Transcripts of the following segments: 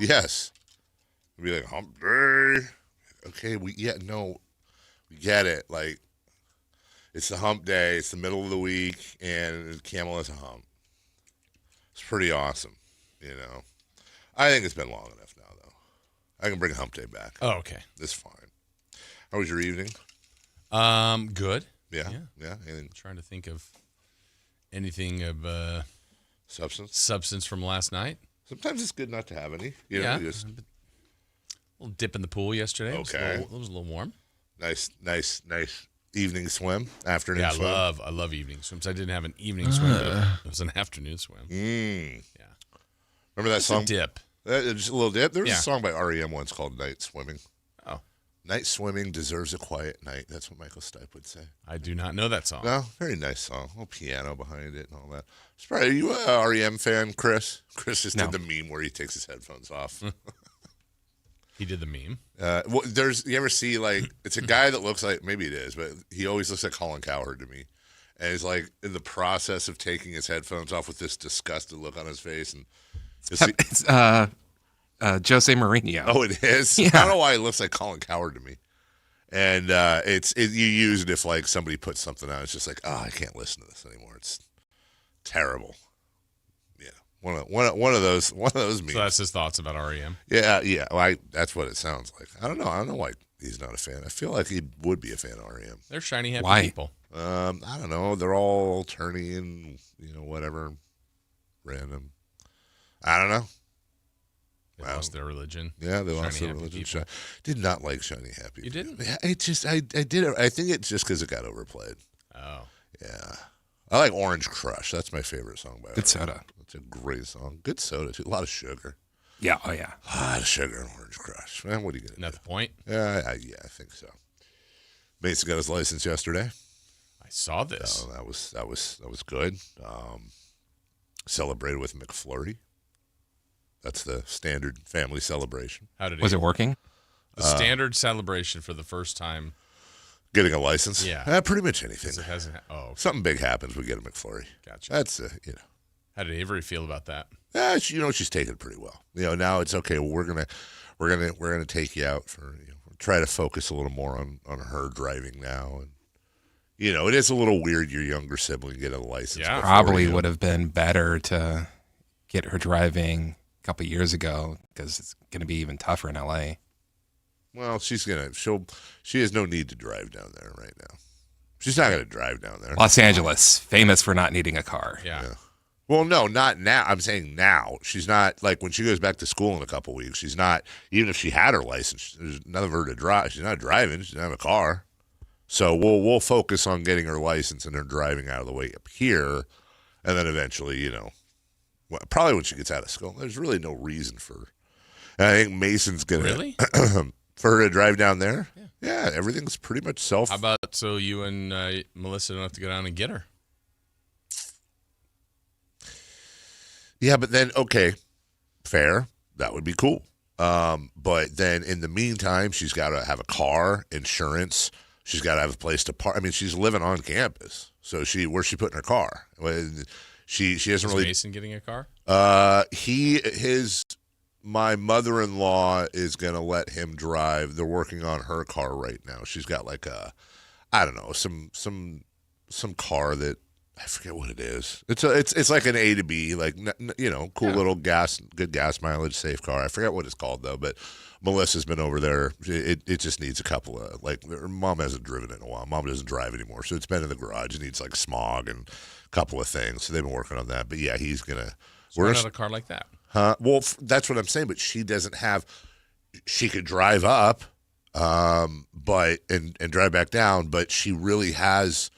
Yes. We'd be like, hump day. Okay, we get it. Like, it's the hump day. It's the middle of the week, and Camel has a hump. It's pretty awesome, I think it's been long enough now, though. I can bring hump day back. Oh, okay. It's fine. How was your evening? Good. Yeah. Anything? I'm trying to think of anything of substance from last night. Sometimes it's good not to have any. A little dip in the pool yesterday. Okay. It was a little warm. Nice evening swim, afternoon swim. I love evening swims. I didn't have an evening swim, but it was an afternoon swim. Yeah. Remember that song? A dip. Just a little dip. There was a song by REM once called Night Swimming. Oh. Night swimming deserves a quiet night. That's what Michael Stipe would say. I do not know that song. No, very nice song. A little piano behind it and all that. Are you a REM fan, Chris? Chris just did the meme where he takes his headphones off. He did the meme. You ever see, it's a guy that looks like, maybe it is, but he always looks like Colin Cowherd to me. And he's in the process of taking his headphones off with this disgusted look on his face. And it's Jose Mourinho. Oh, it is? Yeah. I don't know why it looks like Colin Cowherd to me. And you use it if somebody puts something out. It's just I can't listen to this anymore. It's terrible. Yeah, one of those memes. So that's his thoughts about REM. Yeah. Well, that's what it sounds like. I don't know why he's not a fan. I feel like he would be a fan of REM. They're shiny happy people. I don't know. They're all turny and whatever, random. I don't know. They lost their religion. Yeah, they lost their religion. Did not like Shiny Happy. You didn't? I did it. I think it's just because it got overplayed. Oh. Yeah. I like Orange Crush. That's my favorite song by Good soda. That's a great song. Good soda, too. A lot of sugar. Yeah, oh yeah. A lot of sugar in Orange Crush. Man, what are you going to do? Not the point? Yeah, I think so. Mason got his license yesterday. I saw this. That was good. Celebrated with McFlurry. That's the standard family celebration. How did Was it working? The standard celebration for the first time. Getting a license? Yeah. Pretty much anything. It hasn't. Something big happens, we get a McFlurry. Gotcha. That's, How did Avery feel about that? She's taking it pretty well. Now it's okay. Well, we're gonna take you out for try to focus a little more on her driving now, and it is a little weird. Your younger sibling get a license. Yeah, probably would have been better to get her driving a couple of years ago because it's going to be even tougher in LA. Well, she has no need to drive down there right now. She's not going to drive down there. Los Angeles, famous for not needing a car. Yeah. Well, no, not now. I'm saying now. She's not, when she goes back to school in a couple weeks, she's not, even if she had her license, there's none of her to drive. She's not driving. She doesn't have a car. So we'll focus on getting her license and her driving out of the way up here. And then eventually, probably when she gets out of school, there's really no reason for, and I think Mason's going to. Really? For her to drive down there? Yeah, everything's pretty much self. How about so you and Melissa don't have to go down and get her? Yeah, but then, okay, fair. That would be cool. But then in the meantime, she's got to have a car, insurance. She's got to have a place to park. I mean, she's living on campus. So where's she putting her car? She doesn't really. Is Mason getting a car? My mother-in-law is going to let him drive. They're working on her car right now. She's got some car that I forget what it is. It's like an A to B, cool little good gas mileage, safe car. I forget what it's called though, but Melissa's been over there. It just needs a couple of her mom hasn't driven it in a while. Mom doesn't drive anymore, so it's been in the garage. It needs smog and a couple of things. So they've been working on that. But yeah, he's gonna. So why not a car like that? Huh? Well, that's what I'm saying. But she doesn't have. She could drive up, but and drive back down. But she really has.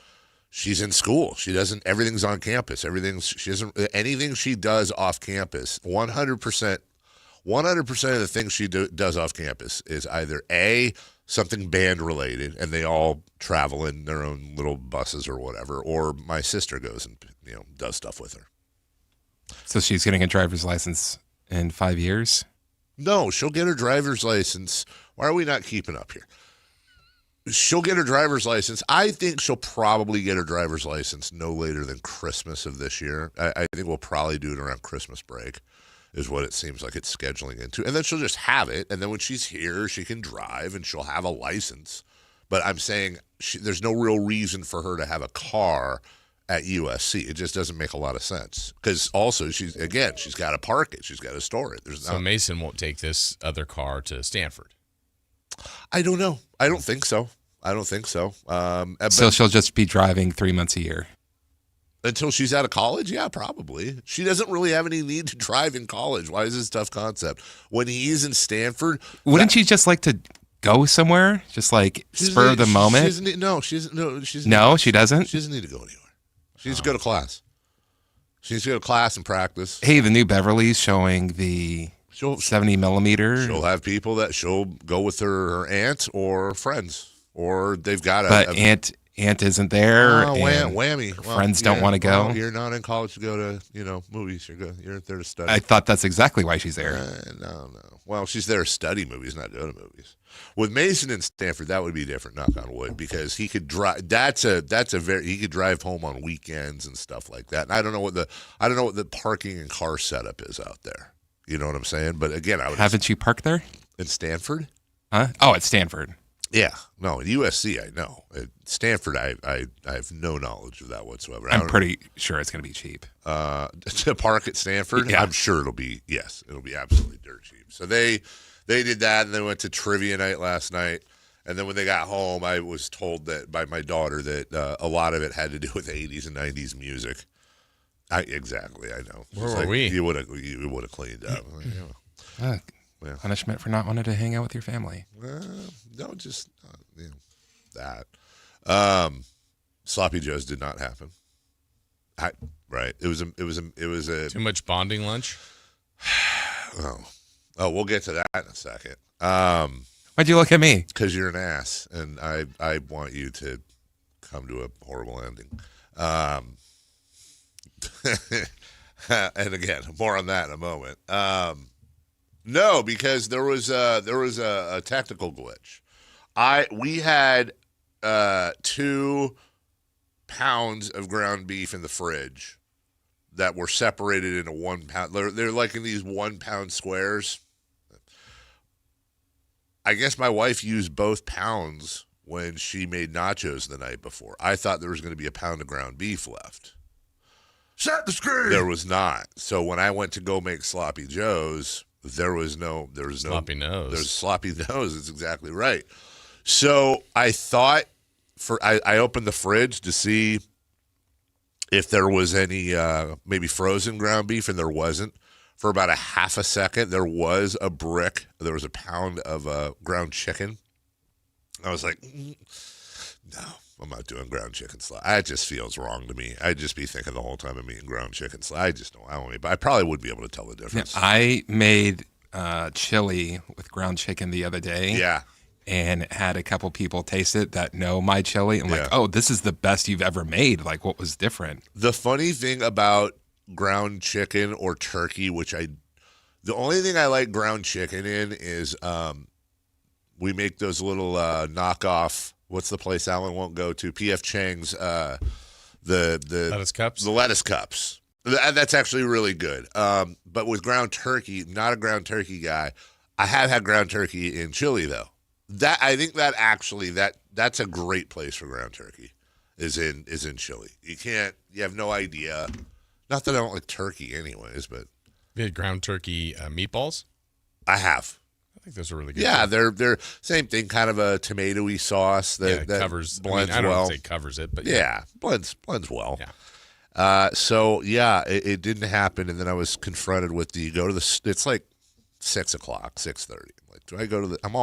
She's in school. She doesn't. Everything's on campus. She doesn't. Anything she does off campus, 100%. 100% of the things she does off campus is either something band related, and they all travel in their own little buses or whatever, or my sister goes and does stuff with her. So she's getting a driver's license in 5 years? No, she'll get her driver's license. Why are we not keeping up here? She'll get her driver's license. I think she'll probably get her driver's license no later than Christmas of this year. I think we'll probably do it around Christmas break. is what it seems like it's scheduling into. And then she'll just have it. And then when she's here, she can drive and she'll have a license. But I'm saying there's no real reason for her to have a car at USC. It just doesn't make a lot of sense. Because also, she's got to park it. She's got to store it. So Mason won't take this other car to Stanford? I don't know. I don't think so. So she'll just be driving 3 months a year. Until she's out of college? Yeah, probably. She doesn't really have any need to drive in college. Why is this a tough concept? When he's in Stanford... Wouldn't she just like to go somewhere? Just like spur of the moment? She doesn't. No, she doesn't? She doesn't need to go anywhere. She needs to go to class. She needs to go to class and practice. Hey, the new Beverly's showing the 70 millimeter. She'll have people that she'll go with her aunt or friends. Or they've got Aunt isn't there. Oh, whammy. Friends don't want to go. Well, you're not in college to go to, movies. You're there to study. I thought that's exactly why she's there. No. Well, she's there to study movies, not go to movies. With Mason in Stanford, that would be different, knock on wood, because he could drive. He could drive home on weekends and stuff like that. And I don't know what the parking and car setup is out there. You know what I'm saying? But again, haven't you parked there in Stanford? Huh? Oh, at Stanford. Yeah, no, at USC I know. At Stanford, I have no knowledge of that whatsoever. I'm pretty sure it's going to be cheap. To park at Stanford, yeah. I'm sure it'll be absolutely dirt cheap. So they did that, and they went to trivia night last night. And then when they got home, I was told that by my daughter that a lot of it had to do with 80s and 90s music. I know. Where were we? You would have cleaned up. Yeah. Punishment for not wanting to hang out with your family. No, just that. Sloppy Joe's did not happen. Right. It was a too much bonding lunch. Oh, we'll get to that in a second. Why'd you look at me? Because you're an ass, and I want you to come to a horrible ending. And again, more on that in a moment. No, because there was a technical glitch. We had 2 pounds of ground beef in the fridge that were separated into 1 pound. They're like in these 1 pound squares. I guess my wife used both pounds when she made nachos the night before. I thought there was going to be a pound of ground beef left. Set the screen. There was not. So when I went to go make Sloppy Joe's, there was sloppy nose. There's sloppy nose. It's exactly right. So I thought I opened the fridge to see if there was any maybe frozen ground beef, and there wasn't. For about a half a second, there was a brick. There was a pound of ground chicken. I was like, no, I'm not doing ground chicken slide. That just feels wrong to me. I'd just be thinking the whole time I'm eating ground chicken slide. I just don't. But I probably would be able to tell the difference. Yeah, I made chili with ground chicken the other day. Yeah. And had a couple people taste it that know my chili. I'm like, oh, this is the best you've ever made. Like, what was different? The funny thing about ground chicken or turkey, the only thing I like ground chicken in is we make those little knockoff. What's the place Alan won't go to? P.F. Chang's the lettuce cups. The lettuce cups. That's actually really good. But with ground turkey, not a ground turkey guy. I have had ground turkey in Chile though. I think that's a great place for ground turkey. Is in Chile. You have no idea. Not that I don't like turkey anyways, but you had ground turkey meatballs? I have. I think those are really good. Yeah, they're same thing, kind of a tomatoey sauce that covers blends I don't well. say covers it, but blends well. Yeah. So it didn't happen, and then I was confronted with it's like 6:00, 6:30. Like, do I go to the? I'm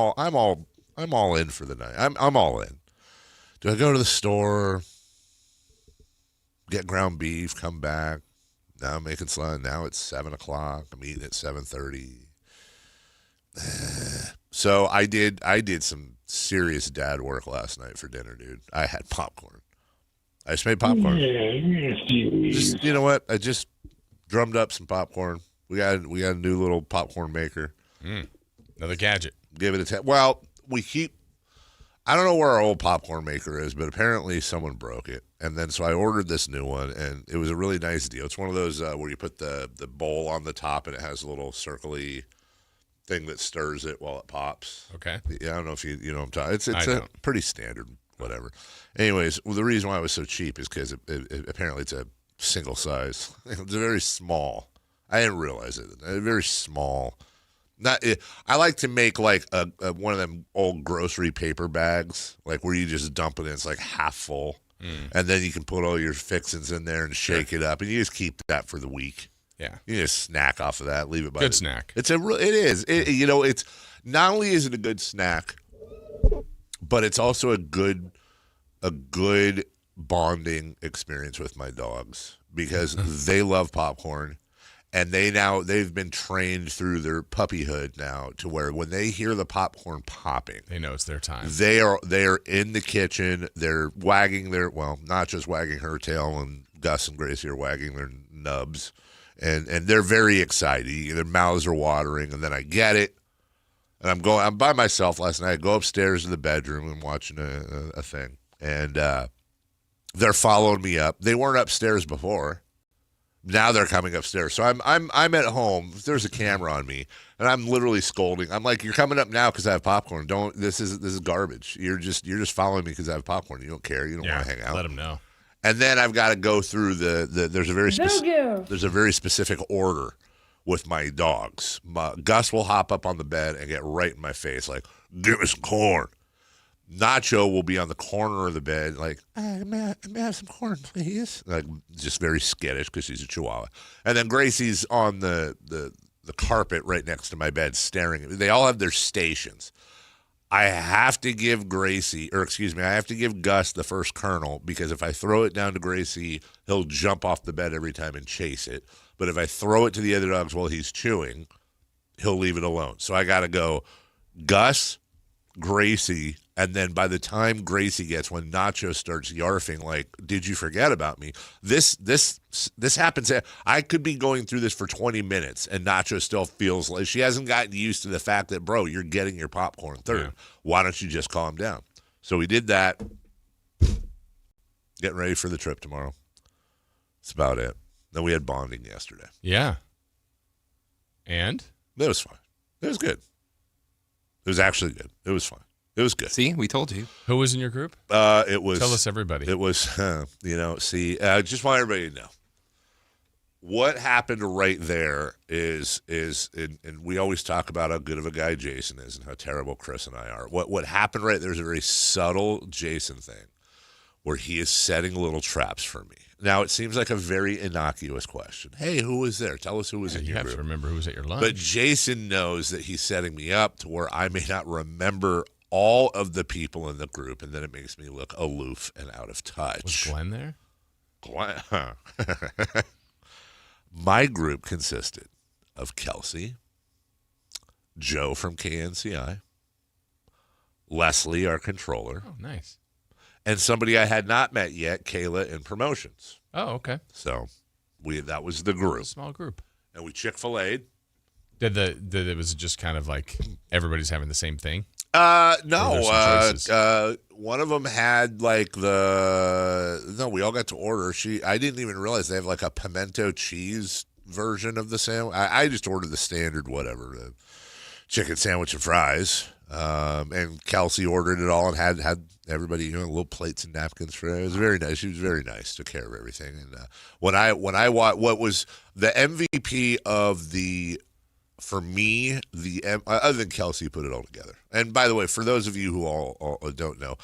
all in for the night. I'm all in. Do I go to the store, get ground beef, come back? Now I'm making slime. Now it's 7:00. I'm eating at 7:30. So I did some serious dad work last night for dinner, dude. I had popcorn. I just made popcorn. Just, you know what? I just drummed up some popcorn. We got a new little popcorn maker. Another gadget. Give it a test. Well, I don't know where our old popcorn maker is, but apparently someone broke it. And then so I ordered this new one, and it was a really nice deal. It's one of those where you put the bowl on the top, and it has a little circly thing that stirs it while it pops. Okay. Yeah, I don't know if you know what I'm talking. It's a pretty standard whatever. Anyways, the reason why it was so cheap is because it apparently it's a single size. It's very small. I didn't realize it. Very small. I like to make like a one of them old grocery paper bags, like where you just dump it in. It's like half full, and then you can put all your fixings in there and shake it up, and you just keep that for the week. Yeah, you just snack off of that. Leave it by good snack. It is. It's not only is it a good snack, but it's also a good bonding experience with my dogs because they love popcorn. And they've been trained through their puppyhood now to where when they hear the popcorn popping, they know it's their time. They are in the kitchen. They're wagging not just wagging her tail, and Gus and Gracie are wagging their nubs, and they're very excited. Their mouths are watering, and then I get it, and I'm by myself last night. I go upstairs to the bedroom and watching a thing, and they're following me up. They weren't upstairs before. Now they're coming upstairs. So I'm at home. There's a camera on me, and I'm literally scolding. I'm like, "You're coming up now because I have popcorn. This is garbage. You're just following me because I have popcorn. You don't care. You don't want to hang out. Let them know." And then I've got to go through there's a very specific order with my dogs. Gus will hop up on the bed and get right in my face, like, "Give me some corn." Nacho will be on the corner of the bed, like, may I have some corn, please? Like, just very skittish because she's a Chihuahua. And then Gracie's on the carpet right next to my bed staring at me. They all have their stations. I have to give Gus the first kernel because if I throw it down to Gracie, he'll jump off the bed every time and chase it. But if I throw it to the other dogs while he's chewing, he'll leave it alone. So I got to go Gus, Gracie, and then by the time Gracie gets, when Nacho starts yarfing, like, "Did you forget about me?" This happens. I could be going through this for 20 minutes, and Nacho still feels like she hasn't gotten used to the fact that, bro, you're getting your popcorn third. Yeah. Why don't you just calm down? So we did that. Getting ready for the trip tomorrow. That's about it. Then we had bonding yesterday. Yeah. And? It was fine. It was good. It was actually good. It was fine. It was good. See, we told you. Who was in your group? It was. Tell us, everybody. It was, I just want everybody to know. What happened right there is and we always talk about how good of a guy Jason is and how terrible Chris and I are. What happened right there is a very subtle Jason thing where he is setting little traps for me. Now, it seems like a very innocuous question. Hey, who was there? Tell us who was in your group. You have to remember who was at your lunch. But Jason knows that he's setting me up to where I may not remember all of the people in the group, and then it makes me look aloof and out of touch. Was Glenn there? Glenn. My group consisted of Kelsey, Joe from KNCI, Leslie, our controller. Oh, nice. And somebody I had not met yet, Kayla in promotions. Oh, okay. So that was the group. Small group. And we Chick-fil-A'd. It was just kind of like everybody's having the same thing? No. One of them had like we all got to order. I didn't even realize they have like a pimento cheese version of the sandwich. I just ordered the standard whatever, the chicken sandwich and fries. And Kelsey ordered it all and had everybody, little plates and napkins for it. It was very nice. She was very nice, took care of everything. And what was the MVP of for me, other than Kelsey put it all together. And by the way, for those of you who all don't know,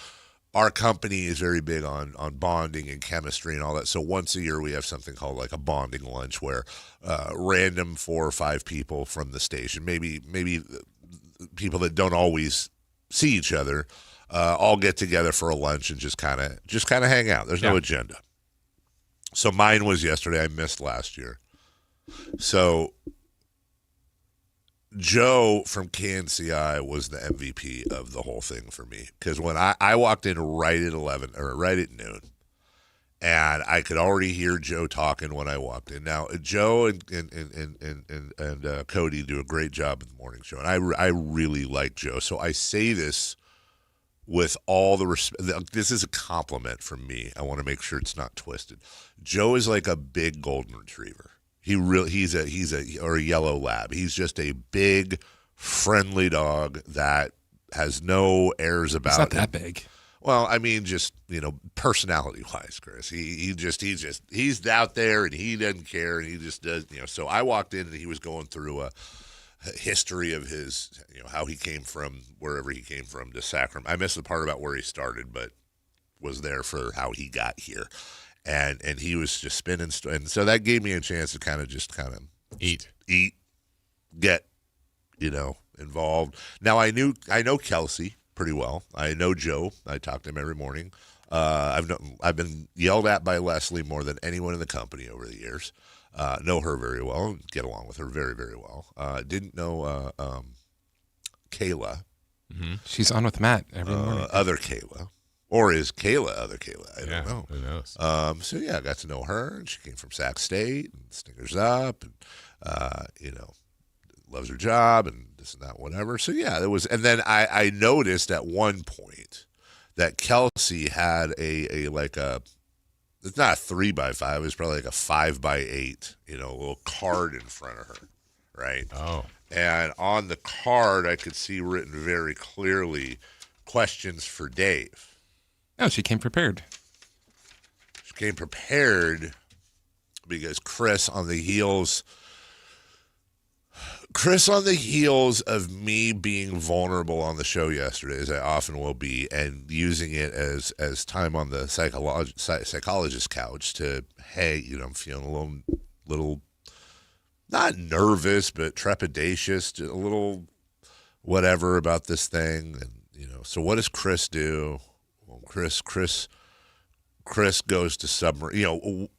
our company is very big on bonding and chemistry and all that. So once a year we have something called like a bonding lunch where random 4 or 5 people from the station, maybe people that don't always see each other, all get together for a lunch and just kind of hang out. There's no agenda. So mine was yesterday. I missed last year. So Joe from KNCI was the MVP of the whole thing for me because when I walked in right at 11 or right at noon, and I could already hear Joe talking when I walked in. Now Joe and Cody do a great job in the morning show, and I really like Joe. So I say this with all the respect, this is a compliment from me. I want to make sure it's not twisted. Joe is like a big golden retriever. He's a yellow lab. He's just a big, friendly dog that has no airs about It's not him. that big. Well, I mean, just, personality wise, Chris, he's out there and he doesn't care and he just does, so I walked in and he was going through a history of his, how he came from wherever he came from to Sacramento. I missed the part about where he started, but was there for how he got here. And he was just spinning. And so that gave me a chance to kind of eat, get, involved. Now I know Kelsey pretty well. I know Joe. I talk to him every morning. I've been yelled at by Leslie more than anyone in the company over the years. Know her very well. Get along with her very, very well. Didn't know Kayla. Mm-hmm. She's on with Matt every morning. Other Kayla. Or is Kayla other Kayla? I don't know. Who knows? So, yeah, I got to know her, and she came from Sac State, and Stingers up, and, loves her job, and this and that, whatever. So, yeah, there was, and then I noticed at one point that Kelsey had it's not a 3x5, it was probably like a 5x8, a little card in front of her, right? Oh. And on the card, I could see written very clearly, questions for Dave. Oh, she came prepared. She came prepared because Chris on the heels of me being vulnerable on the show yesterday, as I often will be, and using it as time on the psychologist couch to, hey, I'm feeling a little not nervous, but trepidatious, a little whatever about this thing. And, so what does Chris do? Well, Chris goes to submarine.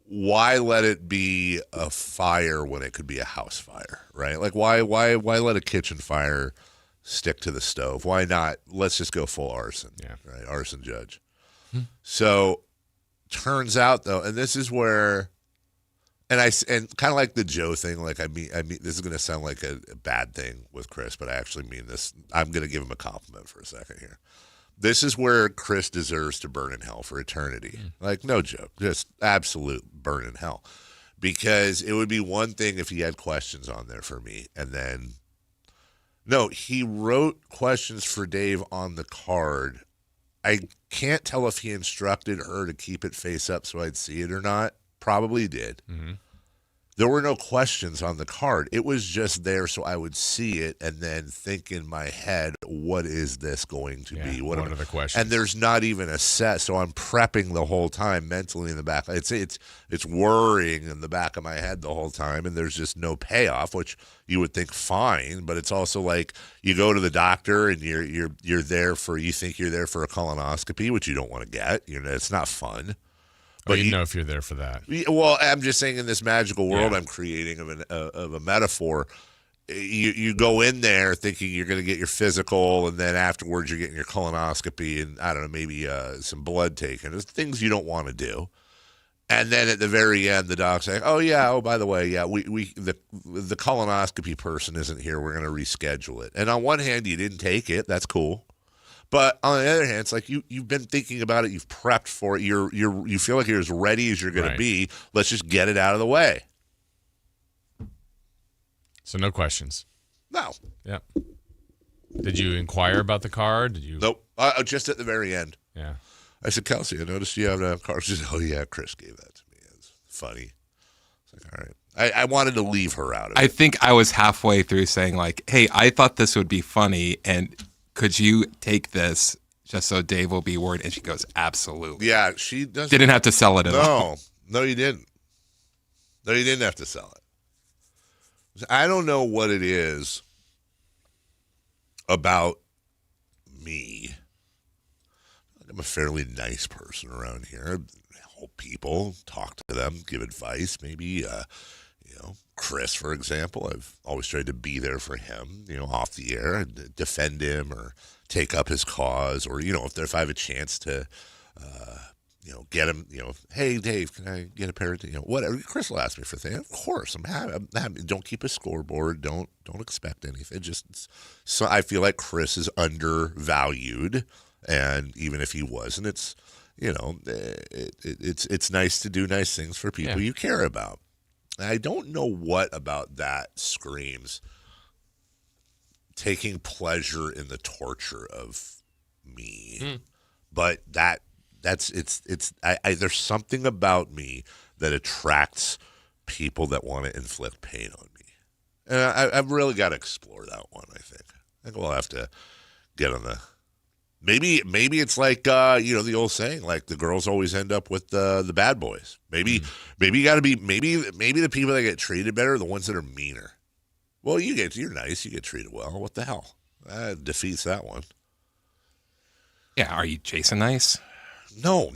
Why let it be a fire when it could be a house fire, right? Like why let a kitchen fire stick to the stove? Why not? Let's just go full arson, right? Arson judge. So turns out though, and this is where, and kind of like the Joe thing, like I mean, this is going to sound like a bad thing with Chris, but I actually mean this. I'm going to give him a compliment for a second here. This is where Chris deserves to burn in hell for eternity. Like, no joke, just absolute burn in hell. Because it would be one thing if he had questions on there for me. And then, no, he wrote questions for Dave on the card. I can't tell if he instructed her to keep it face up so I'd see it or not. Probably did. Mm-hmm. There were no questions on the card. It was just there so I would see it and then think in my head, what is this going to be? What are the questions? And there's not even a set, so I'm prepping the whole time mentally in the back. It's worrying in the back of my head the whole time, and there's just no payoff, which you would think fine, but it's also like you go to the doctor and you're there for, you think you're there for a colonoscopy, which you don't want to get. It's not fun. But you know if you're there for that. Well, I'm just saying in this magical world I'm creating of a metaphor, you go in there thinking you're going to get your physical, and then afterwards you're getting your colonoscopy and, I don't know, maybe some blood taken. It's things you don't want to do. And then at the very end, the doc's like, by the way, the colonoscopy person isn't here. We're going to reschedule it. And on one hand, you didn't take it. That's cool. But on the other hand, it's like you've been thinking about it, you've prepped for it, you feel like you're as ready as you're going to be. Let's just get it out of the way. So no questions. No. Yeah. Did you inquire about the card? Nope. Just at the very end. Yeah. I said, Kelsey, I noticed you have a card. She said, oh yeah, Chris gave that to me. It's funny. It's like, all right. I wanted to leave her out of it. I think I was halfway through saying like, hey, I thought this would be funny, and could you take this just so Dave will be worried? And she goes, absolutely. Yeah, she doesn't. Didn't have to sell it at all. No, you didn't. No, you didn't have to sell it. I don't know what it is about me. I'm a fairly nice person around here. Help people, talk to them, give advice. Maybe, Chris, for example, I've always tried to be there for him, off the air, and defend him or take up his cause, or, if I have a chance to, get him, hey, Dave, can I get a pair of, whatever. Chris will ask me for things. Of course, I'm happy. Don't keep a scoreboard. Don't expect anything. So I feel like Chris is undervalued, and even if he wasn't, it's, it's nice to do nice things for people you care about. And I don't know what about that screams taking pleasure in the torture of me, but there's something about me that attracts people that want to inflict pain on me. And I've really got to explore that one, I think. I think we'll have to get on the... Maybe it's like, the old saying, like the girls always end up with the bad boys. Maybe you got to be... Maybe the people that get treated better are the ones that are meaner. Well, you're nice. You get treated well. What the hell? That defeats that one. Yeah, are you Jason Nice? No.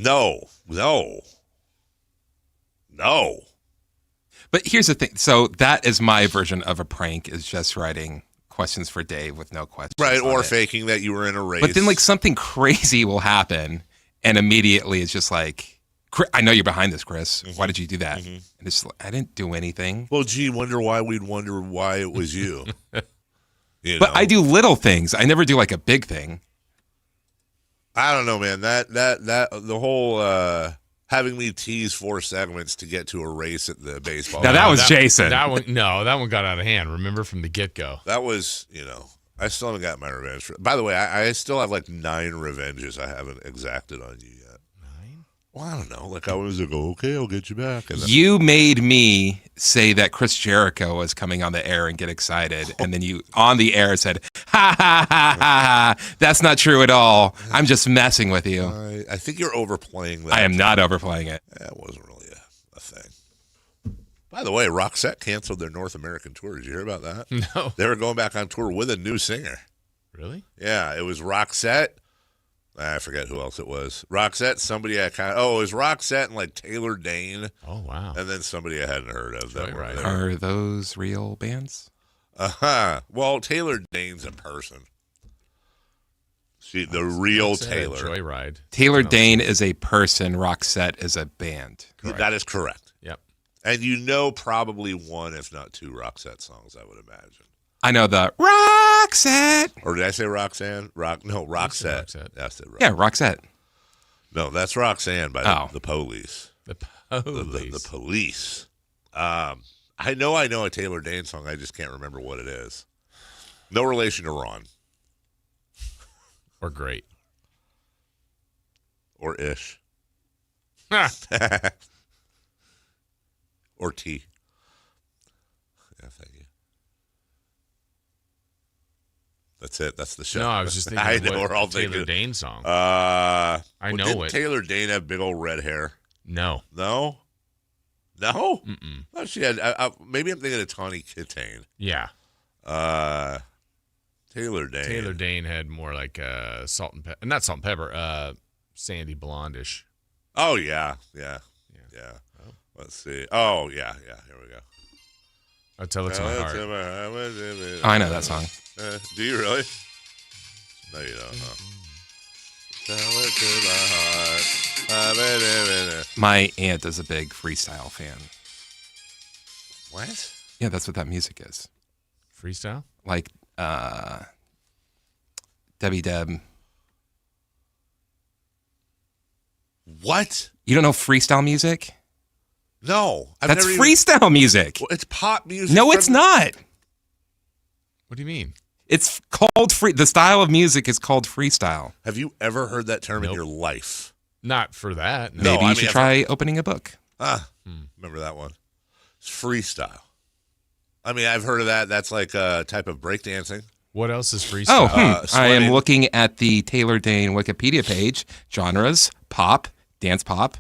But here's the thing. So that is my version of a prank, is just writing questions for Dave with no questions. Right, or faking that you were in a race. But then like something crazy will happen, and immediately it's just like, I know you're behind this, Chris. Mm-hmm. Why did you do that? Mm-hmm. And it's like, I didn't do anything. Well, gee, wonder why we'd wonder why it was you. But I do little things. I never do like a big thing. I don't know, man. That the whole having me tease 4 segments to get to a race at the baseball. Now that was Jason. That one got out of hand. Remember, from the get-go. That was, I still haven't got my revenge. By the way, I still have like 9 revenges I haven't exacted on you yet. 9? Well, I don't know. Like I was like, okay, I'll get you back. And then, you made me say that Chris Jericho was coming on the air and get excited, and then you on the air said, "Ha ha ha ha ha! That's not true at all. I'm just messing with you." I think you're overplaying that. I am not overplaying it. That wasn't really a thing. By the way, Roxette canceled their North American tour. Did you hear about that? No. They were going back on tour with a new singer. Really? Yeah, it was Roxette. I forget who else it was. Roxette, somebody it was Roxette and like Taylor Dane. Oh, wow. And then somebody I hadn't heard of. That right. Are those real bands? Well, Taylor Dane's a person. The real Taylor. Joyride. Taylor Dane is a person. Roxette is a band. Correct. That is correct. Yep. And probably 1, if not 2 Roxette songs, I would imagine. I know the Roxette. Or did I say Roxanne? Roxette. That's it. Yeah, Roxette. No, that's Roxanne by the Police. The Police. The Police. I know a Taylor Dane song. I just can't remember what it is. No relation to Ron. Or great. Or Ish. Or T. Yeah, thank you. That's it. That's the show. No, I was just thinking. I know we're all Taylor thinking. Dane song. I know didn't it. Taylor Dane have big old red hair? No. No. Mm-mm. Oh, she had. Maybe I'm thinking of Tawny Kitane. Yeah. Taylor Dane. Taylor Dane had more like salt and pepper. Not salt and pepper. Sandy blondish. Oh yeah. Oh. Let's see. Oh yeah. Here we go. Oh, Tell It to My Heart. Oh, I know that song. Do you really? No, you don't. Huh? Tell it to my heart. My aunt is a big freestyle fan. What? Yeah, that's what that music is. Freestyle? Like Debbie Deb. What? You don't know freestyle music? No. That's freestyle music. Well, it's pop music. No, it's not. What do you mean? It's called the style of music is called freestyle. Have you ever heard that term in your life? Not for that. No. Maybe you should try opening a book. Remember that one? It's freestyle. I mean, I've heard of that. That's like a type of breakdancing. What else is freestyle? I am looking at the Taylor Dane Wikipedia page. Genres: pop, dance pop,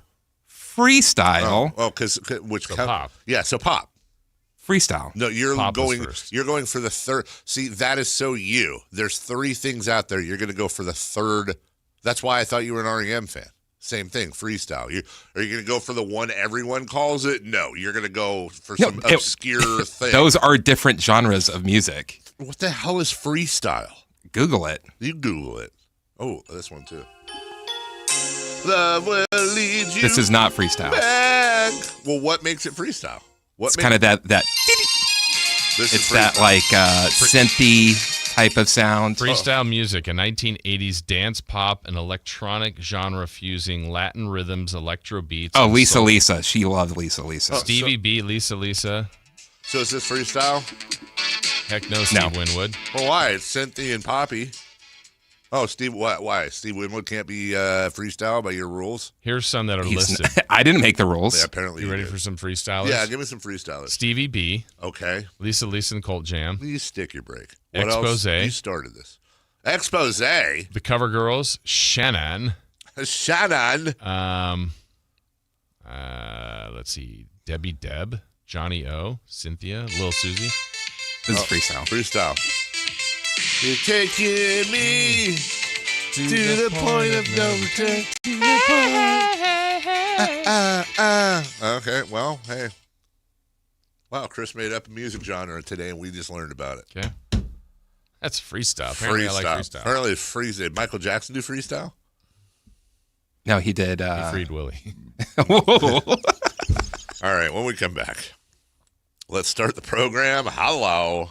freestyle. Because pop. Yeah, so pop. Freestyle. No, you're Pop going for the third. See, that is so you. There's 3 things out there. You're going to go for the third. That's why I thought you were an REM fan. Same thing, freestyle. Are you going to go for the one everyone calls it? No, you're going to go for some obscure thing. Those are different genres of music. What the hell is freestyle? Google it. You Google it. Oh, this one too. Love will lead you. This is not freestyle. back. Well, what makes it freestyle? It's kind of that. This It's is that freestyle. like synthy type of sound. Freestyle music, a 1980s dance pop and electronic genre fusing Latin rhythms, electro beats. Oh, and Lisa soul. Lisa. She loved Lisa Lisa. Stevie B, Lisa. So is this freestyle? Heck no, Steve Winwood. Well, why? It's Cynthia and Poppy. Oh, Steve, why? Steve Winwood can't be freestyle by your rules? Here's some that are listed. I didn't make the rules. Yeah, apparently You ready did. for some freestylers? Yeah, give me some freestylers. Stevie B, Okay. Lisa and Colt Jam, You stick your break. What Expose. else? You started this. Expose. the Cover Girls, Shannon. Shannon. Let's see, Debbie Deb, Johnny O, Cynthia, Lil Susie. This is freestyle. Freestyle. You're taking me to the point of no return. Okay, well, hey. Wow, Chris made up a music genre today, and we just learned about it. Okay, that's freestyle. Apparently, I like freestyle. Apparently, freestyle. Did Michael Jackson do freestyle? No, he did. He freed Willie. Whoa. All right, when we come back, let's start the program. Hello.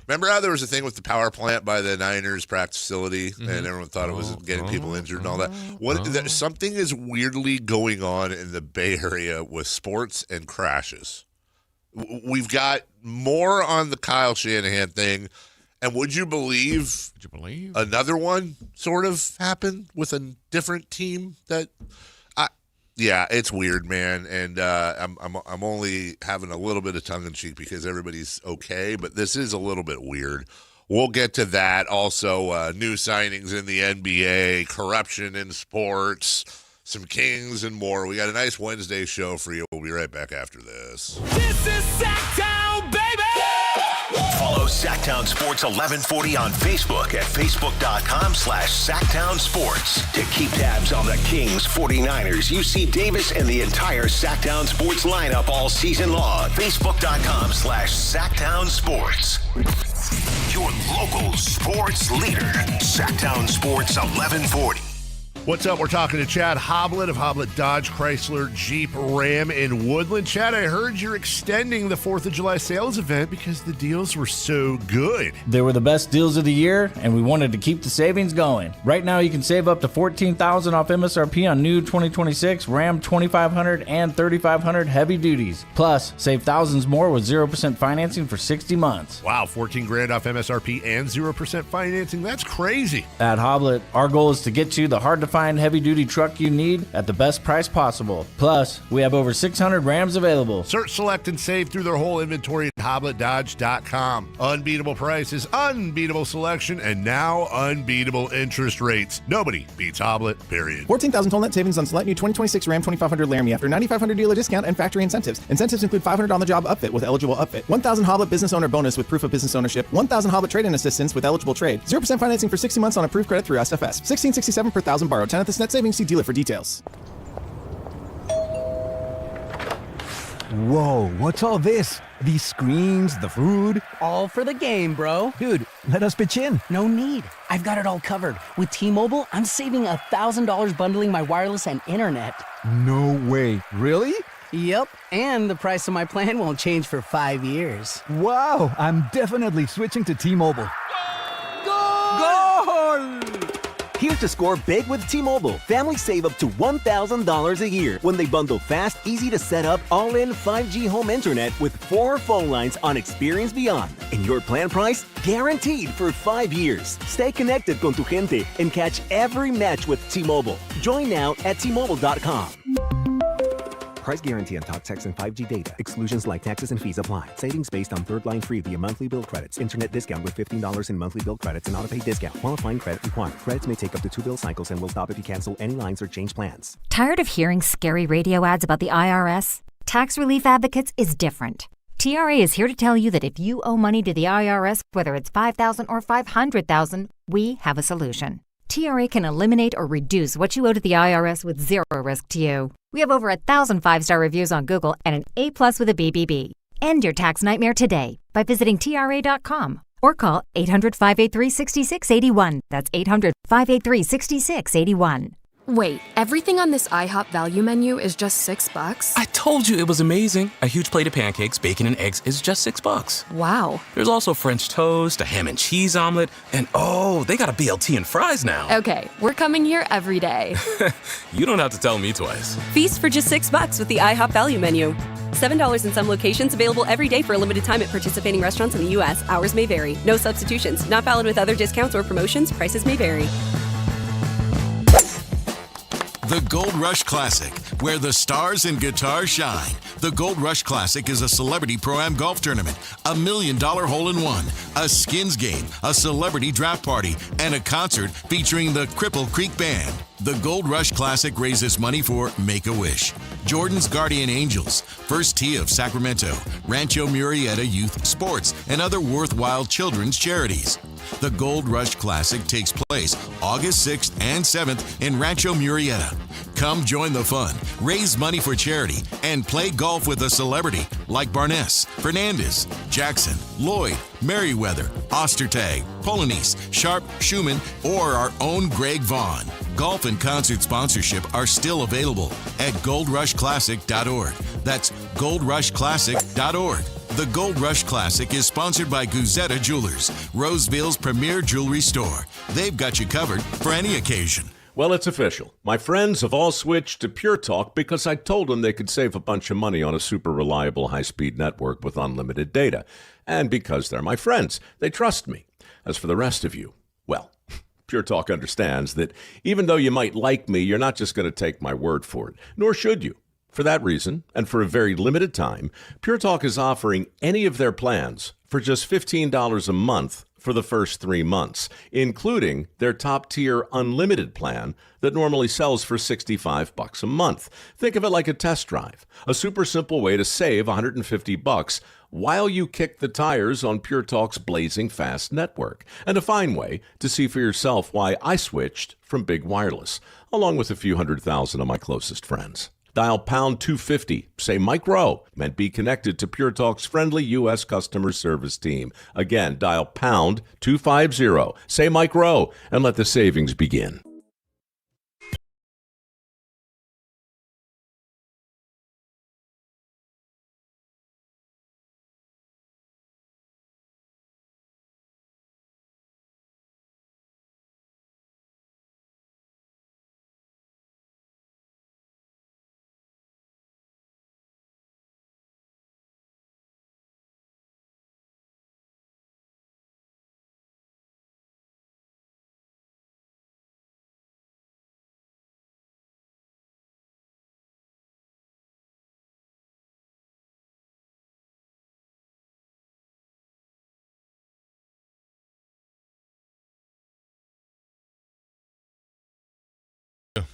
Remember how there was a thing with the power plant by the Niners practice facility, and everyone thought it was getting people injured and all that? Something is weirdly going on in the Bay Area with sports and crashes. We've got more on the Kyle Shanahan thing, and would you believe another one sort of happened with a different team that yeah, it's weird, man, and I'm only having a little bit of tongue in cheek because everybody's okay, but this is a little bit weird. We'll get to that. Also, new signings in the NBA, corruption in sports, some Kings, and more. We got a nice Wednesday show for you. We'll be right back after this. This is Sactown, baby! Follow Sactown Sports 1140 on Facebook at facebook.com/Sactown Sports. To keep tabs on the Kings, 49ers, UC Davis, and the entire Sactown Sports lineup all season long. Facebook.com/Sactown Sports. Your local sports leader. Sactown Sports 1140. What's up? We're talking to Chad Hoblet of Hoblet Dodge Chrysler Jeep Ram in Woodland. Chad, I heard you're extending the 4th of July sales event because the deals were so good. They were the best deals of the year, and we wanted to keep the savings going. Right now, you can save up to $14,000 off MSRP on new 2026 Ram 2500 and 3500 heavy duties. Plus, save thousands more with 0% financing for 60 months. Wow, $14,000 off MSRP and 0% financing. That's crazy. At Hoblet, our goal is to get you the hard-to-find heavy-duty truck you need at the best price possible. Plus, we have over 600 Rams available. Search, select, and save through their whole inventory at HobletDodge.com. Unbeatable prices, unbeatable selection, and now unbeatable interest rates. Nobody beats Hoblet, period. 14,000 total net savings on select new 2026 Ram 2500 Laramie after $9,500 dealer discount and factory incentives. Incentives include $500 on-the-job upfit with eligible upfit, 1,000 Hoblet business owner bonus with proof of business ownership, 1,000 Hoblet trade-in assistance with eligible trade, 0% financing for 60 months on approved credit through SFS, $16.67 per thousand borrowed. 10th is net savings. See dealer for details. Whoa, what's all this? These screens, the food? All for the game, bro. Dude, let us pitch in. No need. I've got it all covered. With T-Mobile, I'm saving $1,000 bundling my wireless and internet. No way. Really? Yep, and the price of my plan won't change for 5 years. Wow, I'm definitely switching to T-Mobile. Goal! Here's to score big with T-Mobile. Families save up to $1,000 a year when they bundle fast, easy to set up, all-in 5G home internet with 4 phone lines on Experience Beyond. And your plan price? Guaranteed for 5 years. Stay connected con tu gente and catch every match with T-Mobile. Join now at T-Mobile.com. Price guarantee on talk, text, and 5G data. Exclusions like taxes and fees apply. Savings based on third line free via monthly bill credits. Internet discount with $15 in monthly bill credits and auto-pay discount. Qualifying credit required. Credits may take up to 2 bill cycles and will stop if you cancel any lines or change plans. Tired of hearing scary radio ads about the IRS? Tax Relief Advocates is different. TRA is here to tell you that if you owe money to the IRS, whether it's $5,000 or $500,000, we have a solution. TRA can eliminate or reduce what you owe to the IRS with zero risk to you. We have over 1,000 5-star reviews on Google and an A+ with a BBB. End your tax nightmare today by visiting TRA.com or call 800-583-6681. That's 800-583-6681. Wait, everything on this IHOP value menu is just $6? I told you it was amazing. A huge plate of pancakes, bacon, and eggs is just $6. Wow. There's also French toast, a ham and cheese omelet, and they got a BLT and fries now. Okay, we're coming here every day. You don't have to tell me twice. Feast for just $6 with the IHOP value menu. $7 in some locations, available every day for a limited time at participating restaurants in the U.S. Hours may vary. No substitutions. Not valid with other discounts or promotions. Prices may vary. The Gold Rush Classic, where the stars and guitars shine. The Gold Rush Classic is a celebrity pro-am golf tournament, $1 million hole-in-one, a skins game, a celebrity draft party, and a concert featuring the Cripple Creek Band. The Gold Rush Classic raises money for Make-A-Wish, Jordan's Guardian Angels, First Tee of Sacramento, Rancho Murrieta Youth Sports, and other worthwhile children's charities. The Gold Rush Classic takes place August 6th and 7th in Rancho Murrieta. Come join the fun, raise money for charity, and play golf with a celebrity like Barnes, Fernandez, Jackson, Lloyd, Merriweather, Ostertag, Polanese, Sharp, Schumann, or our own Greg Vaughn. Golf and concert sponsorship are still available at goldrushclassic.org. That's goldrushclassic.org. The Gold Rush Classic is sponsored by Guzetta Jewelers, Roseville's premier jewelry store. They've got you covered for any occasion. Well, it's official. My friends have all switched to Pure Talk because I told them they could save a bunch of money on a super reliable high-speed network with unlimited data. And because they're my friends, they trust me. As for the rest of you, well, Pure Talk understands that even though you might like me, you're not just going to take my word for it, nor should you. For that reason, and for a very limited time, Pure Talk is offering any of their plans for just $15 a month for the first 3 months, including their top-tier unlimited plan that normally sells for $65 a month. Think of it like a test drive, a super simple way to save $150 while you kick the tires on Pure Talk's blazing fast network, and a fine way to see for yourself why I switched from big wireless, along with a few 100,000 of my closest friends. Dial pound 250, say Mike Rowe, and be connected to Pure Talk's friendly U.S. customer service team. Again, dial pound 250, say Mike Rowe, and let the savings begin.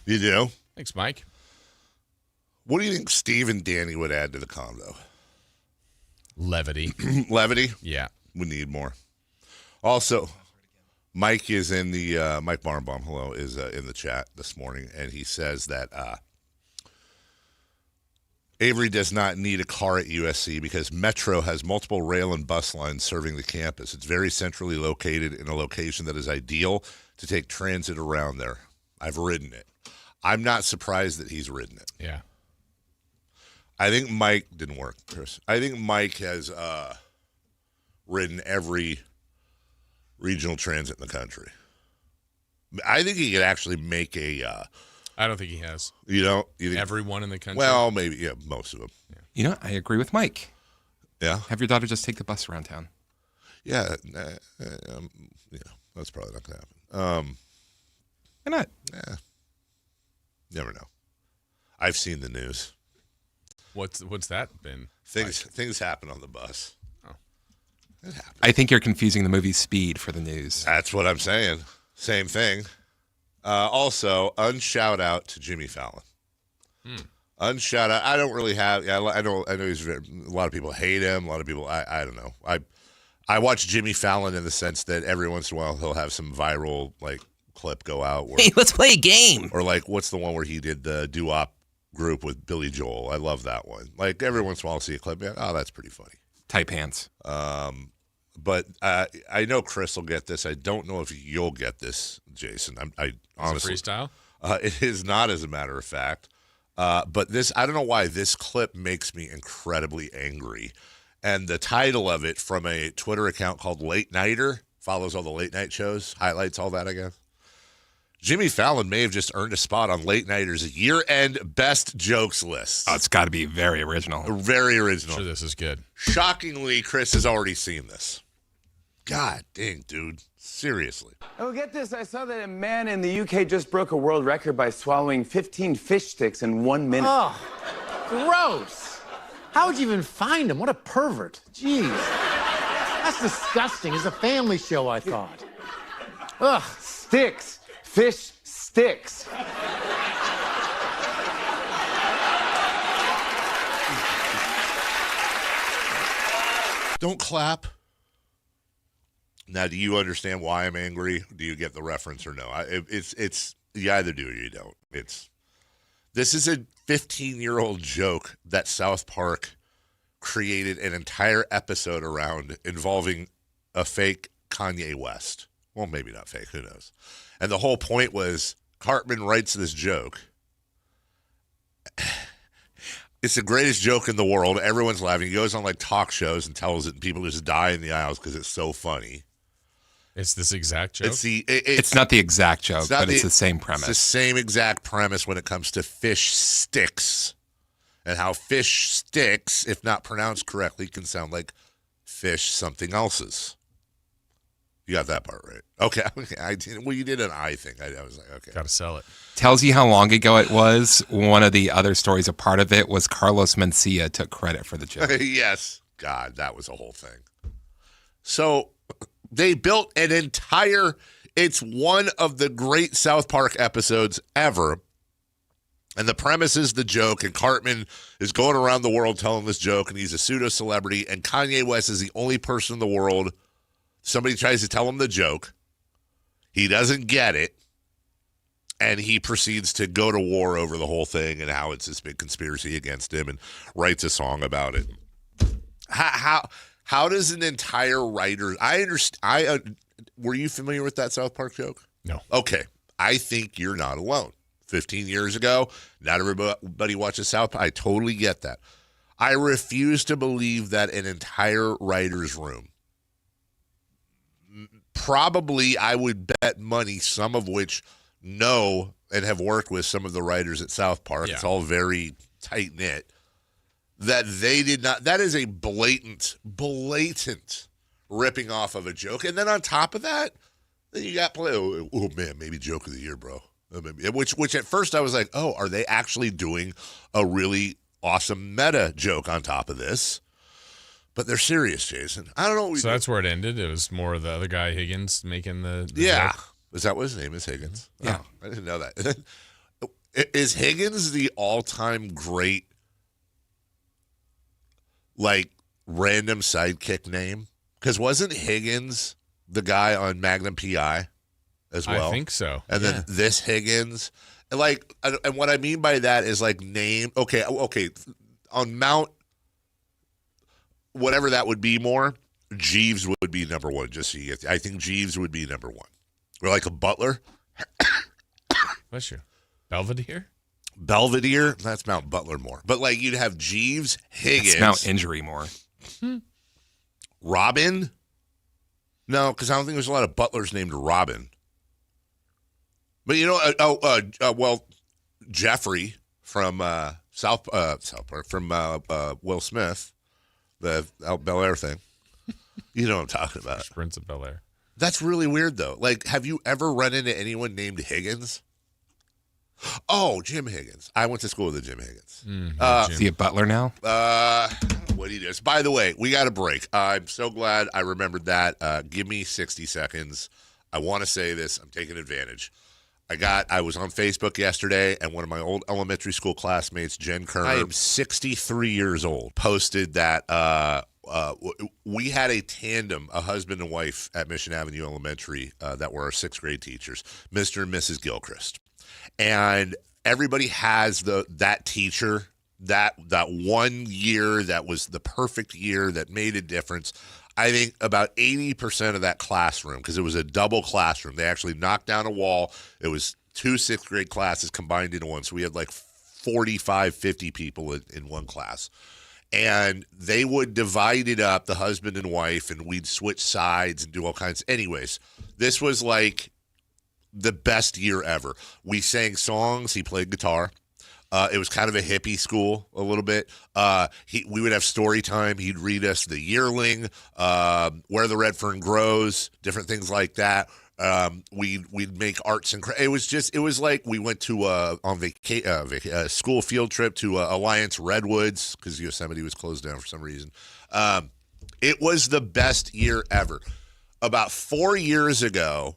You do? Thanks, Mike. What do you think Steve and Danny would add to the combo? Levity. Levity? Yeah. We need more. Also, Mike is in the Mike Barnbaum, hello, is in the chat this morning, and he says that Avery does not need a car at USC because Metro has multiple rail and bus lines serving the campus. It's very centrally located in a location that is ideal to take transit around there. I've ridden it. I'm not surprised that he's ridden it. Yeah. I think Mike didn't work, Chris. I think Mike has ridden every regional transit in the country. I think he could actually make a. I don't think he has. You know, everyone in the country. Well, maybe most of them. Yeah. You know, I agree with Mike. Yeah. Have your daughter just take the bus around town. Yeah, that's probably not going to happen. Why not? Yeah. Never know. I've seen the news. What's that been? Things happen on the bus. Oh. It happens. I think you're confusing the movie Speed for the news. That's what I'm saying. Same thing. Also, unshout out to Jimmy Fallon. Unshout out. I don't really have. I know he's a lot of people hate him. A lot of people. I don't know. I watch Jimmy Fallon in the sense that every once in a while he'll have some viral clip go out. Where, hey, let's play a game. Or what's the one where he did the doo-wop group with Billy Joel? I love that one. Every once in a while I'll see a clip. Oh, that's pretty funny. Tight pants. But I know Chris will get this. I don't know if you'll get this, Jason. I honestly freestyle. It is not, as a matter of fact. But this, I don't know why this clip makes me incredibly angry. And the title of it, from a Twitter account called Late Nighter, follows all the late night shows, highlights all that, I guess. Jimmy Fallon may have just earned a spot on Late Nighter's year-end best jokes list. Oh, it's got to be very original. Very original. I'm sure this is good. Shockingly, Chris has already seen this. God dang, dude. Seriously. Oh, get this. I saw that a man in the UK just broke a world record by swallowing 15 fish sticks in 1 minute. Oh, gross. How would you even find him? What a pervert. Jeez. That's disgusting. It's a family show, I thought. Ugh, sticks. Fish sticks. Don't clap. Now, do you understand why I'm angry? Do you get the reference or no? It's you either do or you don't. This is a 15-year-old joke that South Park created an entire episode around, involving a fake Kanye West. Well, maybe not fake, who knows? And the whole point was, Cartman writes this joke. It's the greatest joke in the world. Everyone's laughing. He goes on like talk shows and tells it, and people just die in the aisles because it's so funny. It's this exact joke? It's not the exact joke, but it's the same premise. It's the same exact premise when it comes to fish sticks, and how fish sticks, if not pronounced correctly, can sound like fish something else's. You got that part right. Okay. I did. Well, you did an I thing. I was like, okay. Got to sell it. Tells you how long ago it was. One of the other stories, a part of it was Carlos Mencia took credit for the joke. Yes. God, that was a whole thing. So they built an entire, it's one of the great South Park episodes ever. And the premise is the joke, and Cartman is going around the world telling this joke, and he's a pseudo-celebrity, and Kanye West is the only person in the world. Somebody tries to tell him the joke. He doesn't get it. And he proceeds to go to war over the whole thing and how it's this big conspiracy against him, and writes a song about it. How does an entire writer... I understand. Were you familiar with that South Park joke? No. Okay. I think you're not alone. 15 years ago, not everybody watches South Park. I totally get that. I refuse to believe that an entire writer's room, probably I would bet money, some of which know and have worked with some of the writers at South Park. Yeah. It's all very tight-knit. That they did not. That is a blatant ripping off of a joke. And then on top of that, then you got oh man, maybe joke of the year, bro. Which at first I was like, oh, are they actually doing a really awesome meta joke on top of this? But they're serious, Jason. I don't know. So that's where it ended. It was more of the other guy, Higgins, making the yeah. joke. Is that what his name is, Higgins? Yeah. Oh, I didn't know that. Is Higgins the all-time great, like, random sidekick name? Because wasn't Higgins the guy on Magnum P.I. as well? I think so. And then this Higgins. And like, and what I mean by that is like name. Okay. On Mount, whatever that would be more, Jeeves would be number one. Just so you get, I think Jeeves would be number one. Or like a Butler. Bless you. Belvedere? Belvedere? That's Mount Butler more. But like you'd have Jeeves, Higgins. It's Mount Injury more. Robin? No, because I don't think there's a lot of Butlers named Robin. But you know, well, Jeffrey from South Park, from Will Smith, the Bel Air thing. You know what I'm talking about. Prince of Bel Air. That's really weird, though. Like, have you ever run into anyone named Higgins? Oh, Jim Higgins. I went to school with a Jim Higgins. Is he a Butler now? What he does. By the way, we got a break. I'm so glad I remembered that. Give me 60 seconds. I want to say this. I'm taking advantage. I was on Facebook yesterday, and one of my old elementary school classmates, Jen Kerner, I am 63 years old, posted that we had a tandem, a husband and wife at Mission Avenue Elementary that were our sixth grade teachers, Mr. and Mrs. Gilchrist. And everybody has that teacher, that 1 year that was the perfect year that made a difference. I think about 80% of that classroom, because it was a double classroom. They actually knocked down a wall. It was 2 6th grade classes combined into one. So we had like 45, 50 people in one class. And they would divide it up, the husband and wife, and we'd switch sides and do all kinds. Anyways, this was like the best year ever. We sang songs. He played guitar. It was kind of a hippie school a little bit. We would have story time. He'd read us The Yearling, Where the Red Fern Grows, different things like that. We'd make arts and it was like we went to a school field trip to Alliance Redwoods because Yosemite was closed down for some reason. It was the best year ever. About 4 years ago,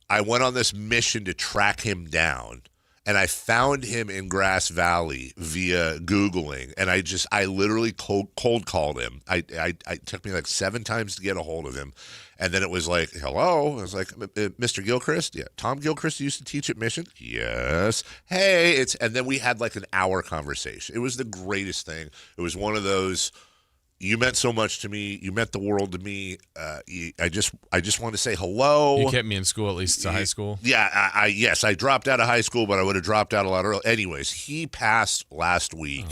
I went on this mission to track him down. And I found him in Grass Valley via Googling, and I literally cold called him. It took me like 7 times to get a hold of him, and then it was like, hello. I was like, Mr. Gilchrist? Yeah. Tom Gilchrist used to teach at Mission? Yes. Hey, and then we had like an hour conversation. It was the greatest thing. It was one of those, you meant so much to me. You meant the world to me. I just want to say hello. You kept me in school, at least to high school? Yeah, yes, I dropped out of high school, but I would have dropped out a lot earlier. Anyways, he passed last week,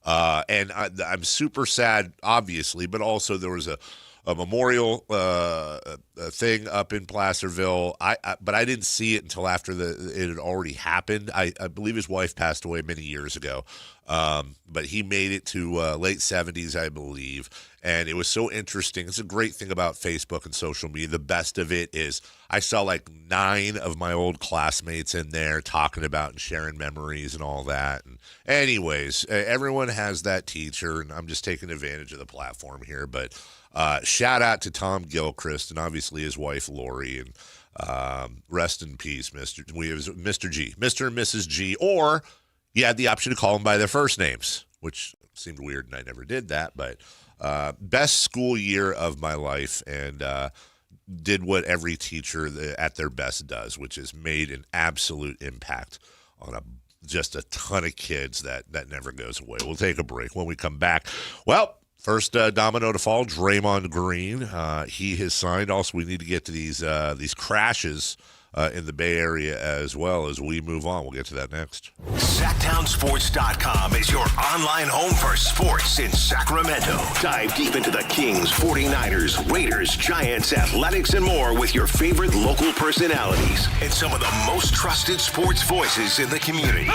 and I'm super sad, obviously, but also there was a memorial thing up in Placerville. But I didn't see it until after it had already happened. I believe his wife passed away many years ago. But he made it to late 70s, I believe, and it was so interesting. It's a great thing about Facebook and social media. The best of it is I saw like 9 of my old classmates in there talking about and sharing memories and all that. And anyways, everyone has that teacher, and I'm just taking advantage of the platform here. But shout out to Tom Gilchrist and obviously his wife, Lori, and rest in peace, Mr. G, Mr. and Mrs. G, or you had the option to call them by their first names, which seemed weird, and I never did that. But best school year of my life, and did what every teacher at their best does, which is made an absolute impact on just a ton of kids that never goes away. We'll take a break. When we come back, well, first domino to fall, Draymond Green. He has signed. Also, we need to get to these crashes in the Bay Area as well as we move on. We'll get to that next. SactownSports.com is your online home for sports in Sacramento. Dive deep into the Kings, 49ers, Raiders, Giants, Athletics, and more with your favorite local personalities and some of the most trusted sports voices in the community.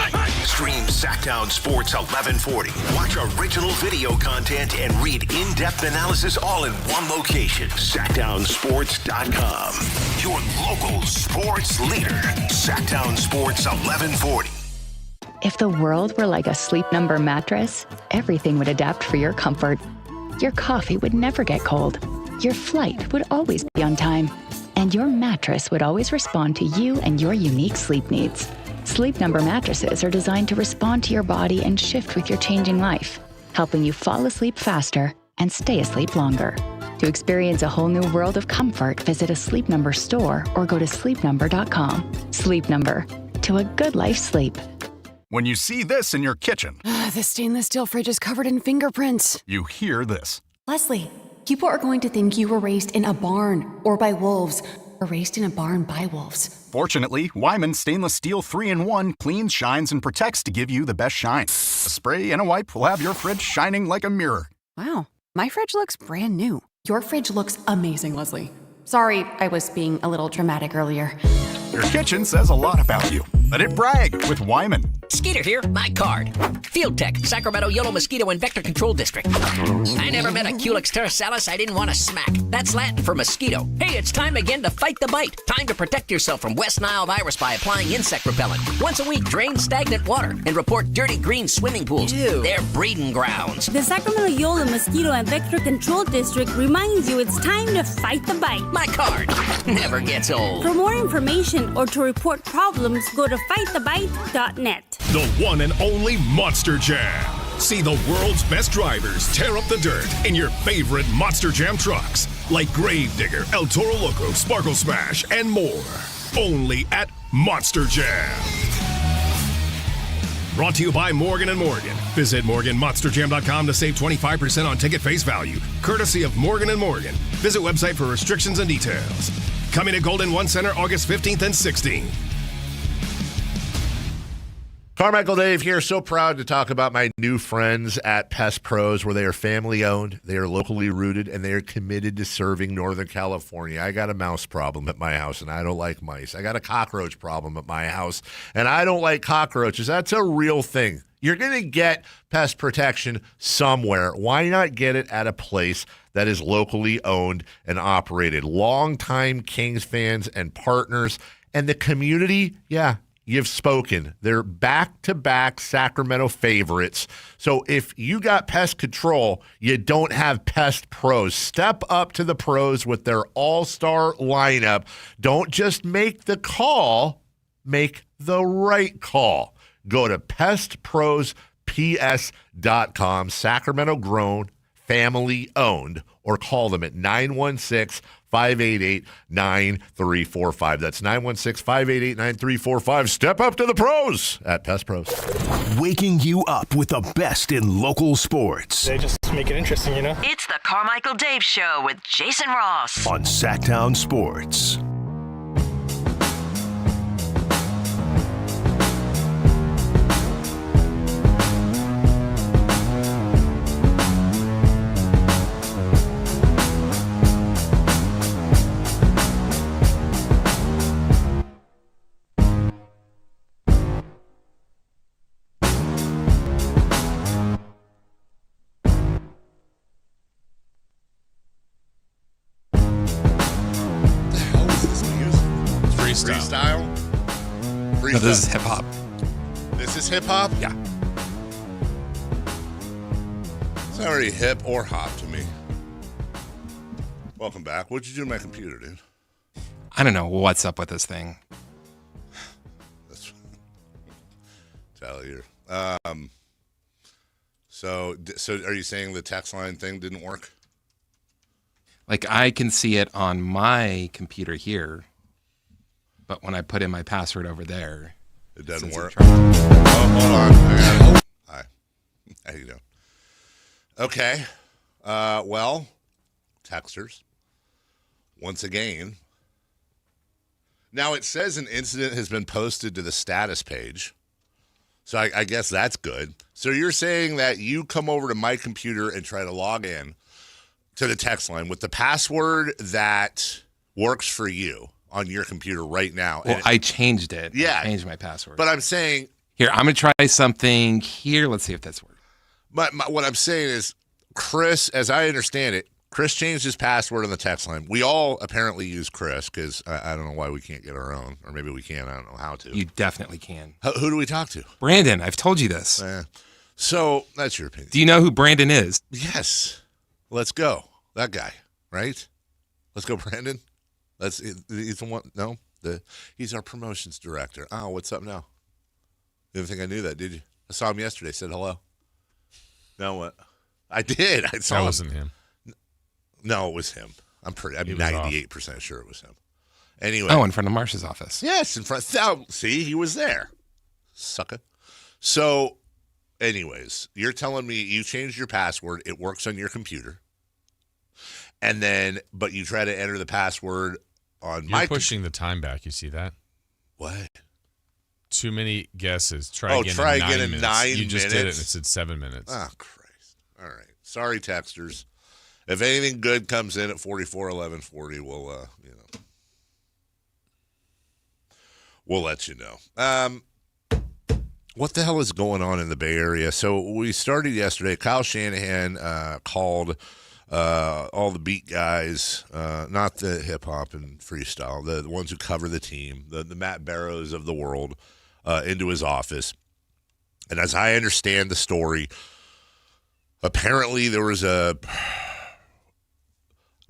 Stream Sactown Sports 1140. Watch original video content and read in-depth analysis all in one location. SactownSports.com. Your local sports leader. Sactown Sports 1140. If the world were like a Sleep Number mattress, everything would adapt for your comfort. Your coffee would never get cold. Your flight would always be on time. And your mattress would always respond to you and your unique sleep needs. Sleep Number mattresses are designed to respond to your body and shift with your changing life, helping you fall asleep faster and stay asleep longer. To experience a whole new world of comfort, visit a Sleep Number store or go to sleepnumber.com. Sleep Number. To a good life's sleep. When you see this in your kitchen, The stainless steel fridge is covered in fingerprints. you hear this. Leslie, people are going to think you were raised in a barn or by wolves or raised in a barn by wolves. Fortunately, Wyman's stainless steel 3-in-1 cleans, shines, and protects to give you the best shine. A spray and a wipe will have your fridge shining like a mirror. Wow, my fridge looks brand new. Your fridge looks amazing, Leslie. Sorry, I was being a little dramatic earlier. Your kitchen says a lot about you. Let it brag with Wyman. Skeeter here, my card. Field Tech, Sacramento Yellow Mosquito and Vector Control District. I never met a Culex terrasalis I didn't want to smack. That's Latin for mosquito. Hey, it's time again to fight the bite. Time to protect yourself from West Nile virus by applying insect repellent. Once a week, drain stagnant water and report dirty green swimming pools. Ew. They're breeding grounds. The Sacramento Yellow Mosquito and Vector Control District reminds you it's time to fight the bite. My card never gets old. For more information or to report problems, go to fightthebite.net. The one and only Monster Jam. See the world's best drivers tear up the dirt in your favorite Monster Jam trucks, like Gravedigger, El Toro Loco, Sparkle Smash, and more. Only at Monster Jam. Brought to you by Morgan & Morgan. Visit MorganMonsterJam.com to save 25% on ticket face value, courtesy of Morgan & Morgan. Visit website for restrictions and details. Coming to Golden One Center August 15th and 16th. Carmichael Dave here. So proud to talk about my new friends at Pest Pros, where they are family owned, they are locally rooted, and they are committed to serving Northern California. I got a mouse problem at my house, and I don't like mice. I got a cockroach problem at my house, and I don't like cockroaches. That's a real thing. You're going to get pest protection somewhere. Why not get it at a place that is locally owned and operated? Longtime Kings fans and partners, and the community, yeah. You've spoken. They're back-to-back Sacramento favorites. So if you got pest control, you don't have Pest Pros. Step up to the pros with their all-star lineup. Don't just make the call, make the right call. Go to pestprosps.com, Sacramento grown, family owned, or call them at 916-588-9345. That's 916-588-9345. Step up to the pros at Pest Pros. Waking you up with the best in local sports. They just make it interesting, you know? It's the Carmichael Dave Show with Jason Ross on Sactown Sports. Freestyle? No, this is hip hop. This is hip hop? Yeah. It's not already hip or hop to me. Welcome back. What'd you do to my computer, dude? I don't know what's up with this thing. That's tell you. So are you saying the text line thing didn't work? Like, I can see it on my computer here, but when I put in my password over there, it doesn't work. Oh, hold on. I got it. Hi. How you doing? Okay. Well, texters, once again. Now, it says an incident has been posted to the status page. So I guess that's good. So you're saying that you come over to my computer and try to log in to the text line with the password that works for you on your computer right now. Well, I changed it. Yeah. I changed my password. But I'm saying... Here, I'm going to try something here. Let's see if that's works. What I'm saying is, Chris, as I understand it, Chris changed his password on the text line. We all apparently use Chris because I don't know why we can't get our own. Or maybe we can. I don't know how to. You definitely can. Who do we talk to? Brandon. I've told you this. So that's your opinion. Do you know who Brandon is? Yes. Let's go. That guy, right? Let's go, Brandon. He's the one. No, he's our promotions director. Oh, what's up now? You didn't think I knew that, did you? I saw him yesterday. Said hello. No, what? I did. I saw that him. Wasn't him. No, it was him. I'm 98% sure it was him. Anyway. Oh, in front of Marsh's office. Yes, in front. See, he was there. Sucker. So, anyways, you're telling me you changed your password. It works on your computer. And then, but you try to enter the password on You're my pushing the time back. You see that? What? Too many guesses. Try again in 9 minutes. You just did it, and it said 7 minutes. Oh, Christ. All right. Sorry, texters. If anything good comes in at 44-11-40, we'll let you know. What the hell is going on in the Bay Area? So we started yesterday. Kyle Shanahan called all the beat guys, not the hip-hop and freestyle, the ones who cover the team, the Matt Barrows of the world, into his office. And as I understand the story, apparently there was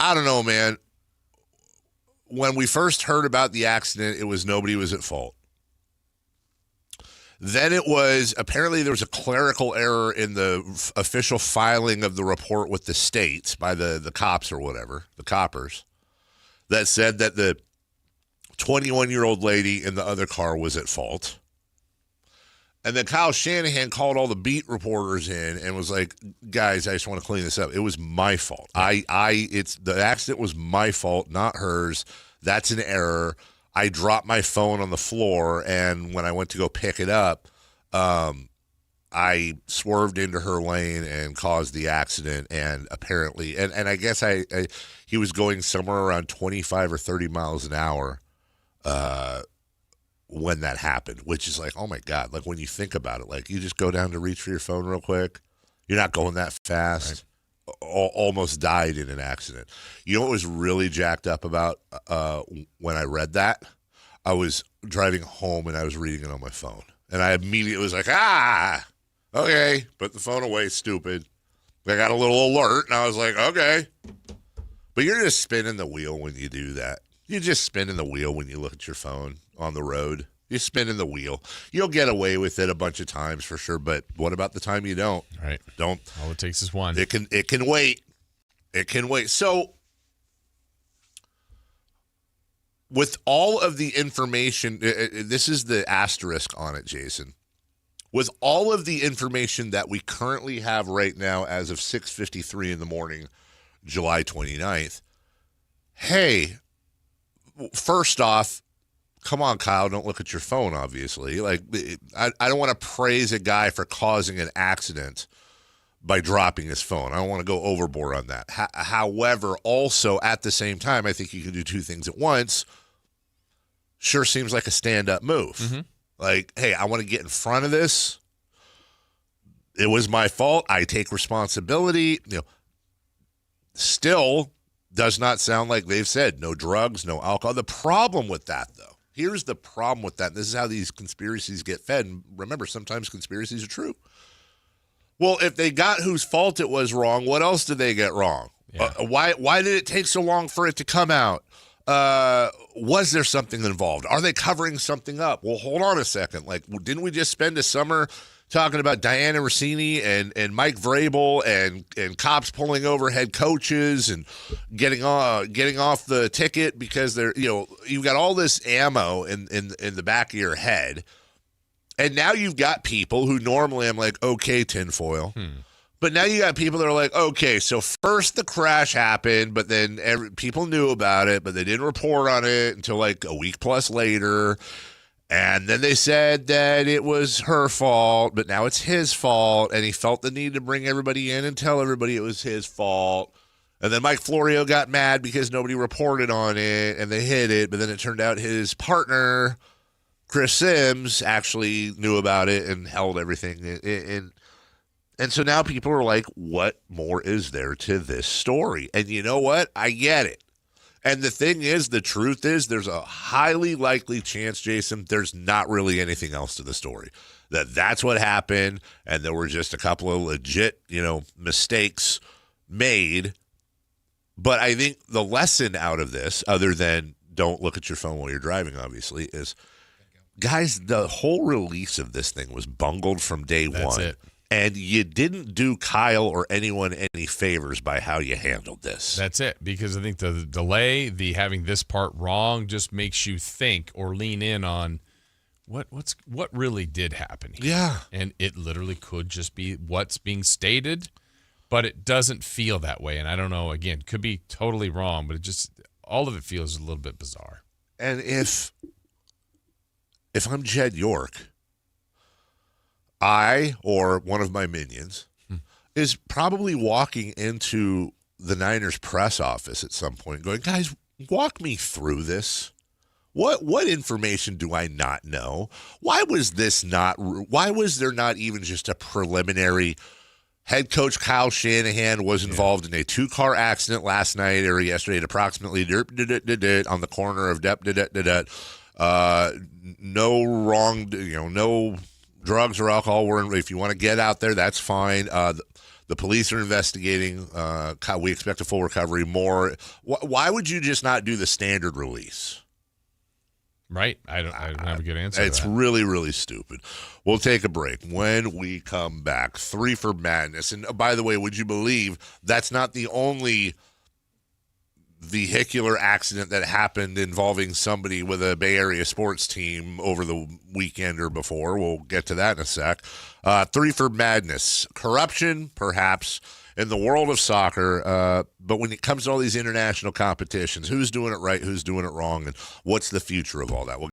I don't know, man. When we first heard about the accident, it was nobody was at fault. Then it was, apparently there was a clerical error in the official filing of the report with the state by the cops or whatever, the coppers, that said that the 21-year-old lady in the other car was at fault. And then Kyle Shanahan called all the beat reporters in and was like, guys, I just want to clean this up. It was my fault. The accident was my fault, not hers. That's an error. I dropped my phone on the floor, and when I went to go pick it up, I swerved into her lane and caused the accident, and apparently, and I guess he was going somewhere around 25 or 30 miles an hour when that happened, which is like, oh my God, like when you think about it, like you just go down to reach for your phone real quick. You're not going that fast. Right. Almost died in an accident. You know what was really jacked up about when I read that? I was driving home and I was reading it on my phone. And I immediately was like, okay, put the phone away, stupid. I got a little alert, and I was like, okay. But you're just spinning the wheel when you do that. You're just spinning the wheel when you look at your phone on the road. You're spinning the wheel. You'll get away with it a bunch of times for sure, but what about the time you don't? Right. Don't. All it takes is one. It can wait. It can wait. So with all of the information, this is the asterisk on it, Jason. With all of the information that we currently have right now as of 6:53 in the morning, July 29th, hey, first off, come on, Kyle, don't look at your phone, obviously. Like, I don't want to praise a guy for causing an accident by dropping his phone. I don't want to go overboard on that. However, also at the same time, I think you can do two things at once. Sure seems like a stand-up move. Mm-hmm. Like, hey, I want to get in front of this. It was my fault. I take responsibility. Still does not sound like they've said no drugs, no alcohol. The problem with that, though, here's the problem with that. This is how these conspiracies get fed. And remember, sometimes conspiracies are true. Well, if they got whose fault it was wrong, what else did they get wrong? Yeah. Why did it take so long for it to come out? Was there something involved? Are they covering something up? Well, hold on a second. Like, didn't we just spend a summer talking about Diana Rossini and Mike Vrabel and cops pulling over head coaches and getting off the ticket because they're, you've got all this ammo in the back of your head. And now you've got people who normally I'm like, okay, tinfoil. But now you got people that are like, okay, so first the crash happened, but then people knew about it, but they didn't report on it until like a week plus later. And then they said that it was her fault, but now it's his fault. And he felt the need to bring everybody in and tell everybody it was his fault. And then Mike Florio got mad because nobody reported on it and they hid it. But then it turned out his partner, Chris Sims, actually knew about it and held everything in. And so now people are like, what more is there to this story? And you know what? I get it. And the thing is, the truth is, there's a highly likely chance, Jason, there's not really anything else to the story. That's what happened, and there were just a couple of legit, mistakes made. But I think the lesson out of this, other than don't look at your phone while you're driving, obviously, is, guys, the whole release of this thing was bungled from day one. That's it. And you didn't do Kyle or anyone any favors by how you handled this. That's it. Because I think the delay, the having this part wrong, just makes you think or lean in on what really did happen here. Yeah. And it literally could just be what's being stated, but it doesn't feel that way. And I don't know, again, could be totally wrong, but it just, all of it feels a little bit bizarre. And if I'm Jed York, I, or one of my minions, is probably walking into the Niners press office at some point going, guys, walk me through this. What information do I not know? Why was there not even just a preliminary? Head coach Kyle Shanahan was involved in a 2-car accident last night or yesterday at approximately on the corner of no wrong, no drugs or alcohol. If you want to get out there, that's fine. The police are investigating. We expect a full recovery. More. Why would you just not do the standard release? Right. I don't have a good answer. It's really, really stupid. We'll take a break. When we come back, 3 for Madness. And by the way, would you believe that's not the only vehicular accident that happened involving somebody with a Bay Area sports team over the weekend or before? We'll get to that in a sec. 3 for Madness. Corruption, perhaps, in the world of soccer. But when it comes to all these international competitions, who's doing it right, who's doing it wrong, and what's the future of all that? We'll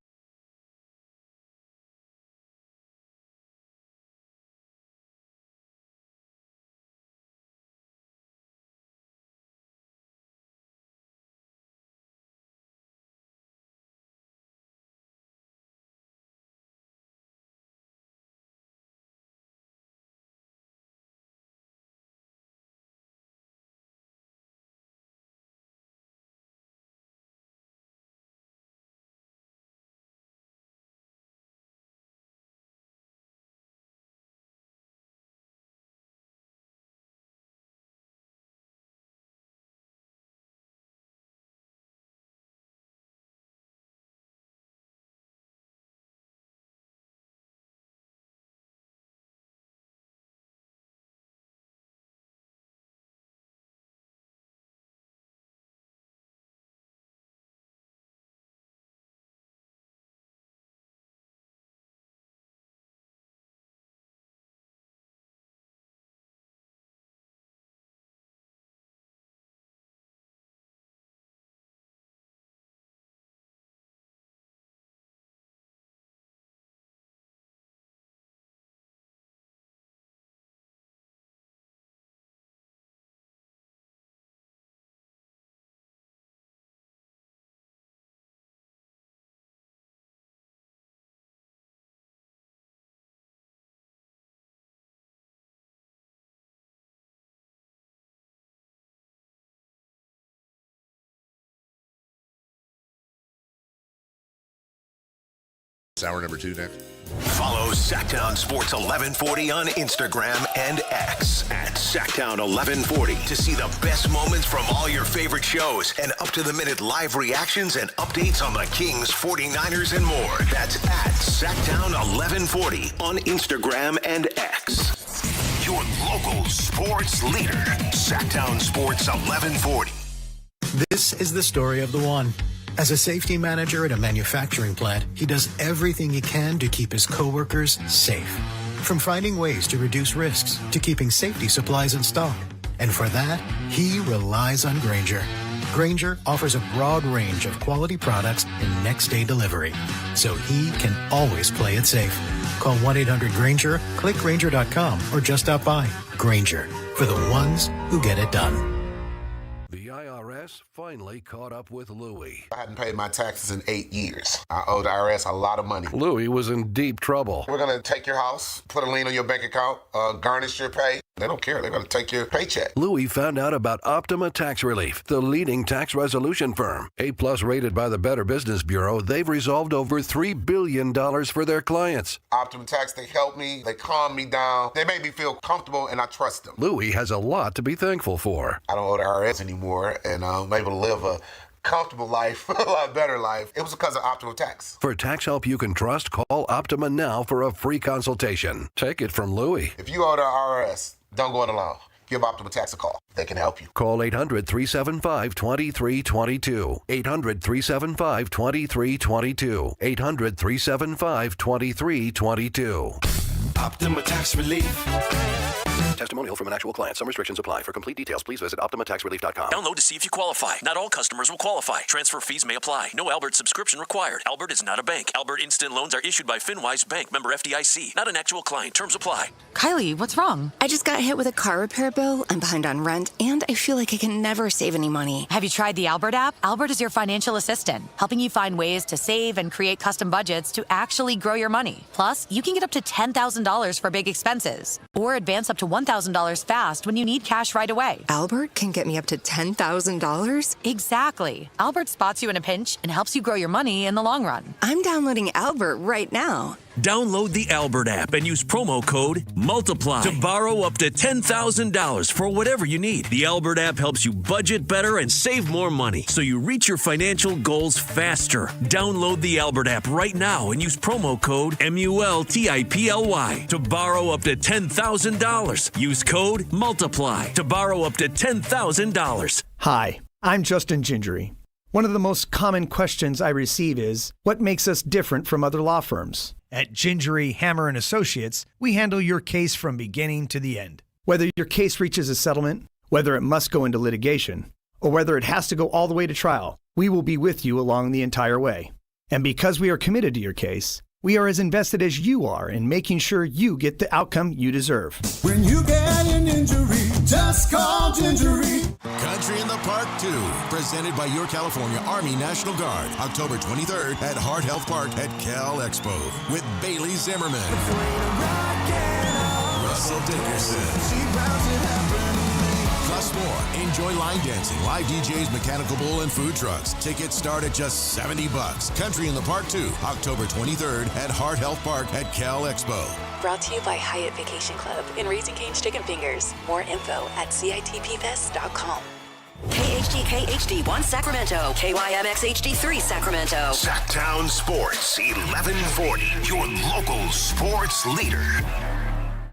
Hour number 2 next. Follow Sactown Sports 1140 on Instagram and X at Sactown 1140 to see the best moments from all your favorite shows and up-to-the-minute live reactions and updates on the Kings, 49ers, and more. That's at Sactown 1140 on Instagram and X. Your local sports leader, Sactown Sports 1140. This is the story of the one. As a safety manager at a manufacturing plant, he does everything he can to keep his coworkers safe. From finding ways to reduce risks to keeping safety supplies in stock. And for that, he relies on Grainger. Grainger offers a broad range of quality products and next-day delivery, so he can always play it safe. Call 1-800-GRAINGER, click Grainger.com, or just stop by. Grainger, for the ones who get it done. The IRS finally caught up with Louie. I hadn't paid my taxes in 8 years. I owed the IRS a lot of money. Louie was in deep trouble. We're going to take your house, put a lien on your bank account, garnish your pay. They don't care. They're going to take your paycheck. Louie found out about Optima Tax Relief, the leading tax resolution firm. A-plus rated by the Better Business Bureau, they've resolved over $3 billion for their clients. Optima Tax, they help me. They calm me down. They make me feel comfortable, and I trust them. Louie has a lot to be thankful for. I don't owe the IRS anymore, and I'm able to live a comfortable life, a lot better life. It was because of Optima Tax. For tax help you can trust, call Optima now for a free consultation. Take it from Louie. If you owe the IRS, don't go it alone. Give Optima Tax a call. They can help you. Call 800-375-2322. 800-375-2322. 800-375-2322. Optima Tax Relief. Testimonial from an actual client. Some restrictions apply. For complete details, please visit OptimaTaxRelief.com. Download to see if you qualify. Not all customers will qualify. Transfer fees may apply. No Albert subscription required. Albert is not a bank. Albert Instant Loans are issued by FinWise Bank, member FDIC. Not an actual client. Terms apply. Kylie, what's wrong? I just got hit with a car repair bill. I'm behind on rent, and I feel like I can never save any money. Have you tried the Albert app? Albert is your financial assistant, helping you find ways to save and create custom budgets to actually grow your money. Plus, you can get up to $10,000 for big expenses, or advance up to $1,000 fast when you need cash right away. Albert can get me up to $10,000? Exactly. Albert spots you in a pinch and helps you grow your money in the long run. I'm downloading Albert right now. Download the Albert app and use promo code MULTIPLY to borrow up to $10,000 for whatever you need. The Albert app helps you budget better and save more money so you reach your financial goals faster. Download the Albert app right now and use promo code MULTIPLY to borrow up to $10,000. Use code MULTIPLY to borrow up to $10,000. Hi, I'm Justin Gingery. One of the most common questions I receive is, what makes us different from other law firms? At Gingery, Hammer & Associates, we handle your case from beginning to the end. Whether your case reaches a settlement, whether it must go into litigation, or whether it has to go all the way to trial, we will be with you along the entire way. And because we are committed to your case, we are as invested as you are in making sure you get the outcome you deserve. When you get an injury, just call Gingery. Country in the Park 2, presented by your California Army National Guard, October 23rd at Hart Health Park at Cal Expo with Bailey Zimmerman, Russell Dickerson, plus more. Enjoy line dancing, live DJs, mechanical bull, and food trucks. Tickets start at just $70. Country in the Park 2, October 23rd at Hart Health Park at Cal Expo. Brought to you by Hyatt Vacation Club and Raising Cane's Chicken Fingers. More info at CITPfest.com. KHD HD1 Sacramento, KYMX HD3 Sacramento. Sactown Sports 1140, your local sports leader.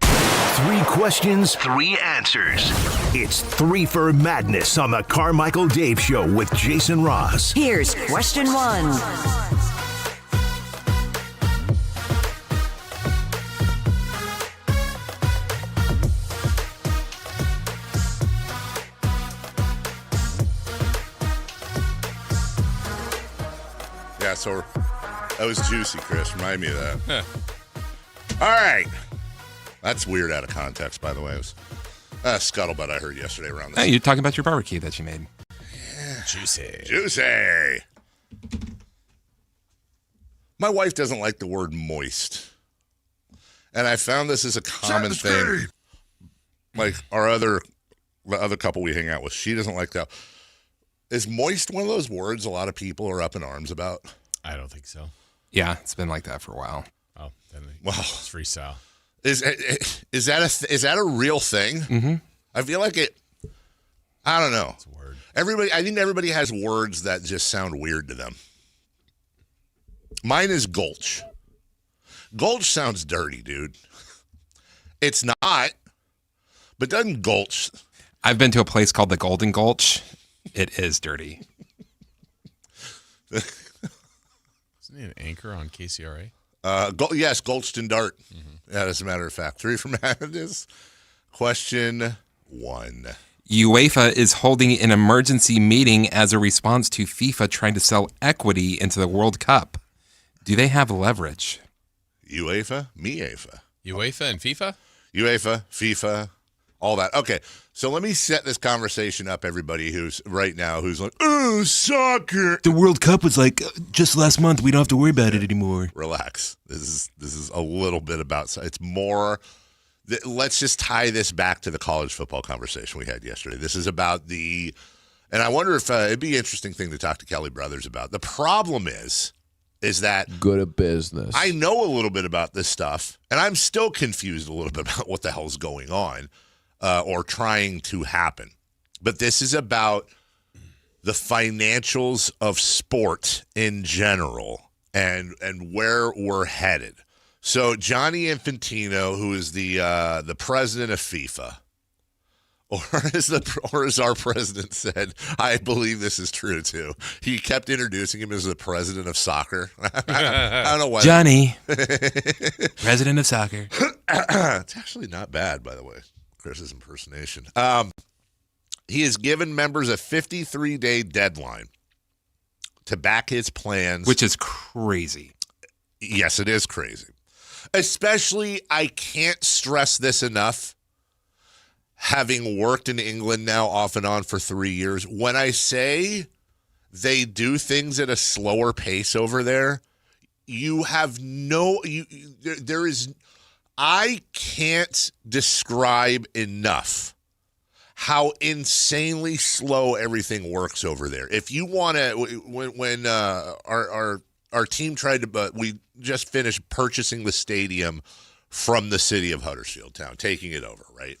3 questions, 3 answers. It's 3 for Madness on the Carmichael Dave Show with Jason Ross. Here's question 1. Yeah, so that was juicy, Chris. Remind me of that. All right. That's weird out of context, by the way. It was scuttlebutt I heard yesterday around this. Hey, you're talking about your barbecue that you made. Yeah. Juicy. My wife doesn't like the word moist. And I found this is a common thing. Like the other couple we hang out with, she doesn't like that. Is moist one of those words a lot of people are up in arms about? I don't think so. Yeah, it's been like that for a while. Oh, then it's freestyle. Is that a real thing? Mm-hmm. I feel like it. I don't know. It's a word. I think everybody has words that just sound weird to them. Mine is gulch. Gulch sounds dirty, dude. It's not, but doesn't gulch. I've been to a place called the Golden Gulch. It is dirty. Isn't he an anchor on KCRA? Yes, Gulchton Dart. Yeah, as a matter of fact. 3 from Hernandez. Question 1. UEFA is holding an emergency meeting as a response to FIFA trying to sell equity into the World Cup. Do they have leverage? UEFA? UEFA and FIFA? UEFA, FIFA, all that. Okay, so let me set this conversation up, everybody who's like, oh, soccer. The World Cup was like just last month. We don't have to worry about it anymore. Relax. This is a little bit about. It's more. Let's just tie this back to the college football conversation we had yesterday. This is about and I wonder if it'd be an interesting thing to talk to Kelly Brothers about. The problem is that good at business. I know a little bit about this stuff, and I'm still confused a little bit about what the hell's going on or trying to happen. But this is about the financials of sport in general and where we're headed. So Gianni Infantino, who is the president of FIFA, or as our president said, I believe this is true too. He kept introducing him as the president of soccer. I don't know why. Johnny, president of soccer. It's actually not bad, by the way. Chris's impersonation. He has given members a 53-day deadline to back his plans, which is crazy. Yes, it is crazy. Especially, I can't stress this enough. Having worked in England now off and on for 3 years, when I say they do things at a slower pace over there, I can't describe enough how insanely slow everything works over there. If you want to, when our team tried to, we just finished purchasing the stadium from the city of Huddersfield Town, taking it over, right?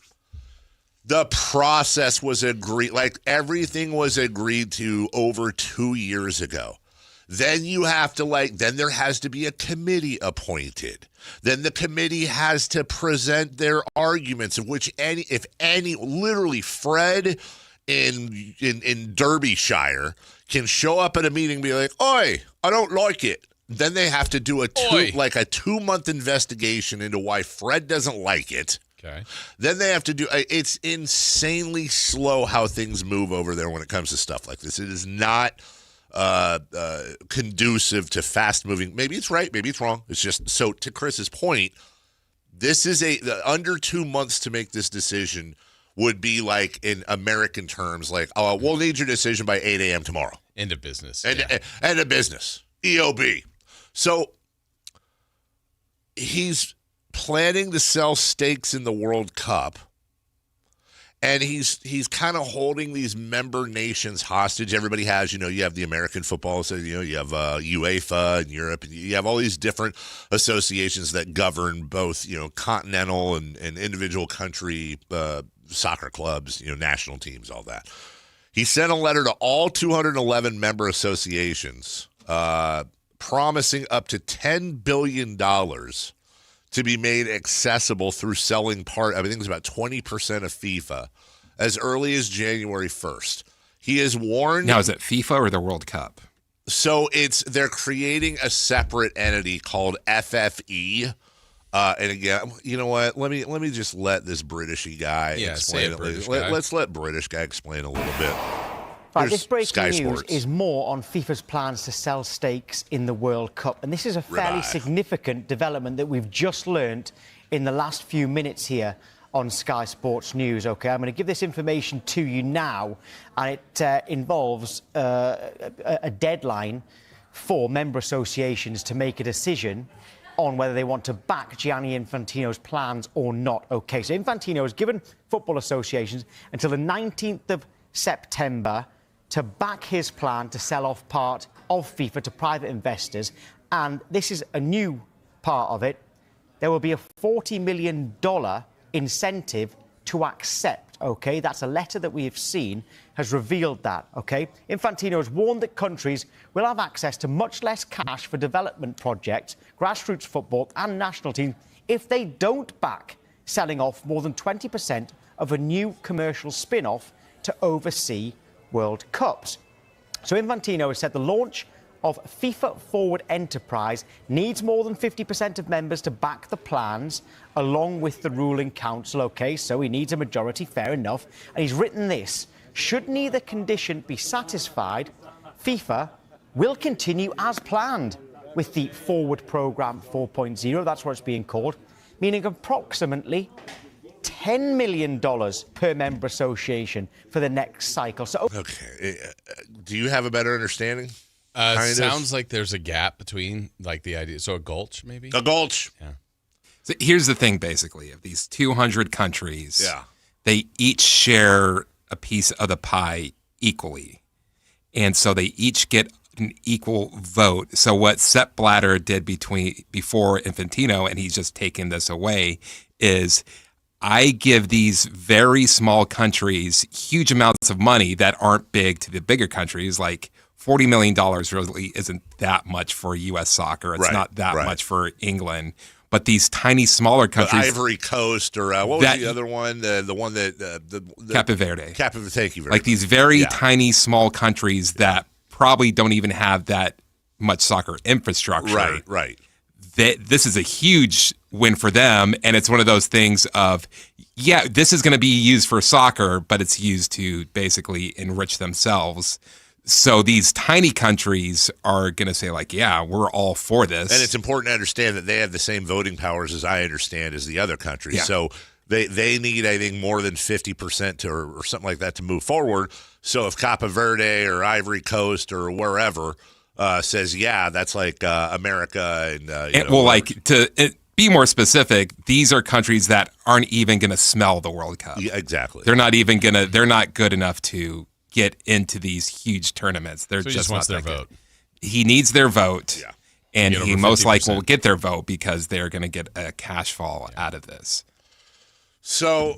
The process was agreed, like everything was agreed to over 2 years ago. Then you have to then there has to be a committee appointed. Then the committee has to present their arguments, of which literally Fred in Derbyshire can show up at a meeting and be like, "Oi, I don't like it." Then they have to do a 2-month investigation into why Fred doesn't like it. Okay. Then they have to do. It's insanely slow how things move over there when it comes to stuff like this. It is not conducive to fast moving. Maybe it's right, maybe it's wrong. It's just so. To Chris's point, this is under 2 months to make this decision would be like in American terms, like, oh, we'll need your decision by 8 a.m. tomorrow. End of business. End of business. EOB. So he's planning to sell stakes in the World Cup, and he's kind of holding these member nations hostage. Everybody has, you have the American football, so you have UEFA in Europe, and you have all these different associations that govern both, continental and individual country soccer clubs, national teams, all that. He sent a letter to all 211 member associations promising up to $10 billion to be made accessible through selling I think it's about 20% of FIFA as early as January 1st. He has warned. Now, is it FIFA or the World Cup? So they're creating a separate entity called FFE. And again, you know what? Let me just let this Britishy guy explain it. Let's let British guy explain a little bit. Right, this breaking Sky news Sports. is more on FIFA's plans to sell stakes in the World Cup. And this is a fairly significant development that we've just learned in the last few minutes here on Sky Sports News. OK, I'm going to give this information to you now, and it involves a deadline for member associations to make a decision on whether they want to back Gianni Infantino's plans or not. OK, so Infantino has given football associations until the 19th of September to back his plan to sell off part of FIFA to private investors. And this is a new part of it. There will be a $40 million incentive to accept, OK? That's a letter that we have seen has revealed that, OK? Infantino has warned that countries will have access to much less cash for development projects, grassroots football and national teams if they don't back selling off more than 20% of a new commercial spin-off to oversee World Cups. So Infantino has said the launch of FIFA Forward Enterprise needs more than 50% of members to back the plans, along with the ruling council. OK, so he needs a majority, fair enough. And he's written this: should neither condition be satisfied, FIFA will continue as planned with the Forward Programme 4.0, that's what it's being called, meaning approximately $10 million per member association for the next cycle. So, okay, do you have a better understanding? Sounds like there's a gap between like the idea. So a gulch, maybe? A gulch. Yeah. So here's the thing, basically, of these 200 countries, yeah, they each share a piece of the pie equally. And so they each get an equal vote. So what Sepp Blatter did before Infantino, and he's just taken this away, is I give these very small countries huge amounts of money that aren't big to the bigger countries. Like $40 million really isn't that much for U.S. soccer. It's not that much for England. But these tiny, smaller countries, the Ivory Coast, or what was the other one? The one that the Cape Verde. Thank you very much. Like these very tiny, small countries that probably don't even have that much soccer infrastructure. Right. This is a huge win for them, and it's one of those things of, yeah, this is going to be used for soccer, but it's used to basically enrich themselves. So these tiny countries are going to say, like, yeah, we're all for this. And it's important to understand that they have the same voting powers, as I understand, as the other countries. Yeah. So they need, I think, more than 50% or something like that to move forward. So if Cape Verde or Ivory Coast or wherever says, yeah, that's like America and to be more specific, these are countries that aren't even going to smell the World Cup. Yeah, exactly. They're not good enough to get into these huge tournaments. They're So he just wants not their that good. vote. He needs their vote. Yeah. And Get he over most likely 50%. will get their vote because they're going to get a cash fall out of this. So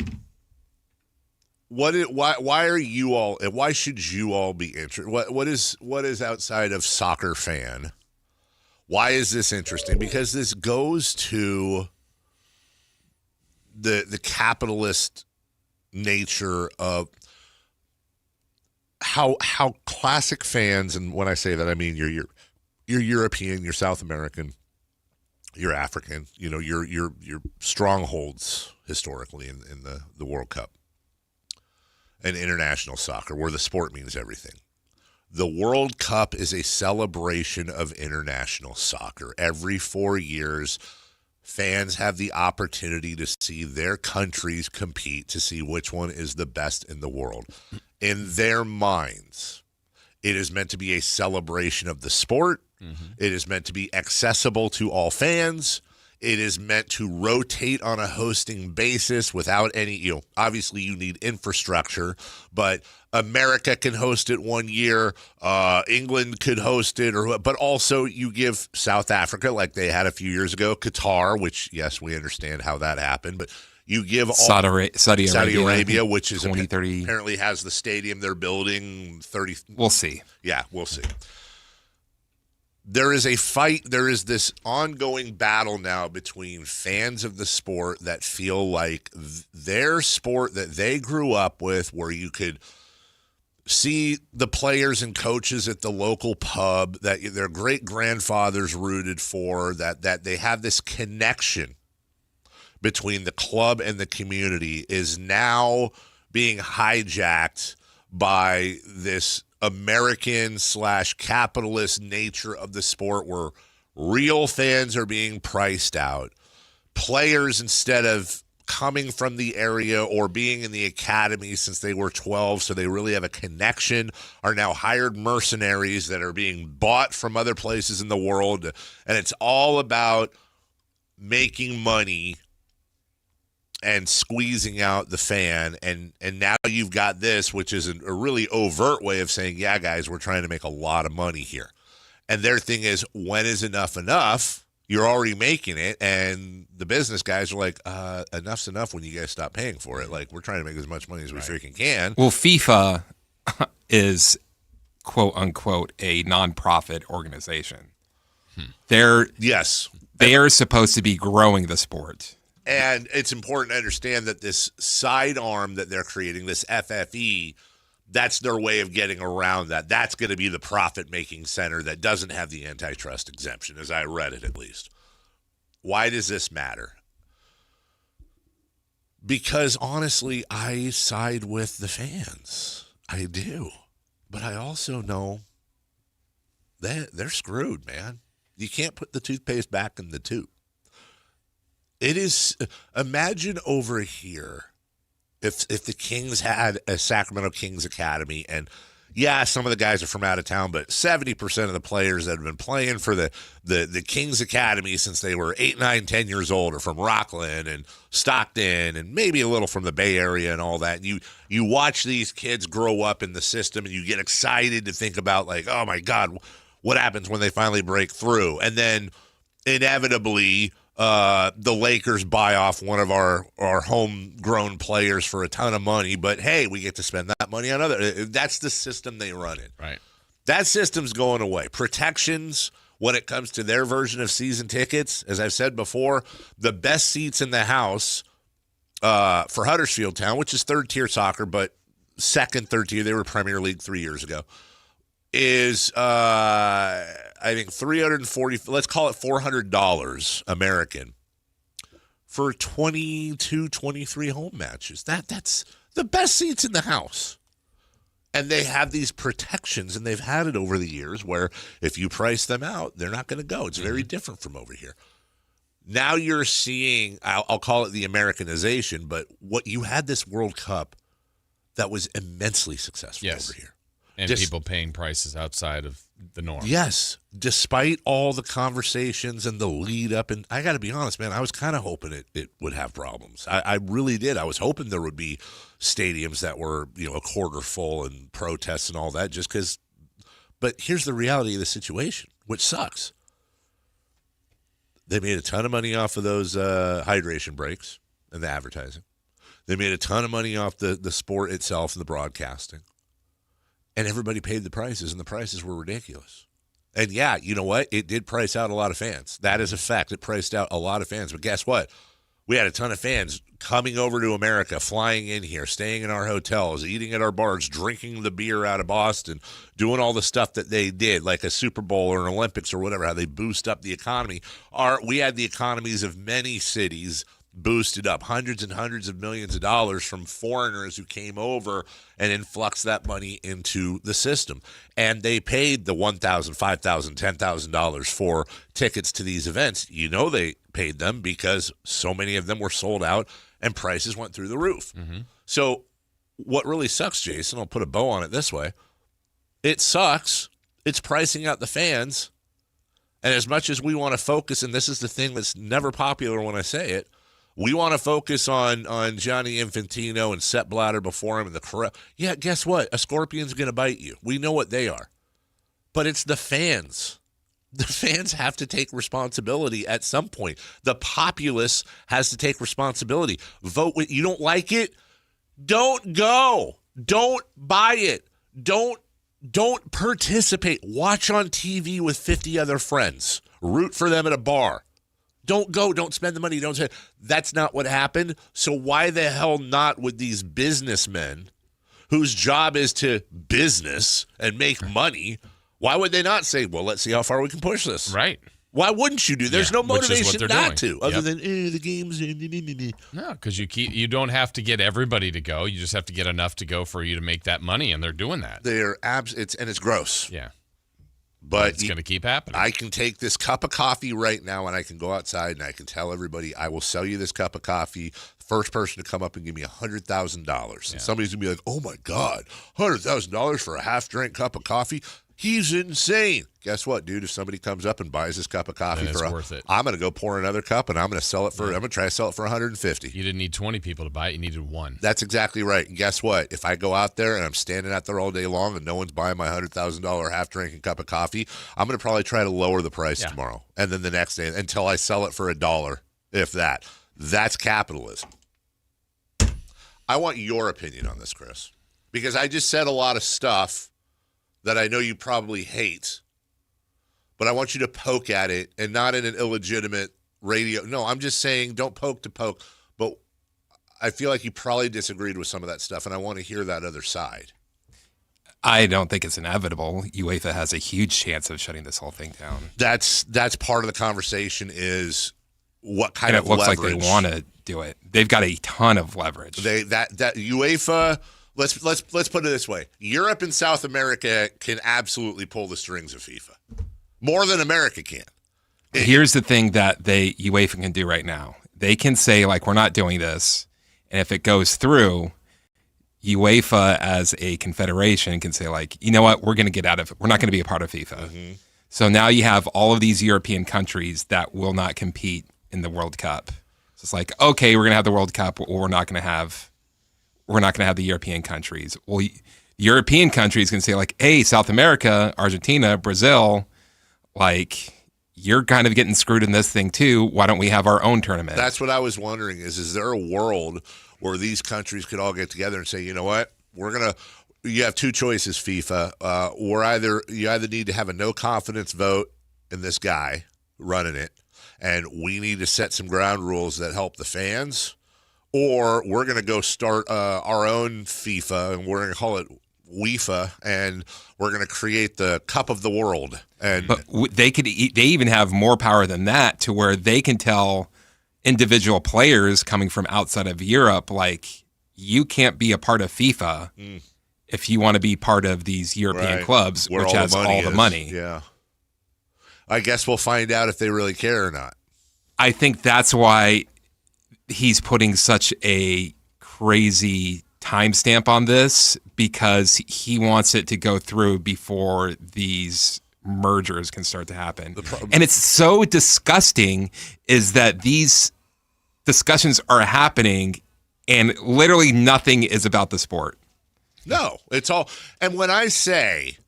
why are you all, and why should you all be interested? What is outside of soccer fan? Why is this interesting? Because this goes to the capitalist nature of how classic fans, and when I say that, I mean you're European, you're South American, you're African, your strongholds historically in the World Cup and international soccer, where the sport means everything. The World Cup is a celebration of international soccer. Every 4 years, fans have the opportunity to see their countries compete, to see which one is the best in the world. In their minds, it is meant to be a celebration of the sport. Mm-hmm. It is meant to be accessible to all fans. It is meant to rotate on a hosting basis without any, obviously you need infrastructure, but America can host it 1 year, England could host it, but also you give South Africa, like they had a few years ago, Qatar, which, yes, we understand how that happened, but you give Saudi Arabia, which is 2030. Apparently has the stadium they're building, 30. We'll see. Yeah, we'll see. There is a fight, there is this ongoing battle now between fans of the sport that feel like their sport that they grew up with, where you could see the players and coaches at the local pub that their great-grandfathers rooted for, that they have this connection between the club and the community, is now being hijacked by this American/capitalist nature of the sport, where real fans are being priced out. Players, instead of coming from the area or being in the academy since they were 12, so they really have a connection, are now hired mercenaries that are being bought from other places in the world. And it's all about making money squeezing out the fan, and now you've got this, which is a really overt way of saying, yeah, guys, we're trying to make a lot of money here. And their thing is, when is enough enough? You're already making it, and the business guys are like, enough's enough when you guys stop paying for it. Like, we're trying to make as much money as we freaking can. Well, FIFA is, quote unquote, a nonprofit organization. They are supposed to be growing the sport. And it's important to understand that this sidearm that they're creating, this FFE, that's their way of getting around that. That's going to be the profit-making center that doesn't have the antitrust exemption, as I read it at least. Why does this matter? Because, honestly, I side with the fans. I do. But I also know that they're screwed, man. You can't put the toothpaste back in the tube. It is, imagine over here if the Kings had a Sacramento Kings Academy, and yeah, some of the guys are from out of town, but 70% of the players that have been playing for the Kings Academy since they were 8, 9, 10 years old are from Rockland and Stockton and maybe a little from the Bay Area and all that. And you watch these kids grow up in the system, and you get excited to think about, like, oh my God, what happens when they finally break through? And then inevitably the Lakers buy off one of our homegrown players for a ton of money, but hey, we get to spend that money on other. That's the system they run in. Right. That system's going away. Protections when it comes to their version of season tickets, as I've said before, the best seats in the house for Huddersfield Town, which is third-tier soccer, but third tier, they were Premier League 3 years ago, is I think $340, let's call it $400 American for 22, 23 home matches. That's the best seats in the house. And they have these protections, and they've had it over the years where if you price them out, they're not going to go. It's very different from over here. Now you're seeing, I'll call it the Americanization, but what you had this World Cup that was immensely successful over here. And people paying prices outside of the norm. Yes, despite all the conversations and the lead up. And I got to be honest, man, I was kind of hoping it would have problems. I really did. I was hoping there would be stadiums that were, a quarter full and protests and all that just because. But here's the reality of the situation, which sucks. They made a ton of money off of those hydration breaks and the advertising. They made a ton of money off the sport itself and the broadcasting. And everybody paid the prices, and the prices were ridiculous. And yeah, you know what? It did price out a lot of fans. That is a fact. It priced out a lot of fans. But guess what? We had a ton of fans coming over to America, flying in here, staying in our hotels, eating at our bars, drinking the beer out of Boston, doing all the stuff that they did, like a Super Bowl or an Olympics or whatever, how they boost up the economy. We had the economies of many cities boosted up, hundreds and hundreds of millions of dollars from foreigners who came over and influxed that money into the system. And they paid the $1,000, $5,000, $10,000 for tickets to these events. They paid them because so many of them were sold out and prices went through the roof. Mm-hmm. So what really sucks, Jason, I'll put a bow on it this way. It sucks. It's pricing out the fans. And as much as we want to focus, and this is the thing that's never popular when I say it, we want to focus on Gianni Infantino and Sepp Blatter before him and the corrupt. Yeah, guess what? A scorpion's going to bite you. We know what they are. But it's the fans. The fans have to take responsibility at some point. The populace has to take responsibility. Vote with. You don't like it? Don't go. Don't buy it. Don't participate. Watch on TV with 50 other friends. Root for them at a bar. Don't go. Don't spend the money. Don't say that's not what happened. So why the hell not with these businessmen whose job is to business and make money? Why would they not say, well, let's see how far we can push this? Right. Why wouldn't you do? There's no motivation not doing. to, other than the games. No, because you don't have to get everybody to go. You just have to get enough to go for you to make that money, and they're doing that. It's gross. Yeah. But it's going to keep happening. I can take this cup of coffee right now, and I can go outside, and I can tell everybody, I will sell you this cup of coffee. First person to come up and give me $100,000. And somebody's going to be like, oh, my God, $100,000 for a half-drink cup of coffee? He's insane. Guess what, dude? If somebody comes up and buys this cup of coffee then it's worth it. I'm going to go pour another cup, and I'm going to sell it for. I'm going to try to sell it for $150. You didn't need 20 people to buy it. You needed one. That's exactly right. And guess what? If I go out there and I'm standing out there all day long and no one's buying my $100,000 half-drinking cup of coffee, I'm going to probably try to lower the price tomorrow, and then the next day until I sell it for $1, if that. That's capitalism. I want your opinion on this, Chris, because I just said a lot of stuff that I know you probably hate, but I want you to poke at it and not in an illegitimate radio. No, I'm just saying don't poke to poke, but I feel like you probably disagreed with some of that stuff, and I want to hear that other side. I don't think it's inevitable. UEFA has a huge chance of shutting this whole thing down. That's part of the conversation is what kind and of it looks leverage. like they want to do it. They've got a ton of leverage. That UEFA. Let's put it this way: Europe and South America can absolutely pull the strings of FIFA more than America can. Here's the thing that UEFA can do right now: they can say like, "We're not doing this," and if it goes through, UEFA as a confederation can say like, "You know what? We're going to get out of it. We're not going to be a part of FIFA." Mm-hmm. So now you have all of these European countries that will not compete in the World Cup. So it's like, okay, we're going to have the World Cup, or we're not going to have the European countries. Well, European countries can say like, hey, South America, Argentina, Brazil, like you're kind of getting screwed in this thing too. Why don't we have our own tournament? That's what I was wondering is there a world where these countries could all get together and say, you know what, you have two choices, FIFA. You either need to have a no confidence vote in this guy running it, and we need to set some ground rules that help the fans, or we're going to go start our own FIFA, and we're going to call it UEFA, and we're going to create the Cup of the World. But they even have more power than that, to where they can tell individual players coming from outside of Europe, like, you can't be a part of FIFA if you want to be part of these European clubs, which has all the money. Yeah. I guess we'll find out if they really care or not. I think that's why he's putting such a crazy timestamp on this, because he wants it to go through before these mergers can start to happen. And it's so disgusting is that these discussions are happening and literally nothing is about the sport. No, it's all. And when I say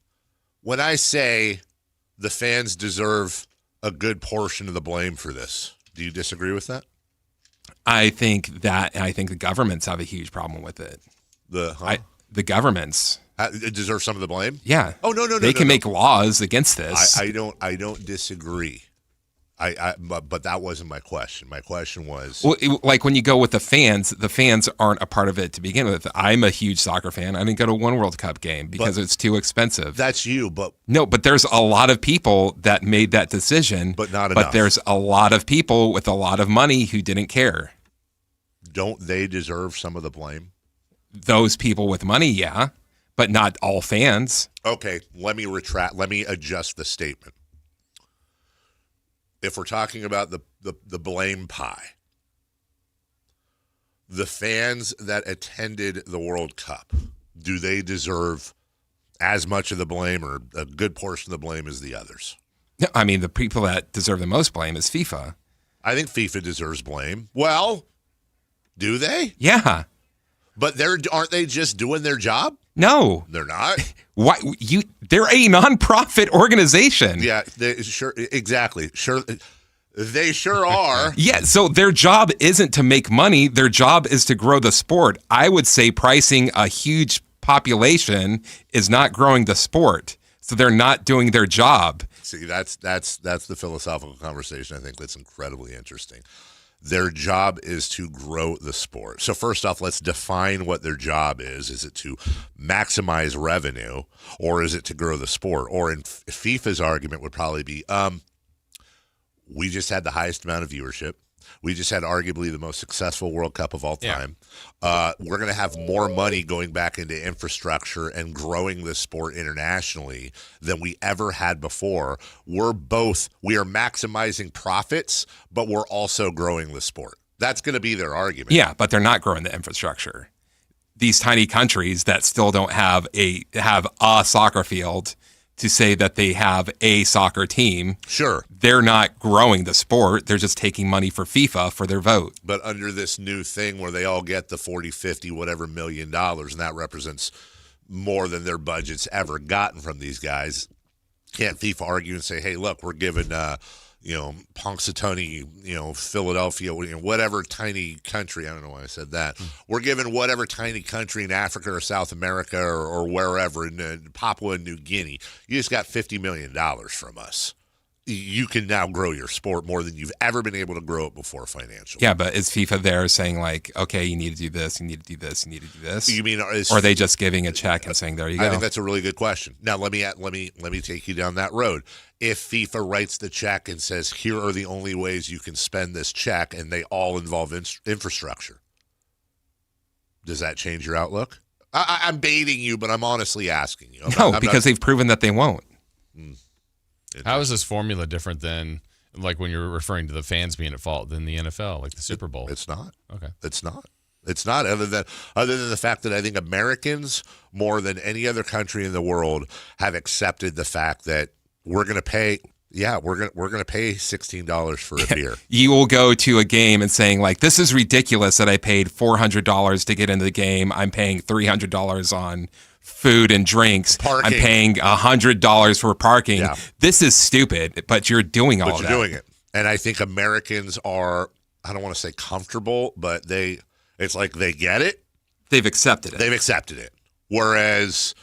the fans deserve a good portion of the blame for this, do you disagree with that? I think the governments have a huge problem with it. The governments deserve some of the blame. Yeah. Oh no. They can make laws against this. I don't disagree. But that wasn't my question. My question was, like when you go with the fans aren't a part of it to begin with. I'm a huge soccer fan. I didn't go to one World Cup game because it's too expensive. That's you, but no. But there's a lot of people that made that decision. But not enough. But there's a lot of people with a lot of money who didn't care. Don't they deserve some of the blame? Those people with money, yeah, but not all fans. Okay, let me adjust the statement. If we're talking about the blame pie, the fans that attended the World Cup, do they deserve as much of the blame or a good portion of the blame as the others? No, I mean, the people that deserve the most blame is FIFA. I think FIFA deserves blame. Well, do they? Yeah. But aren't they just doing their job? No. They're not? Why they're a nonprofit organization. Yeah, exactly. Sure. They sure are. Yeah, so their job isn't to make money. Their job is to grow the sport. I would say pricing a huge population is not growing the sport. So they're not doing their job. See, that's the philosophical conversation. I think that's incredibly interesting. Their job is to grow the sport. So first off, let's define what their job is. Is it to maximize revenue, or is it to grow the sport? Or in FIFA's argument would probably be, we just had the highest amount of viewership. We just had arguably the most successful World Cup of all time. Yeah. We're going to have more money going back into infrastructure and growing this sport internationally than we ever had before. We are maximizing profits, but we're also growing the sport. That's going to be their argument. Yeah, but they're not growing the infrastructure. These tiny countries that still don't have a soccer field to say that they have a soccer team. Sure. They're not growing the sport. They're just taking money for FIFA for their vote. But under this new thing where they all get the 40, 50, whatever $1 million, and that represents more than their budget's ever gotten from these guys, can't FIFA argue and say, hey, look, we're giving, Punxsutawney, Philadelphia, whatever tiny country, I don't know why I said that, we're giving whatever tiny country in Africa or South America or wherever, in Papua New Guinea, you just got $50 million from us. You can now grow your sport more than you've ever been able to grow it before financially. Yeah, but is FIFA there saying like, okay, you need to do this, you need to do this, you need to do this? You mean, or are they just giving a check and saying, there you go? I think that's a really good question. Now let me take you down that road. If FIFA writes the check and says, here are the only ways you can spend this check, and they all involve infrastructure, does that change your outlook? I'm baiting you, but I'm honestly asking you. Because they've proven that they won't. How is this formula different than like when you're referring to the fans being at fault than the NFL, like the Super Bowl? It's not. Okay. It's not. It's not, other than the fact that I think Americans, more than any other country in the world, have accepted the fact that we're going to pay. Yeah, we're gonna pay $16 for a beer. You will go to a game and saying like, this is ridiculous that I paid $400 to get into the game. I'm paying $300 on food and drinks. Parking. I'm paying $100 for parking. Yeah. This is stupid, but you're doing all that. But you're doing it. And I think Americans are, I don't want to say comfortable, but it's like they get it. They've accepted it. They've accepted it. Whereas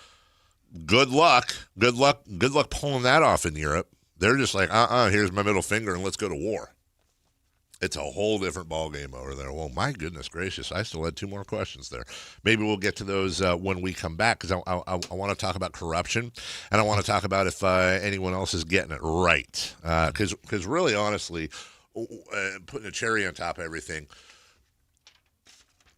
good luck pulling that off in Europe. They're just like, here's my middle finger and let's go to war. It's a whole different ballgame over there. Well, my goodness gracious, I still had 2 more questions there. Maybe we'll get to those when we come back, because I want to talk about corruption, and I want to talk about if anyone else is getting it right. Because really, honestly, putting a cherry on top of everything,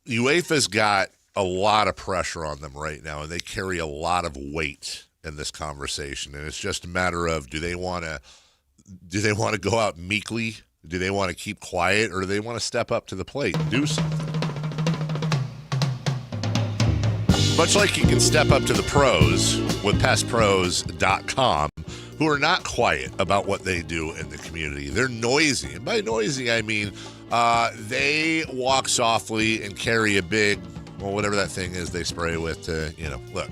UEFA's got a lot of pressure on them right now, and they carry a lot of weight in this conversation. And it's just a matter of, do they want to go out meekly? Do they want to keep quiet, or do they want to step up to the plate and do something? Much like you can step up to the pros with PestPros.com, who are not quiet about what they do in the community. They're noisy. And by noisy, I mean they walk softly and carry a big, whatever that thing is they spray with to, look.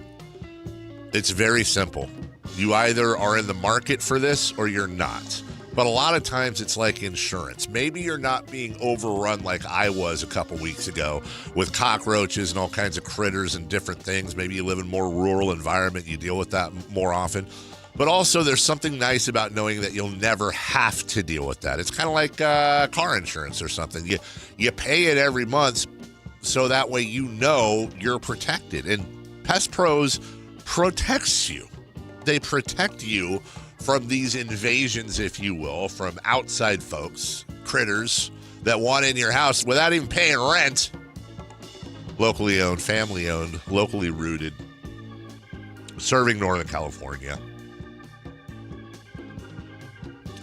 It's very simple. You either are in the market for this or you're not. But a lot of times it's like insurance. Maybe you're not being overrun like I was a couple weeks ago with cockroaches and all kinds of critters and different things. Maybe you live in a more rural environment. You deal with that more often. But also there's something nice about knowing that you'll never have to deal with that. It's kind of like car insurance or something. You pay it every month so that way you're protected. And Pest Pros protects you. They protect you from these invasions, if you will, from outside folks, critters that want in your house without even paying rent. Locally owned, family owned, locally rooted, serving Northern California.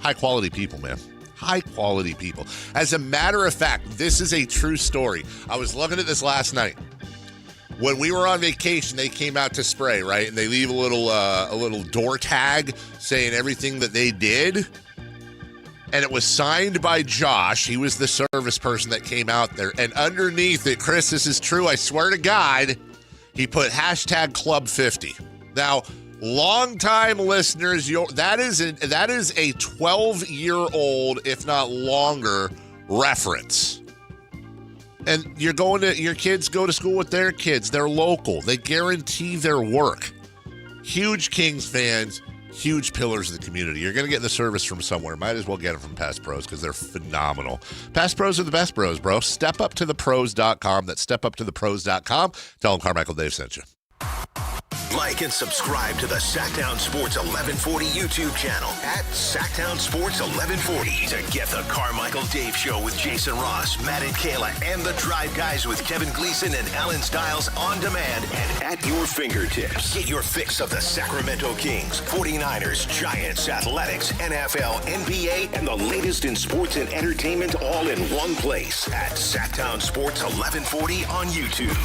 High quality people, man. High quality people. As a matter of fact, this is a true story. I was looking at this last night. When we were on vacation, they came out to spray, right? And they leave a little door tag saying everything that they did. And it was signed by Josh. He was the service person that came out there. And underneath it, Chris, this is true, I swear to God, he put #Club50. Now, longtime listeners, that is a 12-year-old, if not longer, reference. And your kids go to school with their kids. They're local. They guarantee their work. Huge Kings fans, huge pillars of the community. You're going to get the service from somewhere. Might as well get it from Pest Pros because they're phenomenal. Pest Pros are the best pros, bro. StepUpToThePros.com. That's StepUpToThePros.com. Tell them Carmichael Dave sent you. Like and subscribe to the Sactown Sports 1140 YouTube channel at Sactown Sports 1140 to get the Carmichael Dave Show with Jason Ross, Matt and Kayla, and the Drive Guys with Kevin Gleason and Alan Stiles on demand and at your fingertips. Get your fix of the Sacramento Kings, 49ers, Giants, Athletics, NFL, NBA, and the latest in sports and entertainment all in one place at Sactown Sports 1140 on YouTube.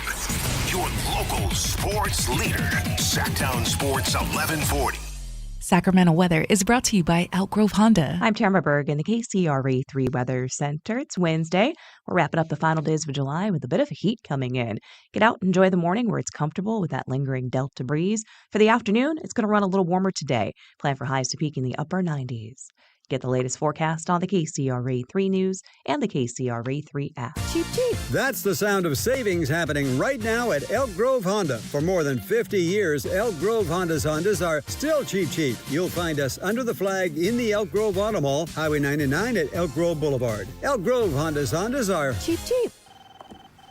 Your local sports leader, Sactown Sports 1140. Sacramento weather is brought to you by Elk Grove Honda. I'm Tamara Berg in the KCRA 3 Weather Center. It's Wednesday. We're wrapping up the final days of July with a bit of heat coming in. Get out and enjoy the morning where it's comfortable with that lingering delta breeze. For the afternoon, it's going to run a little warmer today. Plan for highs to peak in the upper 90s. Get the latest forecast on the KCRA 3 News and the KCRA 3 app. Cheap, cheap. That's the sound of savings happening right now at Elk Grove Honda. For more than 50 years, Elk Grove Hondas are still cheap, cheap. You'll find us under the flag in the Elk Grove Auto Mall, Highway 99 at Elk Grove Boulevard. Elk Grove Hondas are cheap, cheap.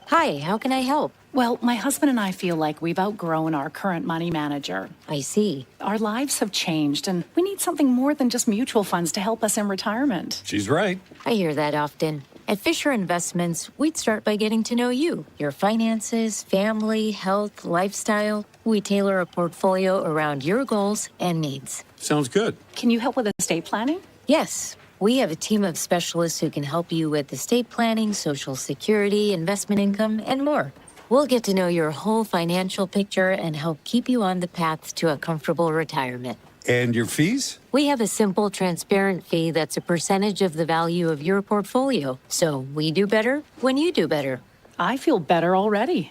Hi, how can I help? Well, my husband and I feel like we've outgrown our current money manager. I see. Our lives have changed, and we need something more than just mutual funds to help us in retirement. She's right. I hear that often. At Fisher Investments, we'd start by getting to know you, your finances, family, health, lifestyle. We tailor a portfolio around your goals and needs. Sounds good. Can you help with estate planning? Yes. We have a team of specialists who can help you with estate planning, Social Security, investment income, and more. We'll get to know your whole financial picture and help keep you on the path to a comfortable retirement. And your fees? We have a simple, transparent fee that's a percentage of the value of your portfolio. So we do better when you do better. I feel better already.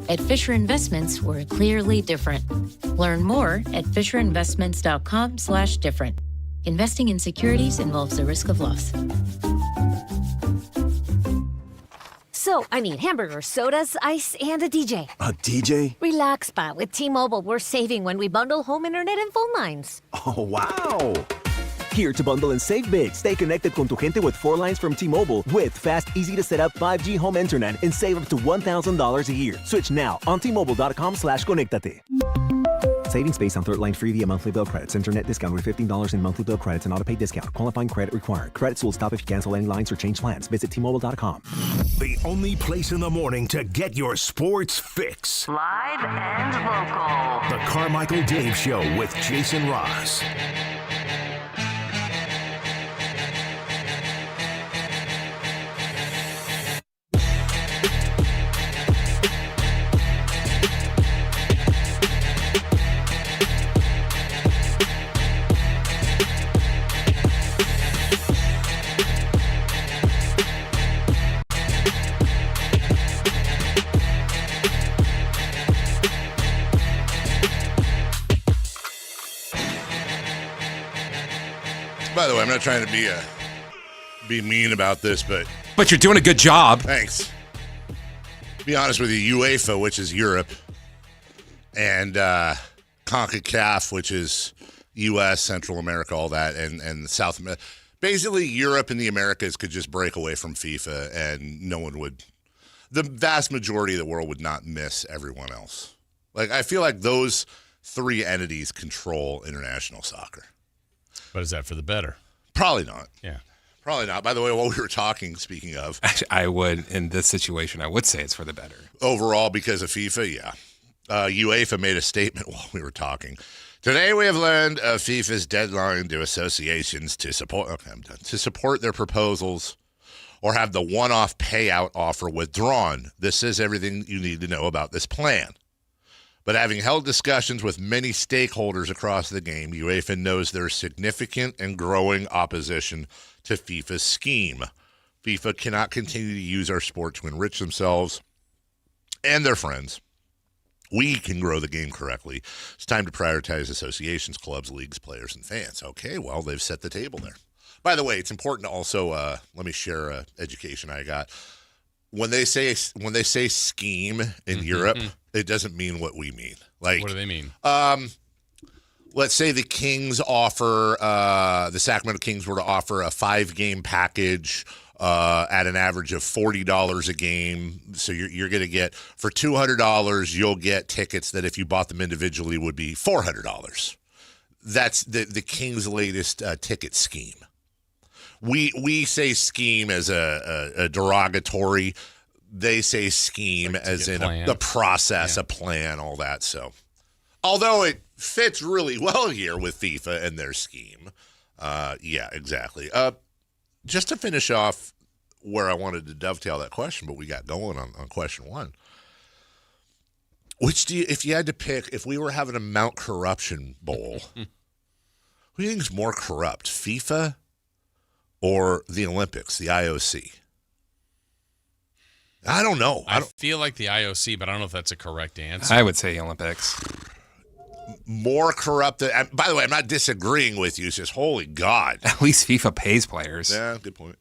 At Fisher Investments, we're clearly different. Learn more at fisherinvestments.com/different. Investing in securities involves the risk of loss. So, hamburgers, sodas, ice, and a DJ. A DJ? Relax, pa. With T-Mobile, we're saving when we bundle home internet and phone lines. Oh, wow. Here to bundle and save big. Stay connected con tu gente with 4 lines from T-Mobile with fast, easy-to-set-up 5G home internet and save up to $1,000 a year. Switch now on T-Mobile.com/conectate. Savings based on third line free via monthly bill credits. Internet discount with $15 in monthly bill credits and auto-pay discount. Qualifying credit required. Credits will stop if you cancel any lines or change plans. Visit T-Mobile.com. The only place in the morning to get your sports fix. Live and local. The Carmichael Dave Show with Jason Ross. By the way, I'm not trying to be mean about this, but you're doing a good job. Thanks. Be honest with you, UEFA, which is Europe, and CONCACAF, which is U.S., Central America, all that, and South America. Basically, Europe and the Americas could just break away from FIFA, and no one would. The vast majority of the world would not miss everyone else. Like, I feel like those 3 entities control international soccer. But is that for the better? Probably not. Yeah. Probably not. By the way, while we were talking, speaking of. I would, in this situation, I would say it's for the better. Overall, because of FIFA, yeah. UEFA made a statement while we were talking. Today we have learned of FIFA's deadline to associations to support their proposals or have the one-off payout offer withdrawn. This is everything you need to know about this plan. But having held discussions with many stakeholders across the game, UEFA knows there's significant and growing opposition to FIFA's scheme. FIFA cannot continue to use our sport to enrich themselves and their friends. We can grow the game correctly. It's time to prioritize associations, clubs, leagues, players, and fans. Okay, well, they've set the table there. By the way, it's important to also, let me share an education I got. When they say scheme in Europe, it doesn't mean what we mean. Like, what do they mean? Let's say the Kings offer, the Sacramento Kings were to offer a 5-game package at an average of $40 a game. So you're going to get, for $200, you'll get tickets that if you bought them individually would be $400. That's the Kings' latest ticket scheme. We say scheme as a derogatory. They say scheme like as in a process, a plan, all that. So, although it fits really well here with FIFA and their scheme. Yeah, exactly. Just to finish off where I wanted to dovetail that question, but we got going on question 1. Which do you, if you had to pick, if we were having a Mount Corruption Bowl, Who do you think is more corrupt, FIFA or the Olympics, the IOC? I don't know. I feel like the IOC, but I don't know if that's a correct answer. I would say Olympics. More corrupt. By the way, I'm not disagreeing with you. It's just, holy God. At least FIFA pays players. Yeah, good point.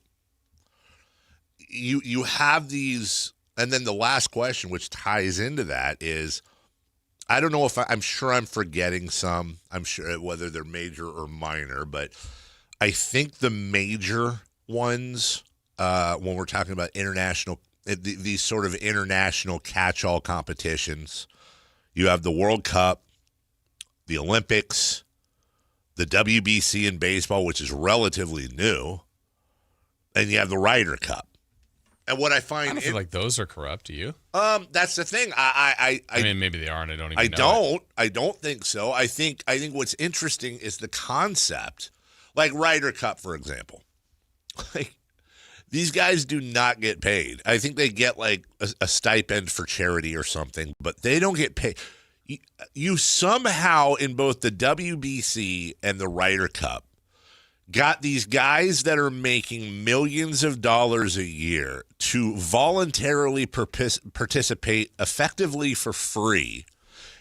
You have these, and then the last question, which ties into that, is I don't know if I'm sure I'm forgetting some. I'm sure whether they're major or minor, but I think the major ones, when we're talking about international, these sort of international catch-all competitions, you have the World Cup, the Olympics, the WBC in baseball, which is relatively new, and you have the Ryder Cup. And what I find, I don't feel like those are corrupt. Do you? That's the thing. I mean, maybe they are, and I don't even know. I don't think so. I think what's interesting is the concept, like Ryder Cup, for example. Like, these guys do not get paid. I think they get like a stipend for charity or something, but they don't get paid. You somehow in both the WBC and the Ryder Cup got these guys that are making millions of dollars a year to voluntarily participate effectively for free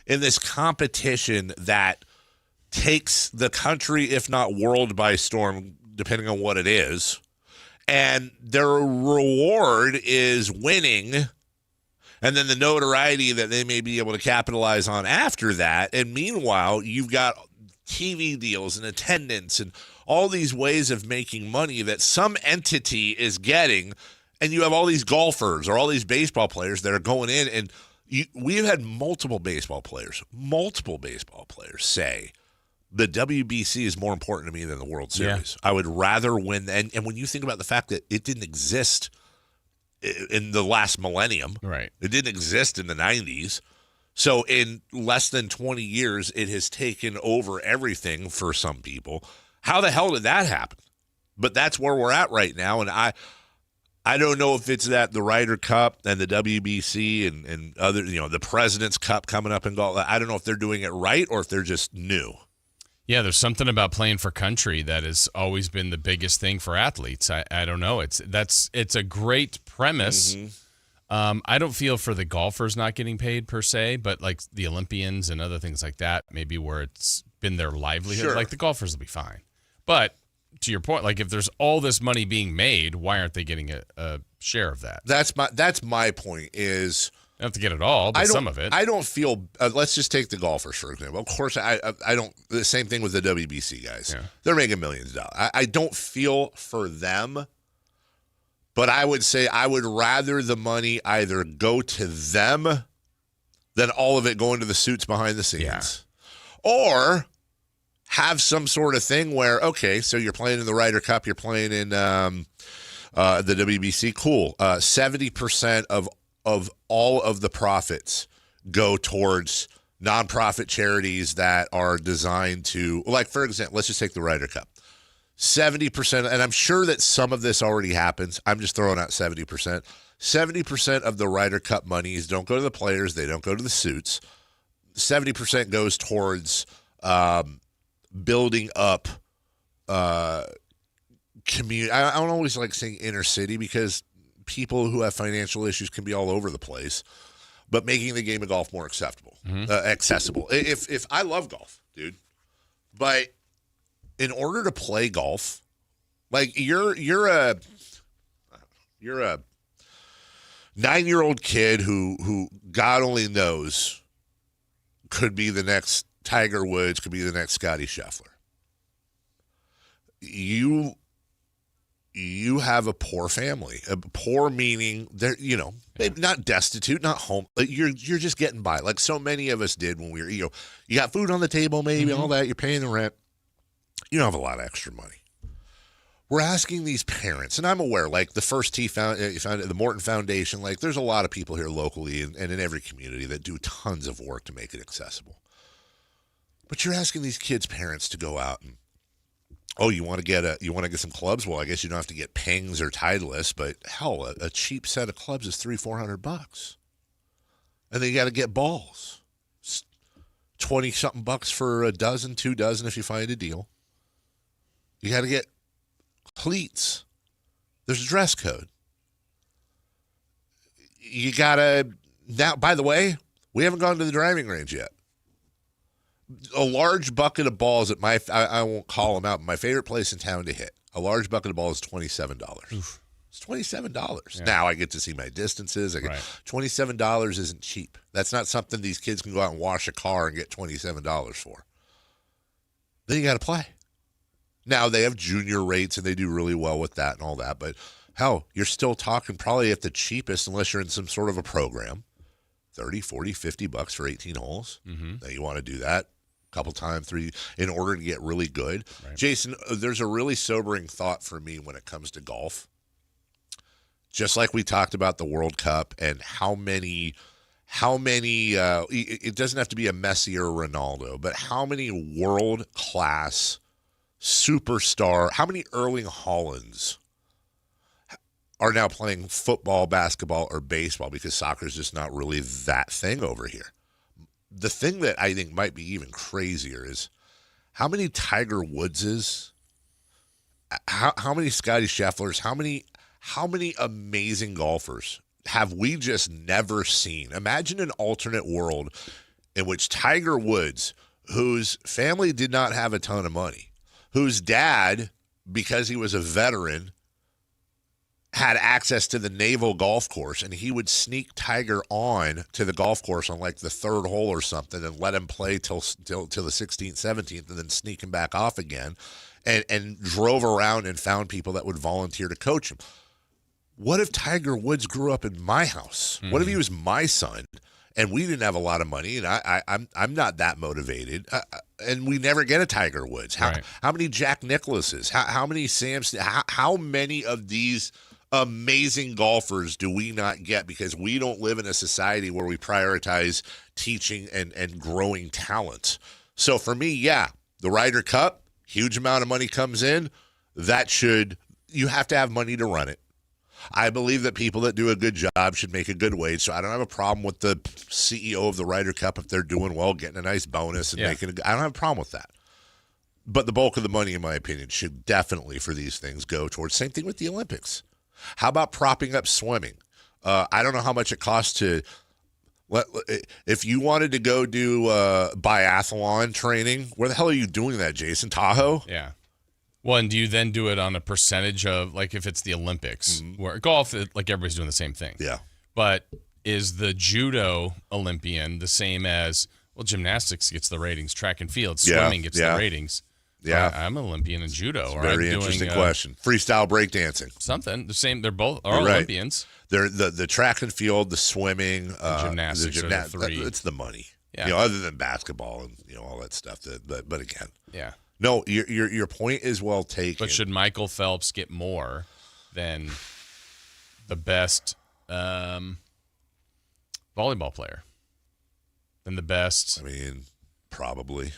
in this competition that takes the country, if not world, by storm, depending on what it is. And their reward is winning, and then the notoriety that they may be able to capitalize on after that. And meanwhile, you've got TV deals and attendance and all these ways of making money that some entity is getting, and you have all these golfers or all these baseball players that are going in, and we've had multiple baseball players say the WBC is more important to me than the World Series. Yeah. I would rather win. And when you think about the fact that it didn't exist in the last millennium, right? It didn't exist in the 90s. So in less than 20 years, it has taken over everything for some people. How the hell did that happen? But that's where we're at right now. And I don't know if it's that the Ryder Cup and the WBC and other, the President's Cup coming up in golf. I don't know if they're doing it right or if they're just new. Yeah, there's something about playing for country that has always been the biggest thing for athletes. I don't know. It's a great premise. Mm-hmm. I don't feel for the golfers not getting paid per se, but like the Olympians and other things like that, maybe where it's been their livelihood. Sure. Like the golfers will be fine. But to your point, like if there's all this money being made, why aren't they getting a share of that? That's my point is you don't have to get it all, but some of it. I don't feel let's just take the golfers, for example. Of course, I don't. The same thing with the WBC guys. Yeah. They're making millions of dollars. I don't feel for them, but I would say I would rather the money either go to them than all of it go into the suits behind the scenes. Yeah. Or have some sort of thing where, okay, so you're playing in the Ryder Cup, you're playing in the WBC, cool. 70% of all of the profits go towards nonprofit charities that are designed to, like, for example, let's just take the Ryder Cup. 70%, and I'm sure that some of this already happens. I'm just throwing out 70%. 70% of the Ryder Cup monies don't go to the players. They don't go to the suits. 70% goes towards building up community. I don't always like saying inner city because people who have financial issues can be all over the place, but making the game of golf more accessible. If I love golf, dude, but in order to play golf, like you're a 9-year-old kid who God only knows could be the next Tiger Woods, could be the next Scotty Scheffler. You have a poor family. A poor meaning they're, not destitute, not home. You're just getting by, like so many of us did when we were, you got food on the table, maybe all that. You're paying the rent. You don't have a lot of extra money. We're asking these parents, and I'm aware, like the First Tee the Morton Foundation, like there's a lot of people here locally and in every community that do tons of work to make it accessible. But you're asking these kids' parents to go out and, you want to get some clubs? Well, I guess you don't have to get Pings or Titleist, but hell, a cheap set of clubs is $300-400, and then you got to get balls, $20-something for a dozen, 2 dozen if you find a deal. You got to get cleats. There's a dress code. You got to, now, by the way, we haven't gone to the driving range yet. A large bucket of balls at I won't call them out, but my favorite place in town to hit. A large bucket of balls is $27. Oof. It's $27. Yeah. Now I get to see my distances. $27 isn't cheap. That's not something these kids can go out and wash a car and get $27 for. Then you got to play. Now they have junior rates and they do really well with that and all that. But hell, you're still talking probably at the cheapest, unless you're in some sort of a program, $30, $40, $50 for 18 holes. Mm-hmm. Now you want to do that a couple times, 3, in order to get really good. Right. Jason, there's a really sobering thought for me when it comes to golf. Just like we talked about the World Cup and how many, it doesn't have to be a Messi or Ronaldo, but how many world-class superstar, how many Erling Haalands are now playing football, basketball, or baseball, because soccer is just not really that thing over here. The thing that I think might be even crazier is how many Tiger Woodses, how many Scotty Schefflers, how many amazing golfers have we just never seen? Imagine an alternate world in which Tiger Woods, whose family did not have a ton of money, whose dad, because he was a veteran, had access to the Naval golf course, and he would sneak Tiger on to the golf course on like the 3rd hole or something and let him play till the 16th, 17th, and then sneak him back off again, and drove around and found people that would volunteer to coach him. What if Tiger Woods grew up in my house? Mm-hmm. What if he was my son and we didn't have a lot of money and I'm not that motivated and we never get a Tiger Woods? How many Jack Nicklauses? How many Sams? How many of these amazing golfers do we not get because we don't live in a society where we prioritize teaching and growing talent? So for me, yeah, the Ryder Cup, huge amount of money comes in. You have to have money to run it. I believe that people that do a good job should make a good wage, so I don't have a problem with the CEO of the Ryder Cup, if they're doing well, getting a nice bonus and I don't have a problem with that. But the bulk of the money, in my opinion, should definitely for these things go towards, same thing with the Olympics. How about propping up swimming? I don't know how much it costs to, if you wanted to go do biathlon training, where the hell are you doing that, Jason? Tahoe? Yeah. Well, and do you then do it on a percentage of, like if it's the Olympics, where golf, like everybody's doing the same thing. Yeah. But is the judo Olympian the same as, well, gymnastics gets the ratings, track and field, swimming gets the ratings. Yeah. I'm an Olympian in judo. It's a very interesting question. Freestyle breakdancing. Something. The same. They're both Olympians. They're the track and field, the swimming, gymnastics are the 3. It's the money. Yeah. Other than basketball and all that stuff. But again. Yeah. No, your point is well taken. But should Michael Phelps get more than the best volleyball player? Than the best? I mean, probably.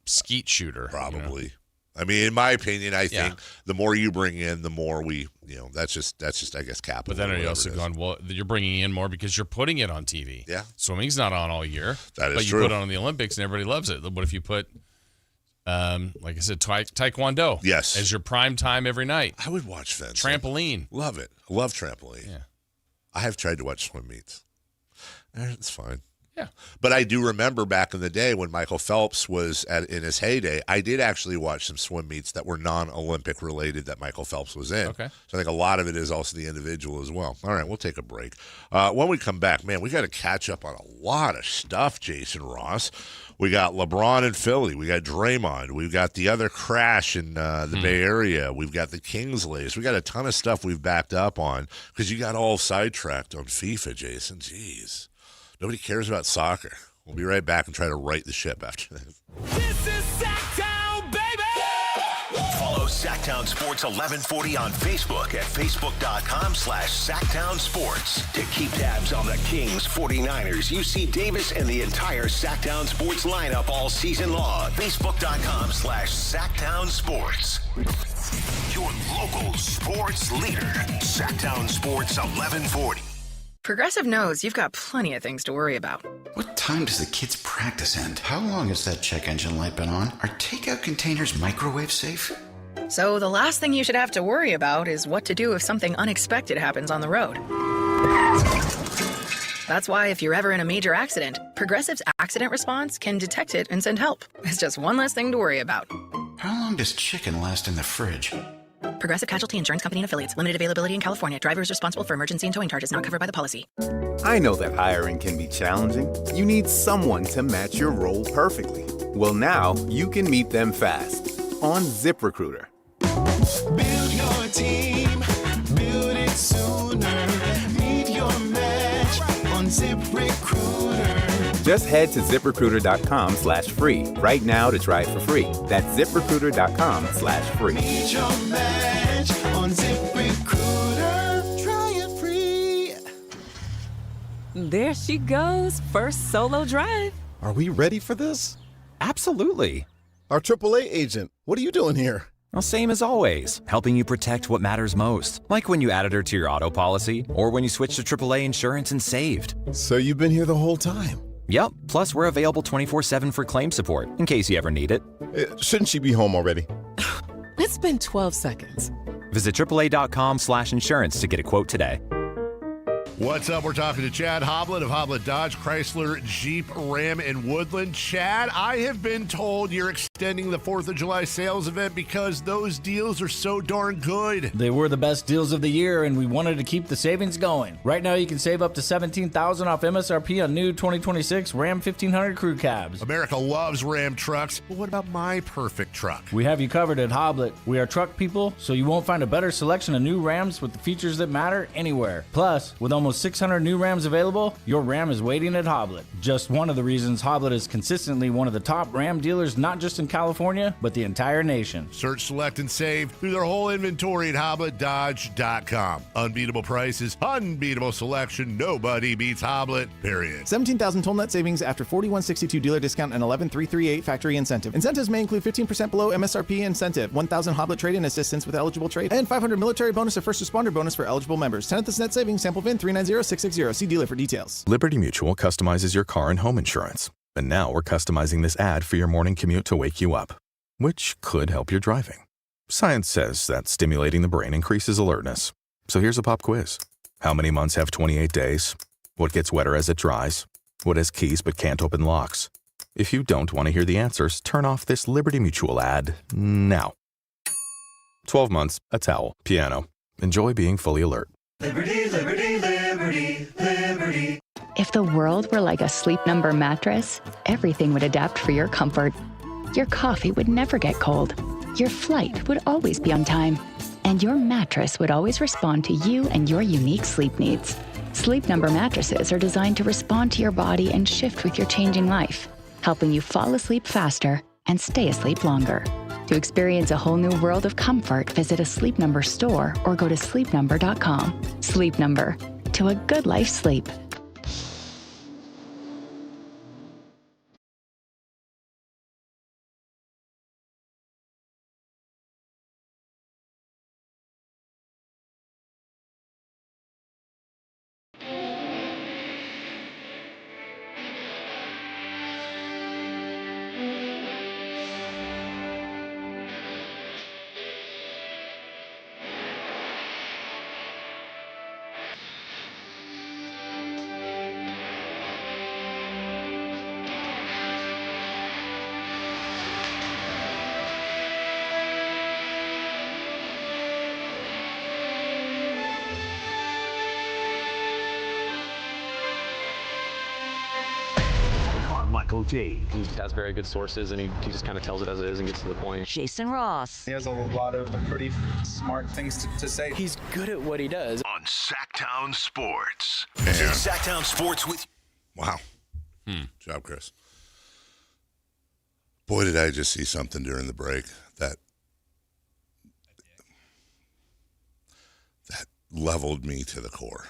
Skeet shooter. Probably. I mean, in my opinion, I think the more you bring in, the more we, that's just I guess, capital. But then are you also going, well, you're bringing in more because you're putting it on TV. Yeah. Swimming's not on all year. That is but true. You put it on the Olympics and everybody loves it. What if you put, like I said, Taekwondo? Yes. As your prime time every night. I would watch fencing. Trampoline. Love it. I love trampoline. Yeah. I have tried to watch swim meets. It's fine. Yeah. But I do remember back in the day when Michael Phelps was in his heyday, I did actually watch some swim meets that were non-Olympic related that Michael Phelps was in. Okay. So I think a lot of it is also the individual as well. All right, we'll take a break. When we come back, man, we got to catch up on a lot of stuff, Jason Ross. We got LeBron in Philly. We got Draymond. We've got the other crash in the Bay Area. We've got the Kings latest. We got a ton of stuff we've backed up on because you got all sidetracked on FIFA, Jason. Jeez. Nobody cares about soccer. We'll be right back and try to right the ship after this. This is Sactown, baby! Follow Sactown Sports 1140 on Facebook at facebook.com/Sactown Sports. To keep tabs on the Kings, 49ers, UC Davis, and the entire Sactown Sports lineup all season long. Facebook.com/Sactown Sports. Your local sports leader. Sactown Sports 1140. Progressive knows you've got plenty of things to worry about. What time does the kids' practice end? How long has that check engine light been on? Are takeout containers microwave safe? So the last thing you should have to worry about is what to do if something unexpected happens on the road. That's why if you're ever in a major accident, Progressive's accident response can detect it and send help. It's just one less thing to worry about. How long does chicken last in the fridge? Progressive Casualty Insurance Company and Affiliates. Limited availability in California. Driver is responsible for emergency and towing charges not covered by the policy. I know that hiring can be challenging. You need someone to match your role perfectly. Well, now you can meet them fast on ZipRecruiter. Build your team, build it sooner. Meet your match on ZipRecruiter. Just head to ZipRecruiter.com/free right now to try it for free. That's ZipRecruiter.com/free. Meet your match on ZipRecruiter. Try it free. There she goes, first solo drive. Are we ready for this? Absolutely. Our AAA agent, what are you doing here? Well, same as always, helping you protect what matters most. Like when you added her to your auto policy, or when you switched to AAA insurance and saved. So you've been here the whole time? Yep, plus we're available 24/7 for claim support, in case you ever need it. Shouldn't she be home already? It's been 12 seconds. Visit AAA.com/insurance to get a quote today. What's up? We're talking to Chad Hoblet of Hoblet Dodge, Chrysler, Jeep, Ram, and Woodland. Chad, I have been told you're extending the 4th of July sales event because those deals are so darn good. They were the best deals of the year, and we wanted to keep the savings going. Right now, you can save up to $17,000 off MSRP on new 2026 Ram 1500 crew cabs. America loves Ram trucks, but what about my perfect truck? We have you covered at Hoblet. We are truck people, so you won't find a better selection of new Rams with the features that matter anywhere. Plus, with almost 600 new Rams available, your Ram is waiting at Hoblet. Just one of the reasons Hoblet is consistently one of the top Ram dealers, not just in California, but the entire nation. Search, select, and save through their whole inventory at HobletDodge.com. Unbeatable prices, unbeatable selection. Nobody beats Hoblet, period. 17,000 total net savings after 4162 dealer discount and 11,338 factory incentive. Incentives may include 15% below MSRP incentive, 1,000 Hoblet trade-in assistance with eligible trade, and 500 military bonus or first responder bonus for eligible members. 10th net savings, sample VIN 390660. See dealer for details. Liberty Mutual customizes your car and home insurance. And now we're customizing this ad for your morning commute to wake you up, which could help your driving. Science says that stimulating the brain increases alertness. So here's a pop quiz. How many months have 28 days? What gets wetter as it dries? What has keys but can't open locks? If you don't want to hear the answers, turn off this Liberty Mutual ad now. 12 months, a towel, piano. Enjoy being fully alert. Liberty, liberty, liberty, liberty. If the world were like a Sleep Number mattress, everything would adapt for your comfort. Your coffee would never get cold. Your flight would always be on time. And your mattress would always respond to you and your unique sleep needs. Sleep Number mattresses are designed to respond to your body and shift with your changing life, helping you fall asleep faster and stay asleep longer. To experience a whole new world of comfort, visit a Sleep Number store or go to sleepnumber.com. Sleep Number, to a good life sleep. Carmichael Dave. He has very good sources, and he just kind of tells it as it is and gets to the point. Jason Ross. He has a lot of pretty smart things to say. He's good at what he does. On Sactown Sports. Yeah. Sactown Sports with... Wow. Job, Chris. Boy, did I just see something during the break that leveled me to the core.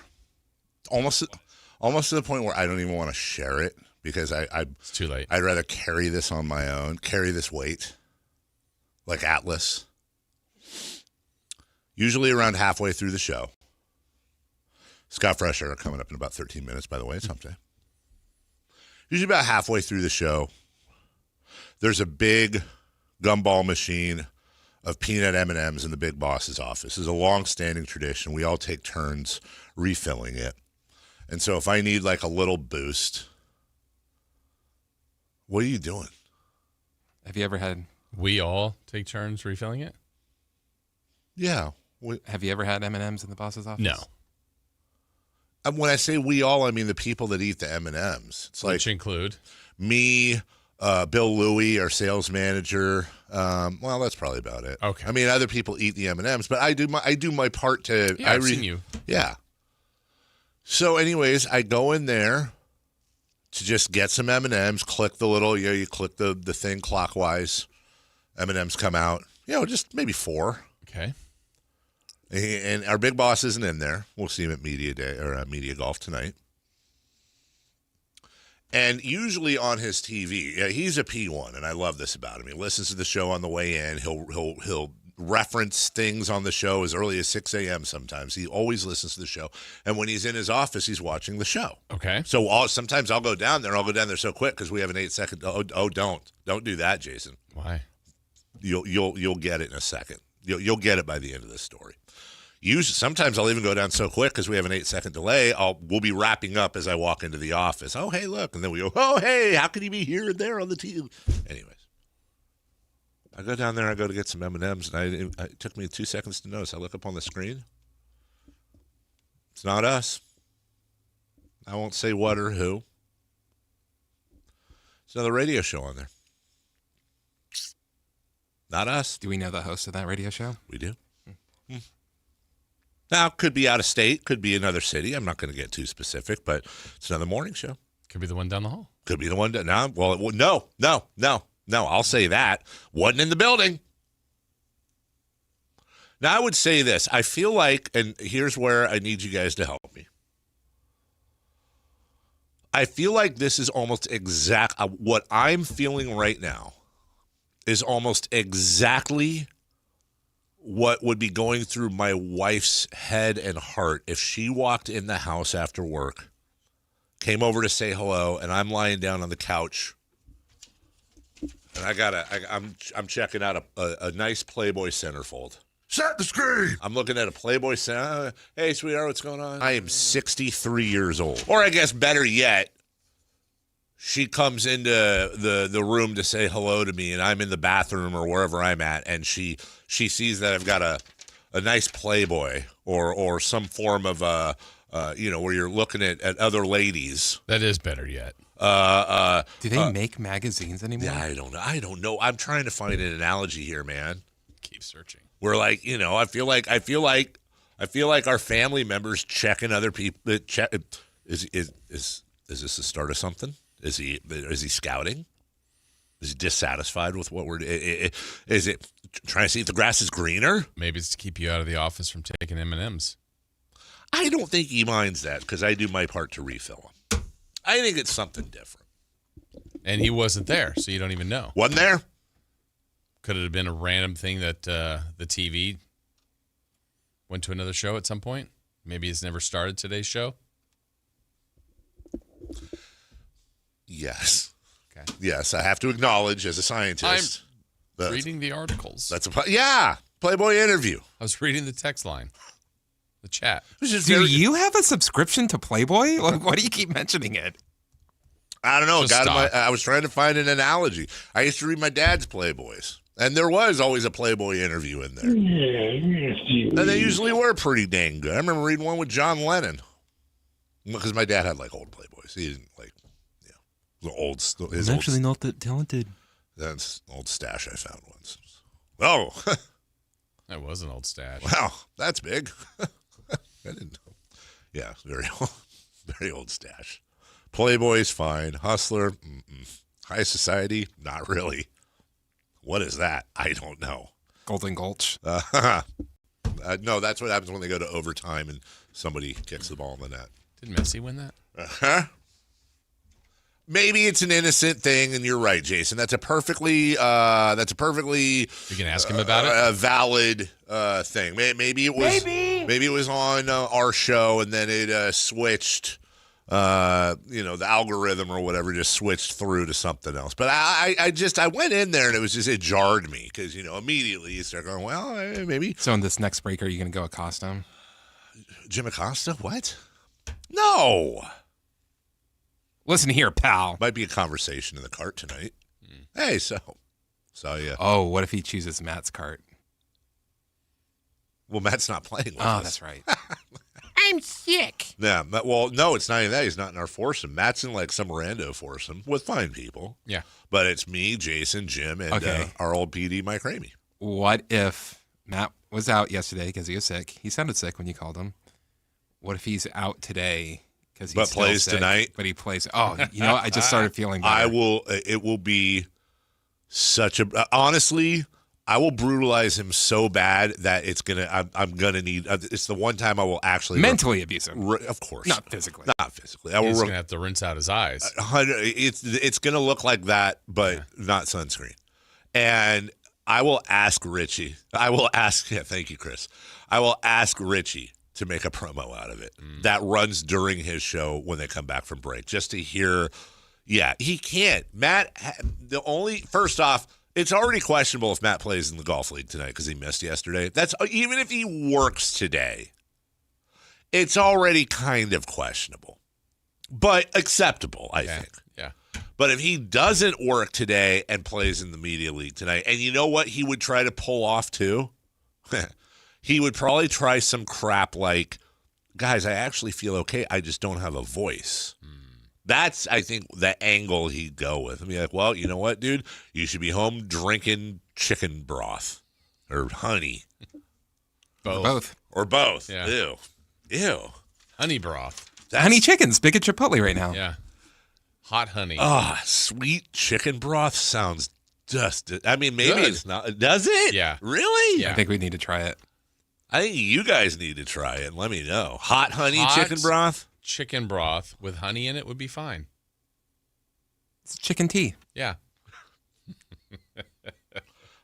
Almost to the point where I don't even want to share it because it's too late. I'd rather carry this on my own, carry this weight, like Atlas. Usually around halfway through the show. Scott Fresher are coming up in about 13 minutes, by the way. It's hump day. Usually about halfway through the show, there's a big gumball machine of peanut M&Ms in the big boss's office. It's a long-standing tradition. We all take turns refilling it. And so if I need like a little boost, what are you doing? Have you ever had? We all take turns refilling it? Yeah. Have you ever had M&Ms in the boss's office? No. When I say we all, I mean the people that eat the M&Ms. It's Which like include? Me, Bill Louie, our sales manager. Well, that's probably about it. Okay. I mean, other people eat the M&Ms, but I do my part to. Yeah, I've seen you. Yeah. So, anyways, I go in there to just get some M&Ms. Click the little. You click the thing clockwise. M&Ms come out. Just maybe 4. Okay. And our big boss isn't in there. We'll see him at Media Day or Media Golf tonight. And usually on his TV, he's a P1, and I love this about him. He listens to the show on the way in. He'll reference things on the show as early as 6 a.m. sometimes. He always listens to the show. And when he's in his office, he's watching the show. Okay. So sometimes I'll go down there. I'll go down there so quick because we have an 8-second. Don't do that, Jason. Why? You'll get it in a second. You'll get it by the end of this story. Sometimes I'll even go down so quick because we have an 8-second delay. We'll be wrapping up as I walk into the office. Oh, hey, look. And then we go, oh, hey, how can he be here and there on the TV? Anyways, I go down there. I go to get some M&Ms, and it took me 2 seconds to notice. I look up on the screen. It's not us. I won't say what or who. It's another radio show on there. Not us. Do we know the host of that radio show? We do. Now, could be out of state, could be another city. I'm not going to get too specific, but it's another morning show. Could be the one down the hall. Could be the one down. No. I'll say that. Wasn't in the building. Now, I would say this. I feel like, and here's where I need you guys to help me. I feel like this is almost what I'm feeling right now is almost exactly what would be going through my wife's head and heart if she walked in the house after work, came over to say hello, and I'm lying down on the couch, and I'm checking out a nice Playboy centerfold. Set the screen. I'm looking at a Playboy center. Hey, sweetheart, what's going on? I am 63 years old. Or I guess better yet, she comes into the room to say hello to me, and I'm in the bathroom or wherever I'm at, and she sees that I've got a nice Playboy or some form of where you're looking at other ladies. That is better yet. Do they make magazines anymore? Yeah, I don't know. I'm trying to find an analogy here, man. Keep searching. We're like, I feel like our family members checking other people. Is this the start of something? Is he scouting? Is he dissatisfied with what we're doing? Is it trying to see if the grass is greener? Maybe it's to keep you out of the office from taking M&Ms. I don't think he minds that because I do my part to refill them. I think it's something different. And he wasn't there, so you don't even know. Wasn't there? Could it have been a random thing that the TV went to another show at some point? Maybe it's never started today's show? Yes. Okay. Yes, I have to acknowledge as a scientist. I'm reading the articles. Playboy interview. I was reading the text line, the chat. Do you have a subscription to Playboy? Like, why do you keep mentioning it? I don't know. I was trying to find an analogy. I used to read my dad's Playboys, and there was always a Playboy interview in there. And they usually were pretty dang good. I remember reading one with John Lennon because my dad had like old Playboys. He didn't like, I'm actually not that talented. That's an old stash I found once. Oh, that was an old stash. Wow, that's big. I didn't know. Yeah, very old stash. Playboy's fine. Hustler, High Society, not really. What is that? I don't know. Golden Gulch. No, that's what happens when they go to overtime and somebody kicks the ball in the net. Did Messi win that? Maybe it's an innocent thing, and you're right, Jason. That's a perfectly. You can ask him about it. A valid thing. Maybe it was. Maybe it was on our show, and then it switched the algorithm or whatever just switched through to something else. But I went in there and it jarred me because, immediately you start going, well, maybe. So in this next break, are you going to go Acosta him? Jim Acosta? What? No. Listen here, pal. Might be a conversation in the cart tonight. Hey, so yeah. Oh, what if he chooses Matt's cart? Well, Matt's not playing with us. us. That's right. I'm sick. Yeah, well, no, it's not even that. He's not in our foursome. Matt's in like some rando foursome with fine people. Yeah. But it's me, Jason, Jim, and our old PD, Mike Ramey. What if Matt was out yesterday because he was sick? He sounded sick when you called him. What if he's out today because he's still plays sick, tonight? But he plays. Oh, I just started feeling better. It will be such a. Honestly, I will brutalize him so bad that it's gonna. I'm gonna need. It's the one time I will actually mentally abuse him. Of course, not physically. Not physically. He's gonna have to rinse out his eyes. It's gonna look like that, but not sunscreen. And I will ask Richie. Thank you, Chris. I will ask Richie to make a promo out of it that runs during his show when they come back from break, just to hear. Yeah, he can't. Matt. First off. It's already questionable if Matt plays in the golf league tonight because he missed yesterday. That's even if he works today. It's already kind of questionable, but acceptable, I think. Yeah. But if he doesn't work today and plays in the media league tonight, and you know what he would try to pull off too? He would probably try some crap like, guys, I actually feel okay. I just don't have a voice. That's, I think, the angle he'd go with. I mean, like, well, you know what, dude? You should be home drinking chicken broth or honey. Both. Or both. Yeah. Ew. Honey broth. Honey chicken's big at Chipotle right now. Yeah. Hot honey. Sweet chicken broth sounds just. I mean, maybe it's not. Does it? Yeah. Really? Yeah. I think we need to try it. I think you guys need to try it and let me know. Hot honey chicken broth? Chicken broth with honey in it would be fine. It's chicken tea. Yeah.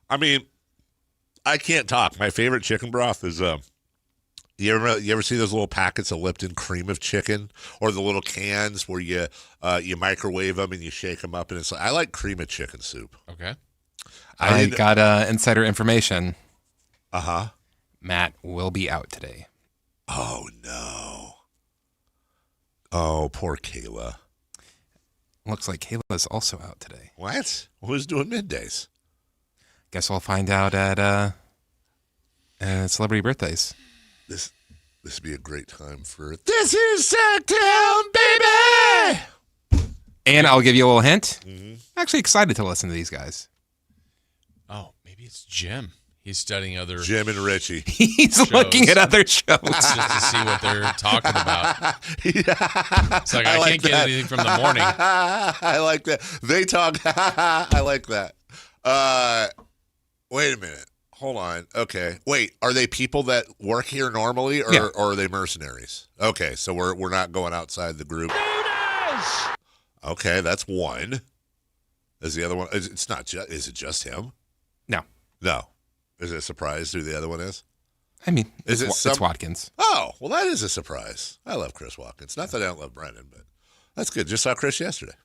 I mean, I can't talk. My favorite chicken broth is you ever see those little packets of Lipton cream of chicken, or the little cans where you microwave them and you shake them up, and it's I like cream of chicken soup. Okay. I got insider information. Uh-huh. Matt will be out today. Oh no. Oh, poor Kayla. Looks like Kayla's also out today. What? Who's doing middays? Guess we'll find out at celebrity birthdays. This would be a great time for This is Sactown, baby! And I'll give you a little hint. Mm-hmm. I'm actually excited to listen to these guys. Oh, maybe it's Jim. He's studying other Jim and Richie. He's looking at other shows just to see what they're talking about. Yeah. It's like I can't get anything from the morning. I like that. They talk. I like that. Wait a minute. Hold on. Okay. Wait. Are they people that work here normally, or are they mercenaries? Okay, so we're not going outside the group. Okay, that's one. Is the other one? It's not. Is it just him? No. Is it a surprise who the other one is? I mean, it's Watkins. Oh, well, that is a surprise. I love Chris Watkins. Not that I don't love Brendan, but that's good. Just saw Chris yesterday.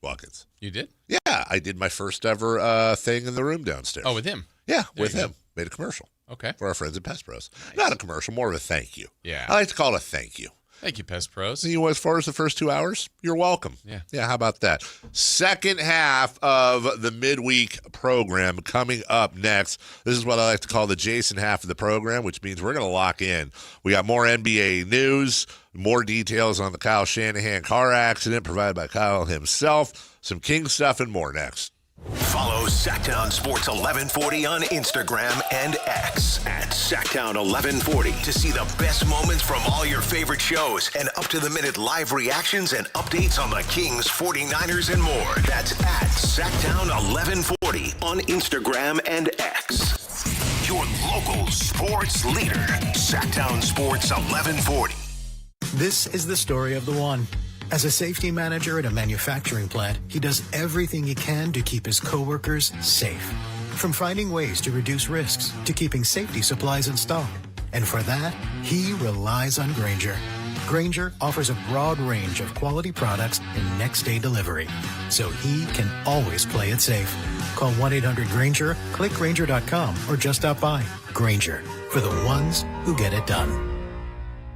Watkins. You did? Yeah, I did my first ever thing in the room downstairs. Oh, with him? Yeah, with him. Made a commercial. Okay. For our friends at Pest Bros. Nice. Not a commercial, more of a thank you. Yeah. I like to call it a thank you. Thank you, Pest Pros. As far as the first 2 hours, you're welcome. Yeah, how about that? Second half of the midweek program coming up next. This is what I like to call the Jason half of the program, which means we're going to lock in. We got more NBA news, more details on the Kyle Shanahan car accident provided by Kyle himself, some King stuff, and more next. Follow Sactown Sports 1140 on Instagram and X at Sactown 1140 to see the best moments from all your favorite shows and up-to-the-minute live reactions and updates on the Kings, 49ers, and more. That's at Sactown 1140 on Instagram and X. Your local sports leader, Sactown Sports 1140. This is the story of the one. As a safety manager at a manufacturing plant, he does everything he can to keep his coworkers safe. From finding ways to reduce risks to keeping safety supplies in stock. And for that, he relies on Grainger. Grainger offers a broad range of quality products and next-day delivery, so he can always play it safe. Call 1-800-GRAINGER, click Grainger.com, or just stop by. Grainger, for the ones who get it done.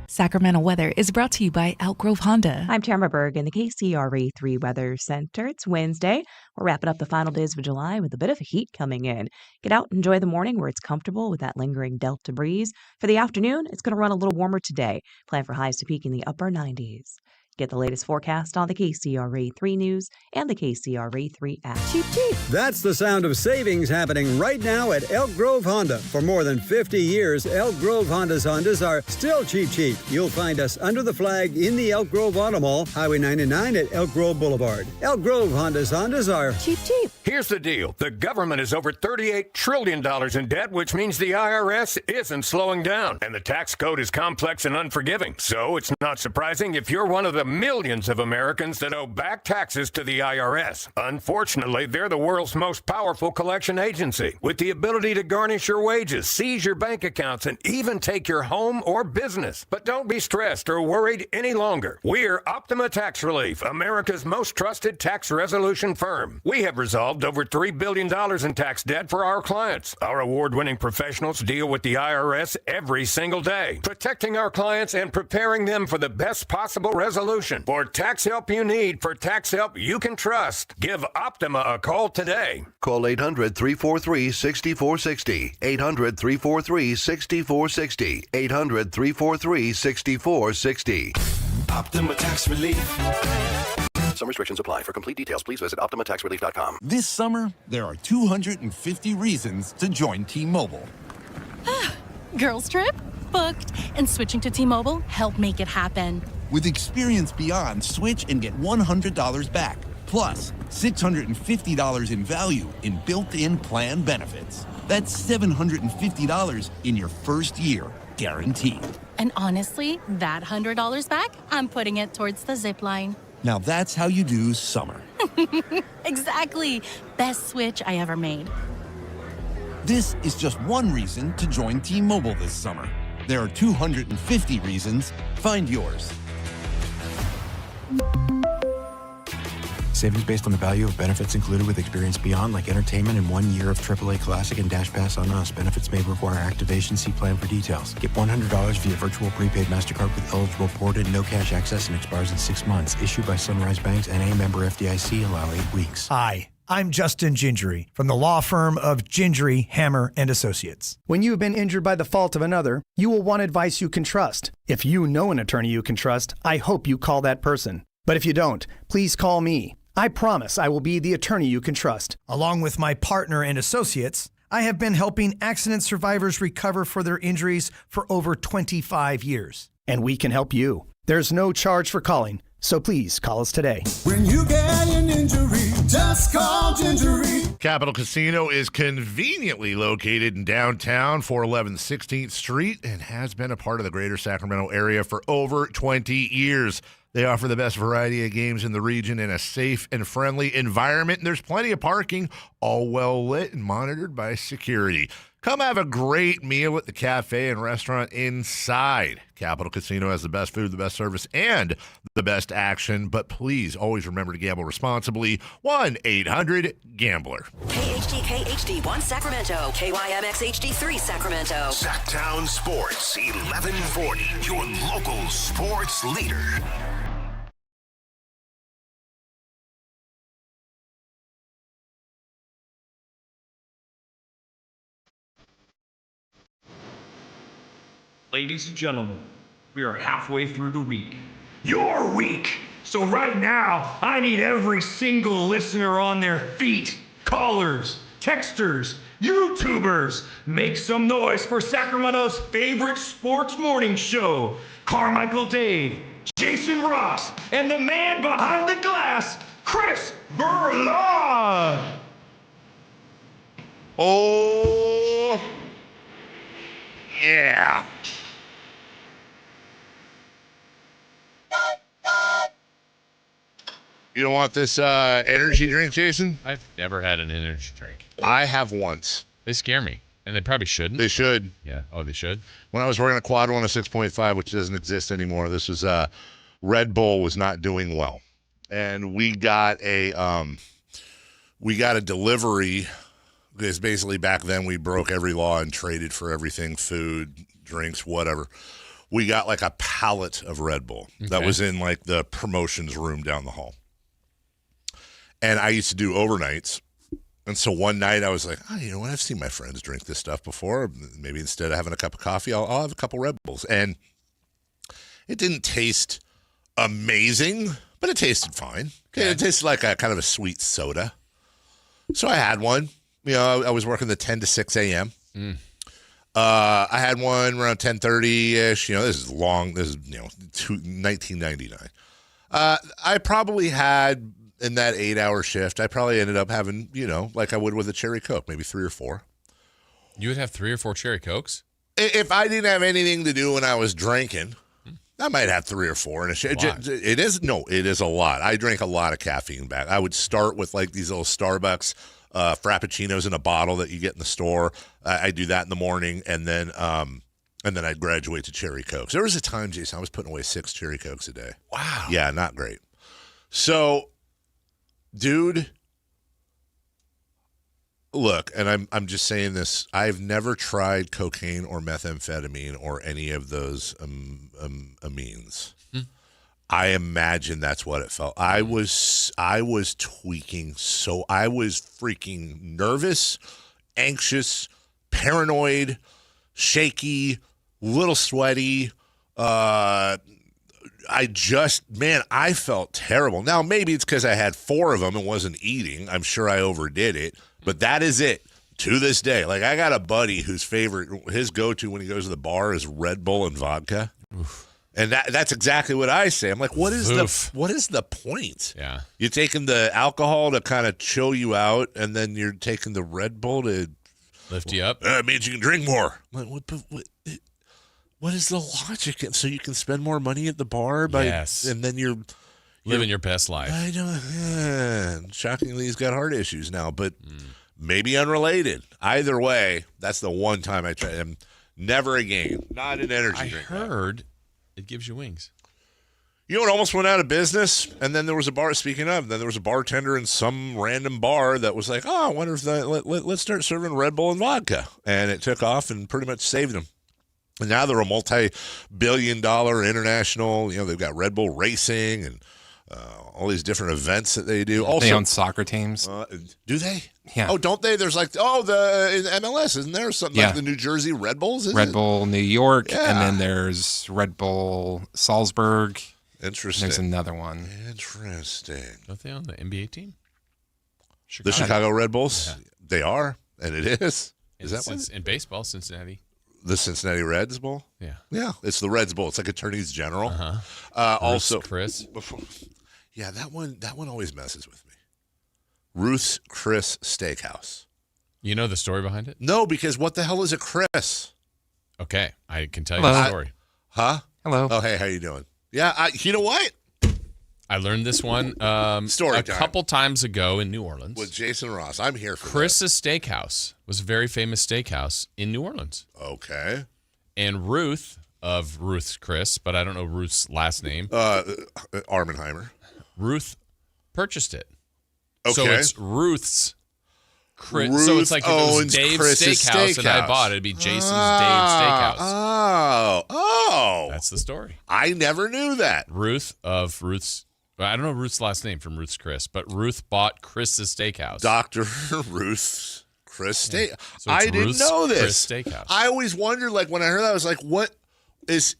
Sacramento weather is brought to you by Elk Grove Honda. I'm Tamara Berg in the KCRA 3 Weather Center. It's Wednesday. We're wrapping up the final days of July with a bit of heat coming in. Get out and enjoy the morning where it's comfortable with that lingering Delta breeze. For the afternoon, it's going to run a little warmer today. Plan for highs to peak in the upper 90s. Get the latest forecast on the KCRA 3 News and the KCRA 3 app. Cheap, cheap. That's the sound of savings happening right now at Elk Grove Honda. For more than 50 years, Elk Grove Hondas are still cheap, cheap. You'll find us under the flag in the Elk Grove Auto Mall, Highway 99 at Elk Grove Boulevard. Elk Grove Hondas are cheap, cheap. Here's the deal. The government is over $38 trillion in debt, which means the IRS isn't slowing down. And the tax code is complex and unforgiving. So it's not surprising if you're one of the millions of Americans that owe back taxes to the IRS. Unfortunately, they're the world's most powerful collection agency, with the ability to garnish your wages, seize your bank accounts, and even take your home or business. But don't be stressed or worried any longer. We're Optima Tax Relief, America's most trusted tax resolution firm. We have resolved over $3 billion in tax debt for our clients. Our award-winning professionals deal with the IRS every single day, protecting our clients and preparing them for the best possible resolution. For tax help you need, for tax help you can trust, give Optima a call today. Call 800-343-6460. 800-343-6460. 800-343-6460. Optima Tax Relief. Some restrictions apply. For complete details, please visit OptimaTaxRelief.com. This summer, there are 250 reasons to join T-Mobile. Girls trip? Booked. And switching to T-Mobile helped make it happen. With Experience Beyond, switch and get $100 back. Plus, $650 in value in built-in plan benefits. That's $750 in your first year, guaranteed. And honestly, that $100 back, I'm putting it towards the zip line. Now that's how you do summer. Exactly. Best switch I ever made. This is just one reason to join T-Mobile this summer. There are 250 reasons. Find yours. Savings based on the value of benefits included with Experience Beyond, like entertainment and 1 year of AAA Classic and Dash Pass on us. Benefits may require activation. See plan for details. Get $100 via virtual prepaid MasterCard with eligible port and no cash access and expires in 6 months. Issued by Sunrise Banks, N.A. member FDIC. Allow 8 weeks. Hi, I'm Justin Gingery from the law firm of Gingery, Hammer, and Associates. When you have been injured by the fault of another, you will want advice you can trust. If you know an attorney you can trust, I hope you call that person. But if you don't, please call me. I promise I will be the attorney you can trust. Along with my partner and associates, I have been helping accident survivors recover for their injuries for over 25 years. And we can help you. There's no charge for calling, so please call us today. When you get an injury, just call Gingery. Capital Casino is conveniently located in downtown, 411 16th Street, and has been a part of the greater Sacramento area for over 20 years. They offer the best variety of games in the region in a safe and friendly environment, and there's plenty of parking, all well lit and monitored by security. Come have a great meal at the cafe and restaurant inside. Capital Casino has the best food, the best service, and the best action. But please always remember to gamble responsibly. 1-800-GAMBLER. KHD1 Sacramento. KYMX HD3 Sacramento. Sactown Sports 1140. Your local sports leader. Ladies and gentlemen, we are halfway through the week. Your week! So right now, I need every single listener on their feet. Callers, texters, YouTubers, make some noise for Sacramento's favorite sports morning show. Carmichael Dave, Jason Ross, and the man behind the glass, Chris Berlard. Oh, yeah. You don't want this energy drink, Jason? I've never had an energy drink. I have once. They scare me. And they probably shouldn't. They should. Yeah. Oh, they should? When I was working at Quad 1 at 6.5, which doesn't exist anymore, this was Red Bull was not doing well. And we got a delivery because basically back then we broke every law and traded for everything, food, drinks, whatever. We got like a pallet of Red Bull that was in like the promotions room down the hall. And I used to do overnights. And so one night I was like, oh, you know what? I've seen my friends drink this stuff before. Maybe instead of having a cup of coffee, I'll have a couple Red Bulls. And it didn't taste amazing, but it tasted fine. Okay. It tasted like a kind of a sweet soda. So I had one. You know, I was working the 10 to 6 a.m. I had one around 10:30-ish. You know, this is long. This is, 1999. I probably had, in that 8-hour shift, I probably ended up having, like I would with a Cherry Coke, maybe 3 or 4. You would have 3 or 4 Cherry Cokes? If I didn't have anything to do when I was drinking, I might have 3 or 4 in a shift. It is a lot. I drink a lot of caffeine back. I would start with like these little Starbucks Frappuccinos in a bottle that you get in the store. I do that in the morning, and then I'd graduate to Cherry Cokes. There was a time, Jason, I was putting away 6 Cherry Cokes a day. Wow. Yeah, not great. So, dude, look, and I'm just saying this. I've never tried cocaine or methamphetamine or any of those amines. I imagine that's what it felt. I was tweaking, so I was freaking nervous, anxious, paranoid, shaky, little sweaty. I felt terrible. Now, maybe it's because I had 4 of them and wasn't eating. I'm sure I overdid it, but that is it to this day. Like, I got a buddy his go-to when he goes to the bar is Red Bull and vodka. Oof. And that's exactly what I say. I'm like, what is the point? Yeah. You're taking the alcohol to kind of chill you out, and then you're taking the Red Bull to lift you up. It means you can drink more. I'm like, what is the logic? So you can spend more money at the bar and then you're living your best life. I know. Shockingly, he's got heart issues now, but maybe unrelated. Either way, that's the one time I tried him. Never again. Not an energy drink. I heard it gives you wings. You know, it almost went out of business, and then there was a bartender in some random bar that was like, oh, I wonder if let's start serving Red Bull and vodka. And it took off and pretty much saved them. And now they're a multi-billion-dollar international, they've got Red Bull Racing and all these different events that they do. Also, they own soccer teams. Do they? Yeah. Oh, don't they? There's like, in MLS, isn't there something like the New Jersey Red Bulls? Red Bull New York, and then there's Red Bull Salzburg. Interesting. There's another one. Interesting. Don't they own the NBA team? The Chicago Red Bulls? Yeah. They are, and it is. Is that one? In baseball, Cincinnati. The Cincinnati Reds Bowl? Yeah. Yeah, it's the Reds Bowl. It's like Attorneys General. Also, Chris. Yeah, that one always messes with me. Ruth's Chris Steakhouse. You know the story behind it? No, because what the hell is a Chris? Okay, I can tell you the story. Huh? Hello. Oh, hey, how you doing? Yeah, you know what? I learned this one couple times ago in New Orleans. With Jason Ross. I'm here for Chris's Steakhouse was a very famous steakhouse in New Orleans. Okay. And Ruth of Ruth's Chris, but I don't know Ruth's last name. Armenheimer. Ruth purchased it. Okay. So it's Ruth's Chris. So it's like if it was Dave's Steakhouse and I bought it, it'd be Jason's Dave's Steakhouse. Oh. That's the story. I never knew that. Ruth of Ruth's, I don't know Ruth's last name from Ruth's Chris, but Ruth bought Chris's Steakhouse. Dr. Ruth's Chris Steak. So I didn't know this. Chris Steakhouse. I always wondered, like when I heard that, I was like, what is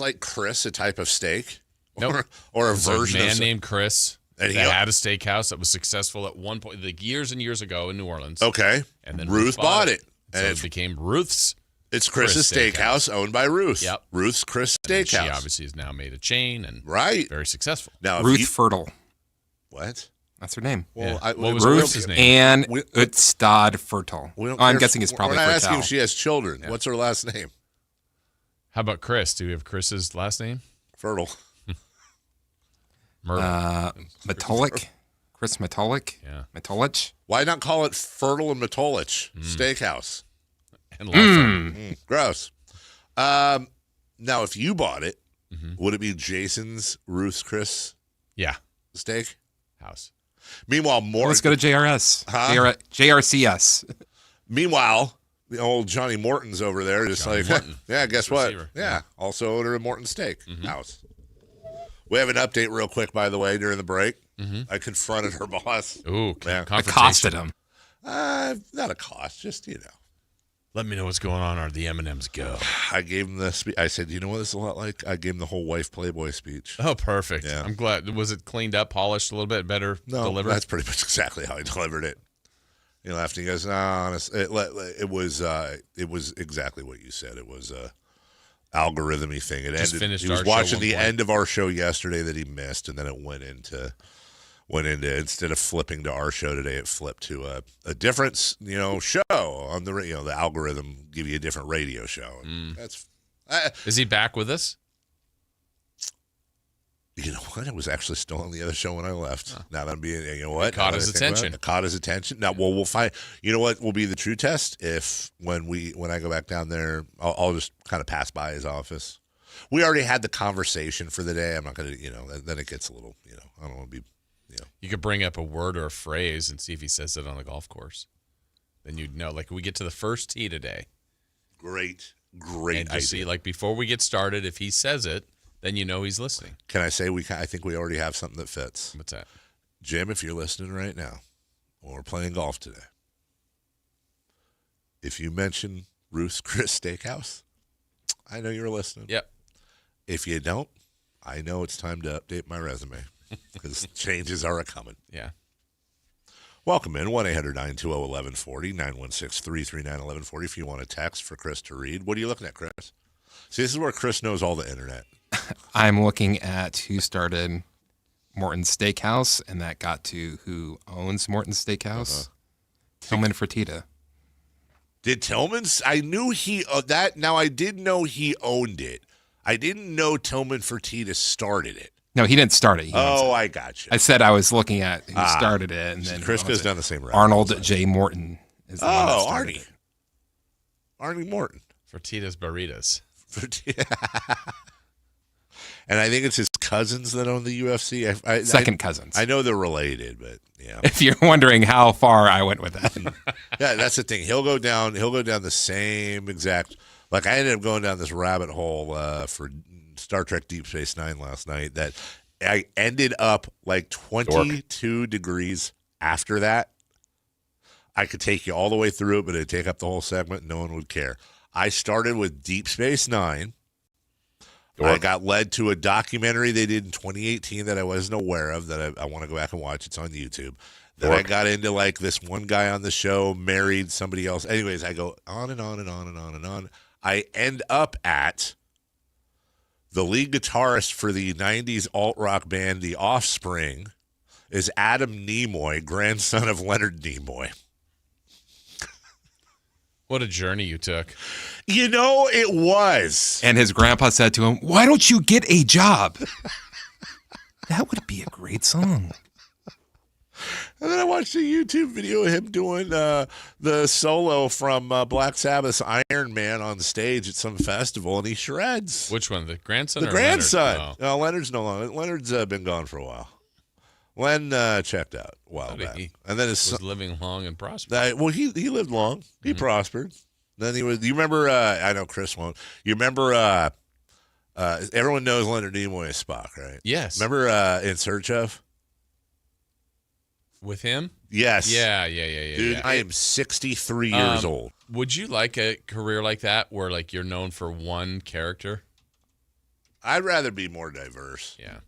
like Chris a type of steak? Nope. Or a version of a man of named Chris. And he had a steakhouse that was successful at one point, like years and years ago in New Orleans. Okay. And then Ruth bought it. And it became Ruth's. It's Chris's Steakhouse owned by Ruth. Yep. Ruth's Chris Steakhouse. She obviously has now made a chain and very successful. Now, Ruth Fertile. What? That's her name. Well, what was Ruth's name? Ann Utstad Fertile. I'm guessing it's probably We're not Fertile. asking if she has children. Yeah. What's her last name? How about Chris? Do we have Chris's last name? Fertile. Matolik. Chris Matolik. Yeah. Matolich. Why not call it Fertile and Matolich Steakhouse? Gross. Now, if you bought it, would it be Jason's Ruth's Chris? Yeah. Steak house. Meanwhile, Let's go to JRS. JRCS. Meanwhile, the old Johnny Morton's over there, just Johnny like, Morton. yeah, guess what? Receiver. Yeah, also owner of Morton Steak House. We have an update real quick, by the way, during the break. I confronted her boss. Ooh, accosted him. Not a cost, just, Let me know what's going on, or the M&Ms go. I gave him the I said, you know what this is a lot like? I gave him the whole wife Playboy speech. Oh, perfect. Yeah. I'm glad. Was it cleaned up, polished a little bit, better delivered? That's pretty much exactly how I delivered it. After he goes, no, honestly, it was exactly what you said. It was a algorithm-y thing. It Just ended. finished He was our show watching at the one point. end of our show yesterday that he missed, and then it went into instead of flipping to our show today, it flipped to a different show on the the algorithm give you a different radio show. And that's Is he back with us? You know what? It was actually still on the other show when I left. Now that I'm being, what? Caught his attention. It caught his attention. Now, well, we'll find. You know what will be the true test? If when I go back down there, I'll just kind of pass by his office. We already had the conversation for the day. I'm not going to, then it gets a little, I don't want to be, You could bring up a word or a phrase and see if he says it on the golf course. Then you'd know. Like, we get to the first tee today. Great and idea. see, like, before we get started, if he says it, then you know he's listening. Can I say I think we already have something that fits. What's that? Jim, if you're listening right now, or playing golf today, if you mention Ruth's Chris Steakhouse, I know you're listening. Yep. If you don't, I know it's time to update my resume because changes are a-coming. Yeah. Welcome in, 1-800-920-1140, 916-339-1140 if you want a text for Chris to read. What are you looking at, Chris? See, this is where Chris knows all the internet. I'm looking at who started Morton Steakhouse, and that got to who owns Morton Steakhouse. Tillman Fertitta. Did Tillman's? I knew he that. Now I did know he owned it. I didn't know Tillman Fertitta started it. No, he didn't start it. He owns it. I got you. I said I was looking at who started it, and then Chris goes down the same route. Arnold J. Morton is the one that started it. Arnie Morton. Fertitta's Burritos. And I think it's his cousins that own the UFC. Second cousins. I know they're related, but yeah. If you're wondering how far I went with that. Yeah, that's the thing. He'll go down the same exact. Like I ended up going down this rabbit hole for Star Trek Deep Space Nine last night that I ended up like 22 degrees after that. I could take you all the way through it, but it'd take up the whole segment. No one would care. I started with Deep Space Nine. I got led to a documentary they did in 2018 that I wasn't aware of that I want to go back and watch. It's on YouTube. Then I got into like this one guy on the show married somebody else. Anyways, I go on and on and on and on and on. I end up at the lead guitarist for the 90s alt-rock band The Offspring is Adam Nimoy, grandson of Leonard Nimoy. What a journey you took. It was. And his grandpa said to him, "Why don't you get a job?" That would be a great song. And then I watched a YouTube video of him doing the solo from Black Sabbath's Iron Man on stage at some festival, and he shreds. Which one, the grandson? The or grandson. Leonard? No, Leonard's no longer. Leonard's been gone for a while. Len checked out a while back, and then his was son, living long and prosperous. he lived long. He prospered. Then he was. You remember? I know Chris won't. You remember? Everyone knows Leonard Nimoy as Spock, right? Yes. Remember In Search of? With him? Yes. Yeah. Dude, yeah. I am 63 years old. Would you like a career like that where like you're known for one character? I'd rather be more diverse. Yeah.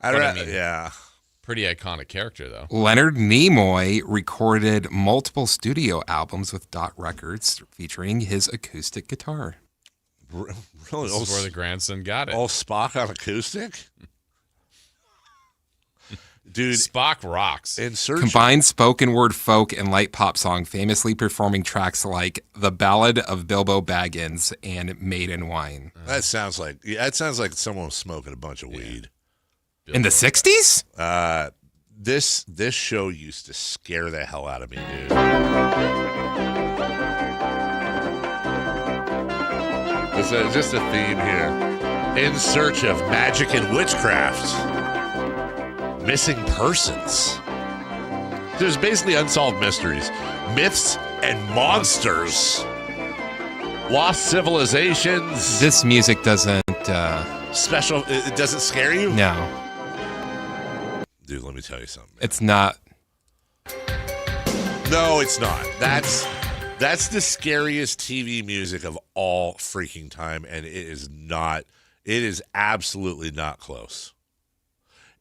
Yeah. Pretty iconic character, though. Leonard Nimoy recorded multiple studio albums with Dot Records featuring his acoustic guitar. Really? This is where the grandson got it. All Spock on acoustic? Dude, Spock rocks. Combined spoken word folk and light pop song, famously performing tracks like The Ballad of Bilbo Baggins and Made in Wine. That sounds like someone was smoking a bunch of weed. In the 60s? This show used to scare the hell out of me, dude. It's just a theme here. In search of magic and witchcraft. Missing persons. There's basically unsolved mysteries. Myths and monsters. Lost civilizations. This music doesn't... Special... It doesn't scare you? No. Dude, let me tell you something. It's not. No, it's not. That's the scariest TV music of all freaking time, and it is not. It is absolutely not close.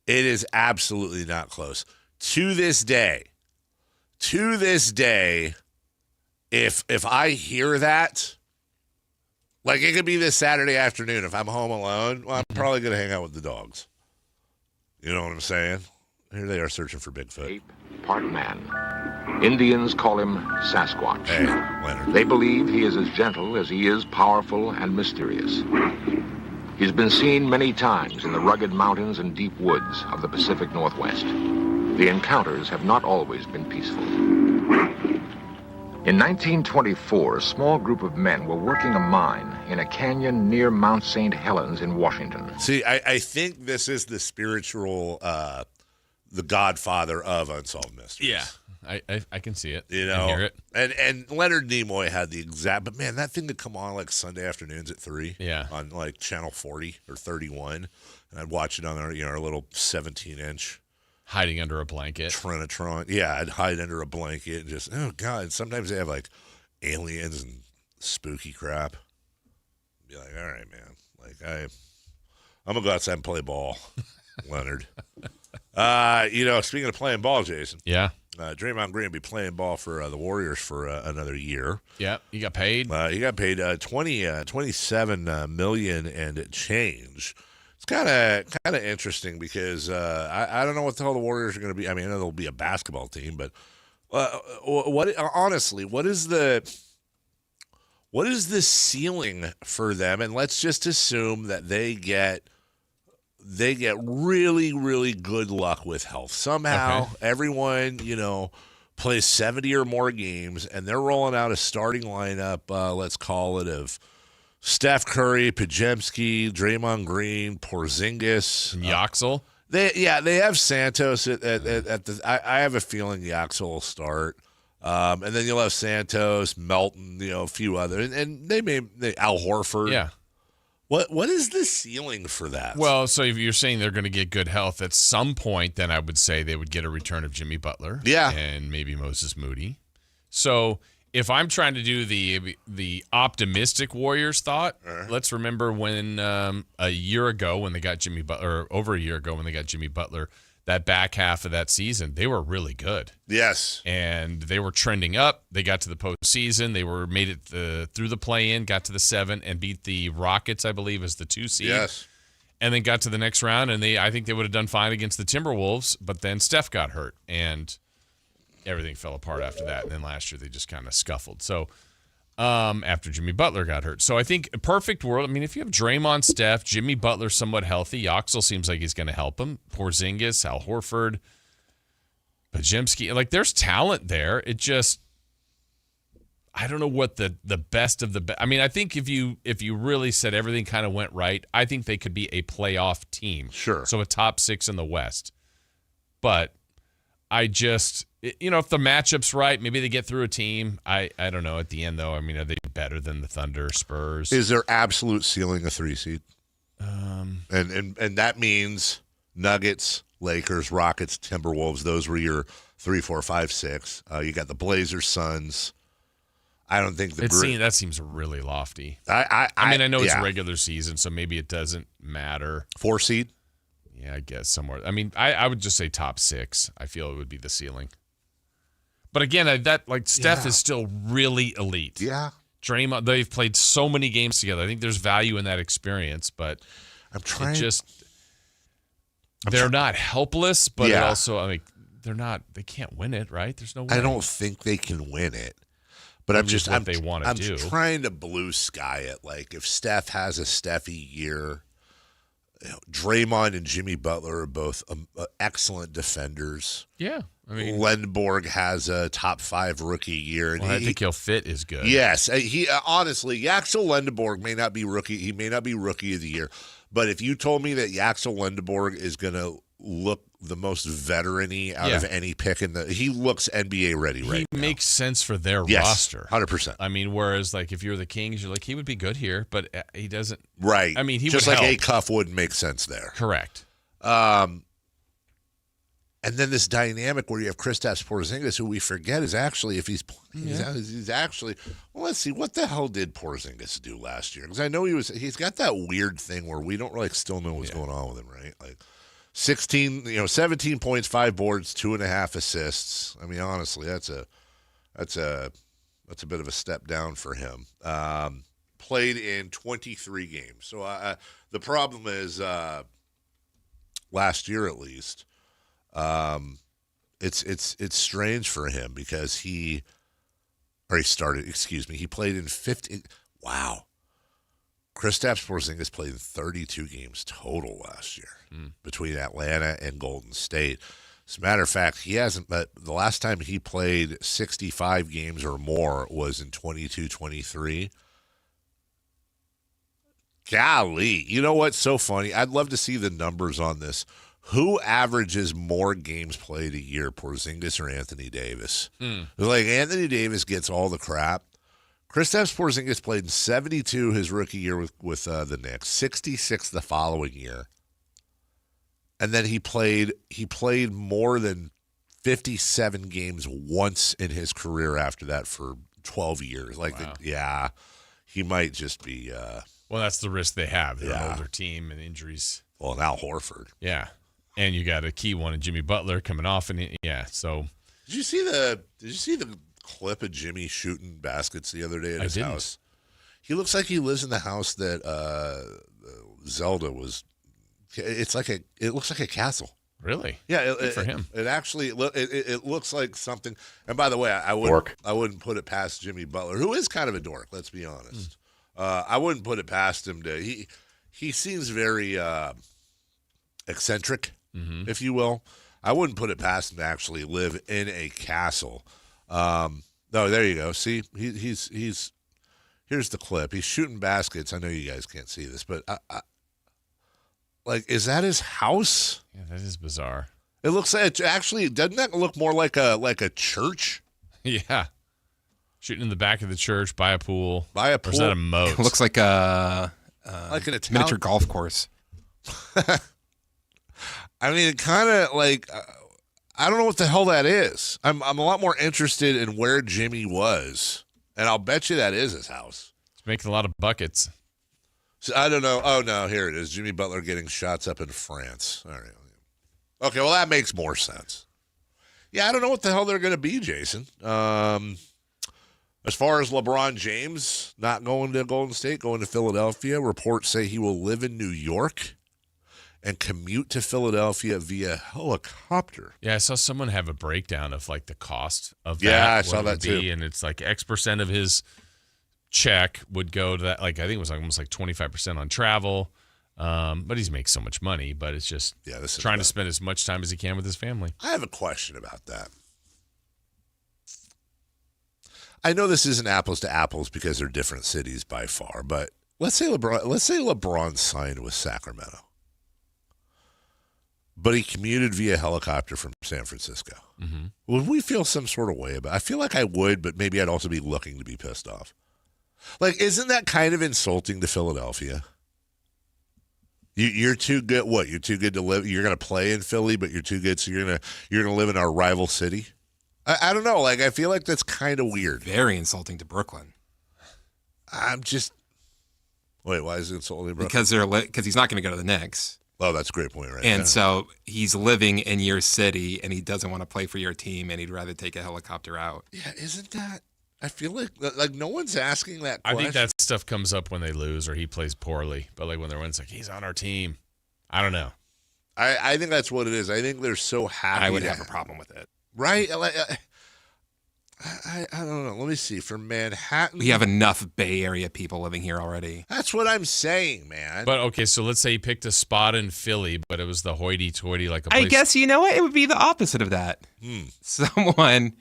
It is absolutely not close. To this day, if I hear that, like it could be this Saturday afternoon, if I'm home alone, well, I'm probably going to hang out with the dogs. You know what I'm saying? Here they are searching for Bigfoot. Ape, part man. Indians call him Sasquatch. Hey, Leonard. They believe he is as gentle as he is powerful and mysterious. He's been seen many times in the rugged mountains and deep woods of the Pacific Northwest. The encounters have not always been peaceful. In 1924, a small group of men were working a mine in a canyon near Mount St. Helens in Washington. See, I think this is the spiritual, the godfather of Unsolved Mysteries. Yeah, I can see it. You know, and hear it. And Leonard Nimoy had the exact, but man, that thing would come on like Sunday afternoons at 3. Yeah. On like channel 40 or 31, and I'd watch it on our little 17-inch. Hiding under a blanket. Trinitron. Yeah, I'd hide under a blanket and just, oh, God. And sometimes they have, like, aliens and spooky crap. Be like, all right, man. Like, I'm going to go outside and play ball, Leonard. Speaking of playing ball, Jason. Yeah. Draymond Green will be playing ball for the Warriors for another year. Yeah, he got paid. He got paid $27 million and change. It's kind of interesting because I don't know what the hell the Warriors are going to be. I mean, I know they'll be a basketball team, but what is the ceiling for them? And let's just assume that they get really, really good luck with health. Somehow, everyone plays 70 or more games, and they're rolling out a starting lineup. Let's call it of Steph Curry, Pajemski, Draymond Green, Porzingis, and Yaxel. They have Santos at the. I have a feeling Yaxel will start, and then you'll have Santos, Melton, a few others, and they Al Horford. Yeah. What is the ceiling for that? Well, so if you're saying they're going to get good health at some point, then I would say they would get a return of Jimmy Butler. Yeah. And maybe Moses Moody. So if I'm trying to do the optimistic Warriors thought, let's remember when a year ago when they got Jimmy Butler, or over a year ago when they got Jimmy Butler, that back half of that season, they were really good. Yes. And they were trending up. They got to the postseason. They made it through the play-in, got to the 7, and beat the Rockets, I believe, as the 2 seed. Yes. And then got to the next round, and I think they would have done fine against the Timberwolves, but then Steph got hurt, and everything fell apart after that. And then last year they just kind of scuffled. So after Jimmy Butler got hurt. So I think a perfect world, I mean, if you have Draymond, Steph, Jimmy Butler somewhat healthy, Yaxel seems like he's going to help him, Porzingis, Al Horford, Pajemski, like there's talent there. It just, I don't know what the best of the best. I mean, I think if you really said everything kind of went right, I think they could be a playoff team. Sure. So a top 6 in the West. But I just, if the matchup's right, maybe they get through a team. I don't know. At the end, though, I mean, are they better than the Thunder, Spurs? Is their absolute ceiling a 3 seed? And that means Nuggets, Lakers, Rockets, Timberwolves. Those were your 3, 4, 5, 6. You got the Blazers, Suns. I don't think that seems really lofty. I mean, I know it's regular season, so maybe it doesn't matter. 4 seed? Yeah, I guess somewhere. I mean, I would just say top 6. I feel it would be the ceiling. But again, Steph is still really elite. Yeah. Draymond, they've played so many games together. I think there's value in that experience, but they're not helpless, but it also, I mean, they can't win it, right? There's no way. I don't think they can win it. But I'm do. trying to blue sky it. Like if Steph has a Steffi year, Draymond and Jimmy Butler are both excellent defenders. Yeah. I mean, Lindborg has a top 5 rookie year. And I think he'll fit is good. Yes. He honestly, Yaxel Lindborg may not be rookie. He may not be rookie of the year. But if you told me that Yaxel Lindborg is going to look the most veteran-y out of any pick he looks NBA ready right now. He makes sense for their roster. 100%. I mean, whereas like if you're the Kings, you're like, he would be good here, but he doesn't. Right. I mean, he just would like help. A Cuff wouldn't make sense there. Correct. And then this dynamic where you have Kristaps Porzingis, who we forget is actually, if he's playing, he's actually. Well, let's see, what the hell did Porzingis do last year? Because I know he's got that weird thing where we don't really still know what's going on with him, right? Like 17 points, 5 boards, 2.5 assists. I mean, honestly, that's a bit of a step down for him. Played in 23 games. So the problem is, last year at least. It's strange for him because he played in 50. Wow. Kristaps Porzingis played in 32 games total last year between Atlanta and Golden State. As a matter of fact, he hasn't, but the last time he played 65 games or more was in 22-23. Golly. You know what's so funny? I'd love to see the numbers on this. Who averages more games played a year, Porzingis or Anthony Davis? Like Anthony Davis gets all the crap. Kristaps Porzingis played in 72 his rookie year with the Knicks, 66 the following year, and then he played more than 57 games once in his career after that for 12 years. Like, wow. He might just be. Well, that's the risk they have. They're an older team and injuries. Well, now Horford. Yeah. And you got a key one in Jimmy Butler coming off, and so. Did you see the clip of Jimmy shooting baskets the other day at his house? He looks like he lives in the house that Zelda was. It looks like a castle. Really? Yeah, Good for him. It actually it looks like something. And by the way, I wouldn't put it past Jimmy Butler, who is kind of a dork. Let's be honest. I wouldn't put it past him to. He seems very eccentric, if you will. I wouldn't put it past him to actually live in a castle. No, there you go. See, he's here's the clip. He's shooting baskets. I know you guys can't see this, but is that his house? Yeah, that is bizarre. It looks like doesn't that look more like a church? Yeah. Shooting in the back of the church by a pool. By a pool. Or is that a moat? It looks like a miniature golf course. I mean, it kind of I don't know what the hell that is. I'm a lot more interested in where Jimmy was, and I'll bet you that is his house. He's making a lot of buckets. So I don't know. Oh no, here it is. Jimmy Butler getting shots up in France. All right. Okay, well that makes more sense. Yeah, I don't know what the hell they're going to be, Jason. As far as LeBron James not going to Golden State, going to Philadelphia, reports say he will live in New York and commute to Philadelphia via helicopter. Yeah, I saw someone have a breakdown of the cost of that. Yeah, I saw that too. And it's X% of his check would go to that. I think it was almost 25% on travel. But he's makes so much money. But it's just trying to spend as much time as he can with his family. I have a question about that. I know this isn't apples to apples because they're different cities by far. But let's say LeBron signed with Sacramento. But he commuted via helicopter from San Francisco. Mm-hmm. Would we feel some sort of way about it? I feel like I would, but maybe I'd also be looking to be pissed off. Isn't that kind of insulting to Philadelphia? You're too good. What? You're too good to live. You're going to play in Philly, but you're too good, so you're gonna live in our rival city. I don't know. I feel like that's kind of weird. Very insulting to Brooklyn. I'm just. Wait, why is it insulting to Brooklyn? Because he's not going to go to the Knicks. Oh, that's a great point, right? And so he's living in your city, and he doesn't want to play for your team, and he'd rather take a helicopter out. Yeah, isn't that? I feel like no one's asking that question. I think that stuff comes up when they lose or he plays poorly. But when they're winning, it's he's on our team. I don't know. I think that's what it is. I think they're so happy. I would have a problem with it. Right? I don't know. Let me see. For Manhattan, We have enough Bay Area people living here already. that's what I'm saying, man. But okay, so let's say he picked a spot in Philly, but it was the hoity-toity, like a place. I guess you know what? It would be the opposite of that. Someone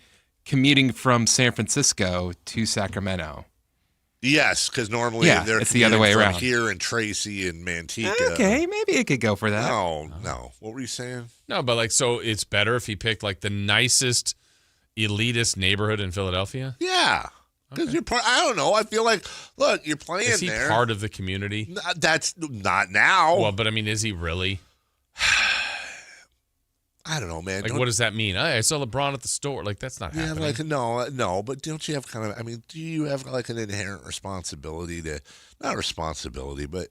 commuting from San Francisco to Sacramento. Yes, because normally they're it's the other way commuting around. from here and Tracy and Manteca. Okay, maybe it could go for that. No. What were you saying? No, but like, so it's better if he picked like the nicest, elitist neighborhood in Philadelphia? Yeah. Because you're part. I don't know. I feel like, look, you're playing Is he there. part of the community? That's not now. Well, but I mean, is he really? I don't know, man. Like, what does that mean? I saw LeBron at the store. Like, that's not happening. Like no, but don't you have kind of? I mean, do you have like an inherent responsibility to, not responsibility, but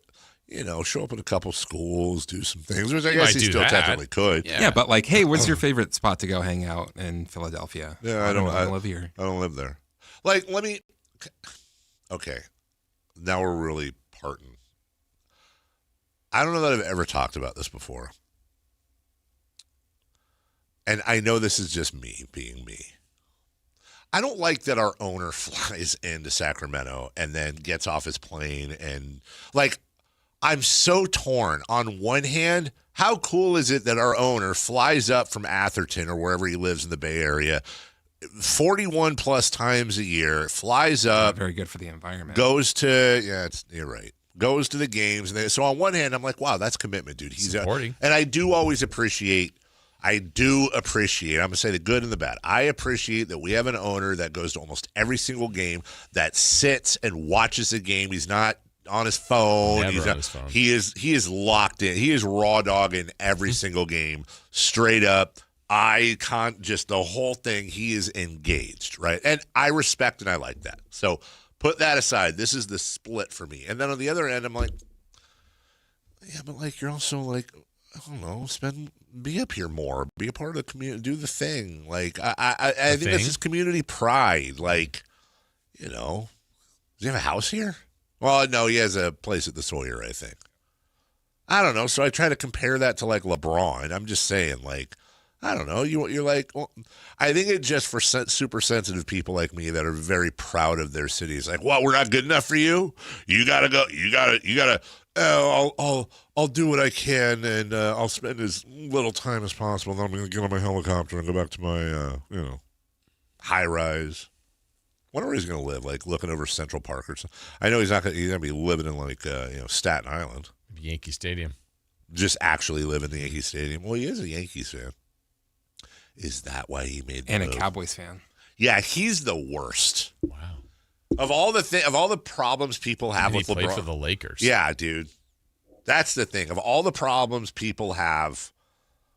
show up at a couple schools, do some things, which I guess he still technically could. Yeah, but like, hey, what's your favorite spot to go hang out in Philadelphia? Yeah, I don't live here. I don't live there. Like, let me. Okay, now we're really parting. I don't know that I've ever talked about this before. And I know this is just me being me. I don't like that our owner flies into Sacramento and then gets off his plane and, like, I'm so torn. On one hand, how cool is it that our owner flies up from Atherton or wherever he lives in the Bay Area 41 plus times a year, flies up. Very good for the environment. Goes to, you're right. Goes to the games. So on one hand, I'm like, wow, that's commitment, dude. He's supporting. And I do always appreciate, I'm going to say the good and the bad. I appreciate that we have an owner that goes to almost every single game, that sits and watches the game. He's not on his phone. Never on his phone. He is locked in. He is raw dogging every single game, straight up. Just the whole thing. He is engaged, right? And I respect and I like that. So put that aside. This is the split for me. And then on the other end, I'm like, yeah, but like you're also like, I don't know, be up here more, be a part of the community, do the thing. Like I think that's just community pride. Like, does he have a house here? Well, no, he has a place at the Sawyer, I think. I don't know. So I try to compare that to like LeBron. I'm just saying, like, I don't know. You're like, well, I think it's just for super sensitive people like me that are very proud of their cities. Like, well, we're not good enough for you. You gotta go. You gotta. I'll do what I can, and I'll spend as little time as possible. Then I'm gonna get on my helicopter and go back to my, high rise. Wonder where he's gonna live. Like looking over Central Park or something. I know he's gonna be living in like Staten Island. Yankee Stadium. Just actually live in the Yankee Stadium. Well, he is a Yankees fan. Is that why he made the and move? a Cowboys fan? Yeah, he's the worst. Wow. Of all the problems people have with LeBron, LeBron, played for the Lakers. Yeah, dude. That's the thing. Of all the problems people have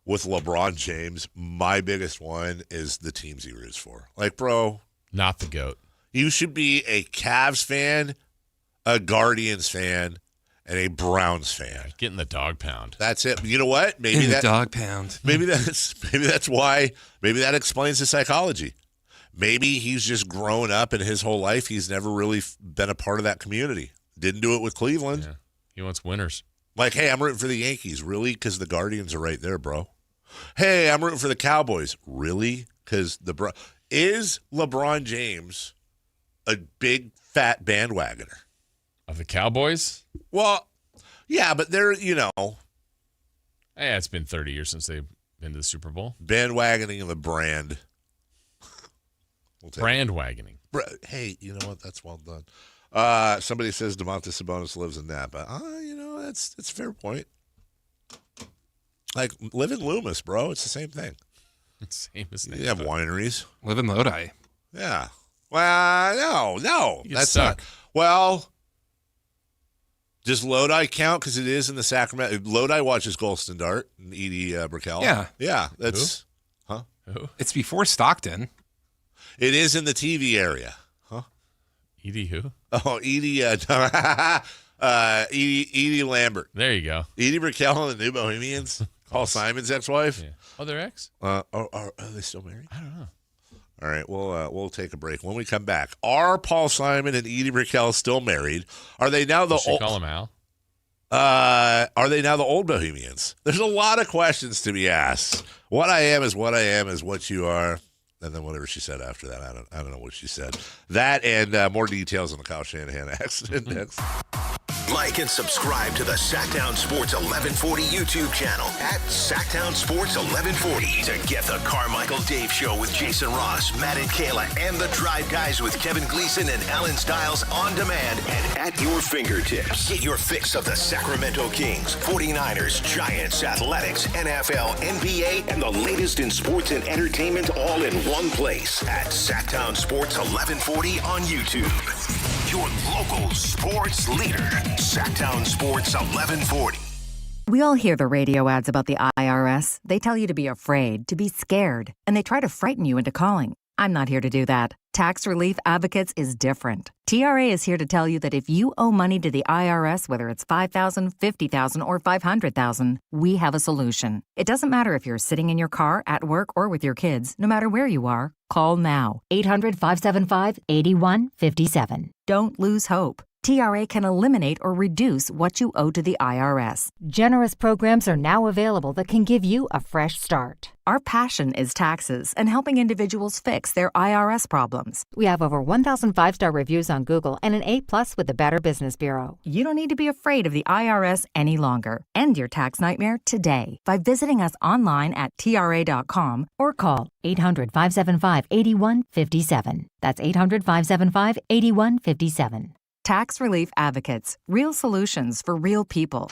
with LeBron James, my biggest one is the teams he roots for. Like, bro, not the GOAT. You should be a Cavs fan, a Guardians fan, and a Browns fan. Getting the dog pound. That's it. You know what? Maybe the dog pound. Maybe that's why. Maybe that explains his psychology. Maybe he's just grown up and his whole life he's never really been a part of that community. Didn't do it with Cleveland. Yeah. He wants winners. Like, hey, I'm rooting for the Yankees. Really? Because the Guardians are right there, bro. Hey, I'm rooting for the Cowboys. Really? Because is LeBron James a big fat bandwagoner of the Cowboys? Well, yeah, but they're Yeah, it's been 30 years since they've been to the Super Bowl. Bandwagoning of the brand. Brand wagoning. Hey, you know what? That's well done. Somebody says DeMontis Sabonis lives in Napa. That's a fair point. Like, live in Loomis, bro. It's the same thing. Same as Napa. You have wineries. Live in Lodi. Yeah. Well, no. That's stuck. not. Well, does Lodi count? Because it is in the Sacramento. Lodi watches Golston Dart and Edie Brickell. Yeah. Yeah. That's. Who? Huh? Who? It's before Stockton. It is in the TV area. Huh? Edie who? Oh, Edie. Edie Lambert. There you go. Edie Brickell and the New Bohemians. Paul Simon's ex-wife. Yeah. Oh, they're ex? Are they still married? I don't know. All right, we'll take a break. When we come back, are Paul Simon and Edie Brickell still married? Are they now the old? Call him Al? Are they now the old Bohemians? There's a lot of questions to be asked. What I am is what I am is what you are. And then whatever she said after that, I don't know what she said. That and more details on the Kyle Shanahan accident next. Like and subscribe to the Sactown Sports 1140 YouTube channel at Sactown Sports 1140 to get the Carmichael Dave Show with Jason Ross, Matt and Kayla, and the Drive Guys with Kevin Gleason and Alan Stiles on demand and at your fingertips. Get your fix of the Sacramento Kings, 49ers, Giants, Athletics, NFL, NBA, and the latest in sports and entertainment all in one place at Sactown Sports 1140 on YouTube. Your local sports leader, Sactown Sports 1140. We all hear the radio ads about the IRS. They tell you to be afraid, to be scared, and they try to frighten you into calling. I'm not here to do that. Tax Relief Advocates is different. TRA is here to tell you that if you owe money to the IRS, whether it's $5,000, $50,000, or $500,000, we have a solution. It doesn't matter if you're sitting in your car, at work, or with your kids. No matter where you are, call now. 800-575-8157. Don't lose hope. TRA can eliminate or reduce what you owe to the IRS. Generous programs are now available that can give you a fresh start. Our passion is taxes and helping individuals fix their IRS problems. We have over 1,000 5-star reviews on Google and an A+ with the Better Business Bureau. You don't need to be afraid of the IRS any longer. End your tax nightmare today by visiting us online at TRA.com or call 800-575-8157. That's 800-575-8157. Tax Relief Advocates. Real solutions for real people.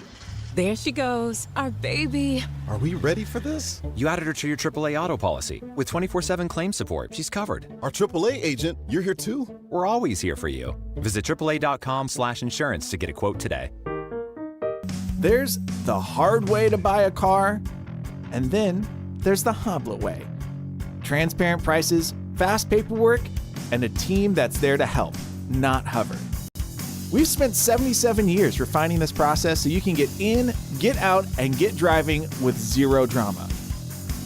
There she goes, our baby. Are we ready for this? You added her to your AAA auto policy. With 24/7 claim support, she's covered. Our AAA agent, you're here too? We're always here for you. Visit AAA.com/insurance to get a quote today. There's the hard way to buy a car, and then there's the Hoblet way. Transparent prices, fast paperwork, and a team that's there to help, not hover. We've spent 77 years refining this process so you can get in, get out, and get driving with zero drama.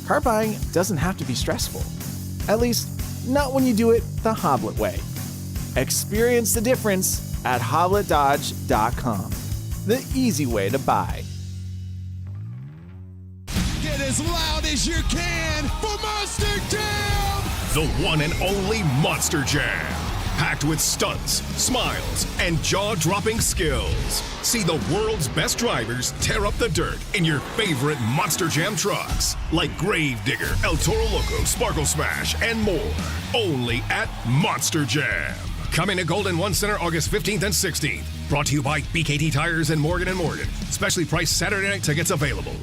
Car buying doesn't have to be stressful. At least, not when you do it the Hoblet way. Experience the difference at HobletDodge.com. The easy way to buy. Get as loud as you can for Monster Jam! The one and only Monster Jam. Packed with stunts, smiles, and jaw-dropping skills. See the world's best drivers tear up the dirt in your favorite Monster Jam trucks. Like Gravedigger, El Toro Loco, Sparkle Smash, and more. Only at Monster Jam. Coming to Golden One Center August 15th and 16th. Brought to you by BKT Tires and Morgan & Morgan. Specially priced Saturday night tickets available.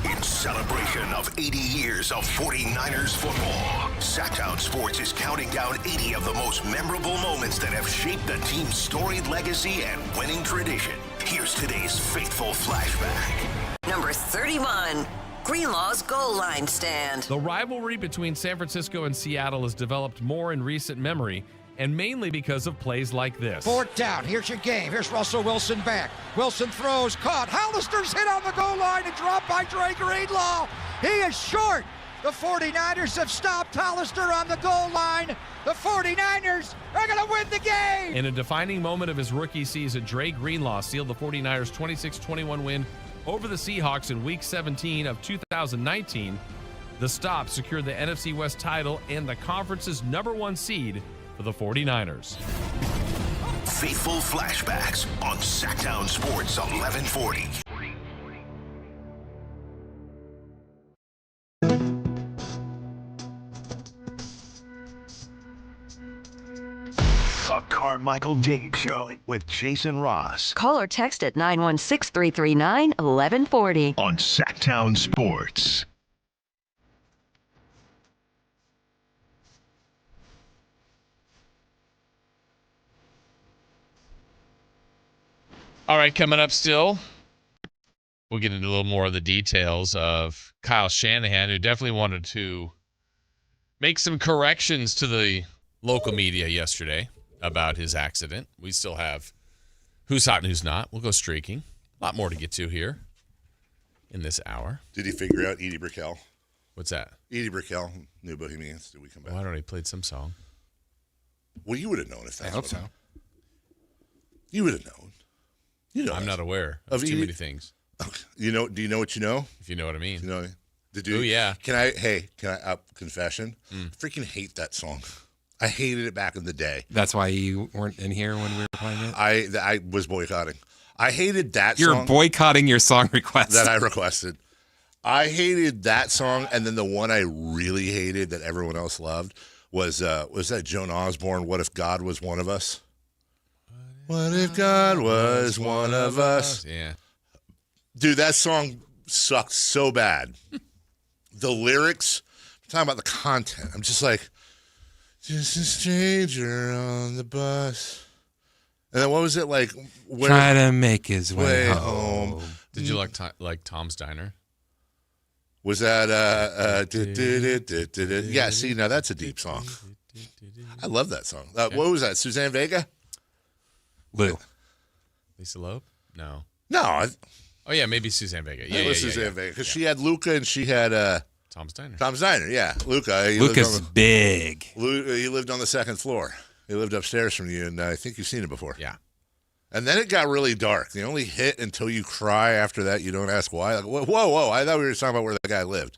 In celebration of 80 years of 49ers football, Sactown Sports is counting down 80 of the most memorable moments that have shaped the team's storied legacy and winning tradition. Here's today's faithful flashback. Number 31, Greenlaw's goal line stand. The rivalry between San Francisco and Seattle has developed more in recent memory, and mainly because of plays like this. Fourth down. Here's your game. Here's Russell Wilson back. Wilson throws, caught. Hollister's hit on the goal line and dropped by Dre Greenlaw. He is short. The 49ers have stopped Hollister on the goal line. The 49ers are going to win the game. In a defining moment of his rookie season, Dre Greenlaw sealed the 49ers' 26-21 win over the Seahawks in Week 17 of 2019. The stop secured the NFC West title and the conference's #1 seed for the 49ers. Faithful flashbacks on Sactown Sports 1140. The Carmichael Dave Show with Jason Ross. Call or text at 916-339-1140. On Sactown Sports. All right, coming up still, we'll get into a little more of the details of Kyle Shanahan, who definitely wanted to make some corrections to the local media yesterday about his accident. We still have who's hot and who's not. We'll go streaking. A lot more to get to here in this hour. Did he figure out Edie Brickell? What's that? Edie Brickell, New Bohemians. Did we come back? Why don't he played some song? Well, you would have known if that's I hope so. You would have known. You know, I'm not aware of too many things. You know? Do you know what you know? If you know what I mean. You know, yeah. Can I confession? Freaking hate that song. I hated it back in the day. That's why you weren't in here when we were playing it? I was boycotting. I hated that You're song. You're boycotting your song request. That I requested. I hated that song, and then the one I really hated that everyone else loved was that Joan Osborne, What If God Was One of Us? What if God was one of us? Yeah. Dude, that song sucked so bad. The lyrics, I'm talking about the content. I'm just like, just a stranger on the bus. And then what was it like? Try to make his way home. Did you like Tom's Diner? Was that yeah, see, now that's a deep song. I love that song. What was that? Suzanne Vega? Lisa Loeb? No. No. Oh yeah, maybe Suzanne Vega. Yeah, it was Suzanne Vega because she had Luca and she had Tom's Diner. Tom's Diner, yeah. Luca's big. He lived on the second floor. He lived upstairs from you, and I think you've seen it before. Yeah. And then it got really dark. The only hit until you cry. After that, you don't ask why. Like, whoa! I thought we were talking about where that guy lived.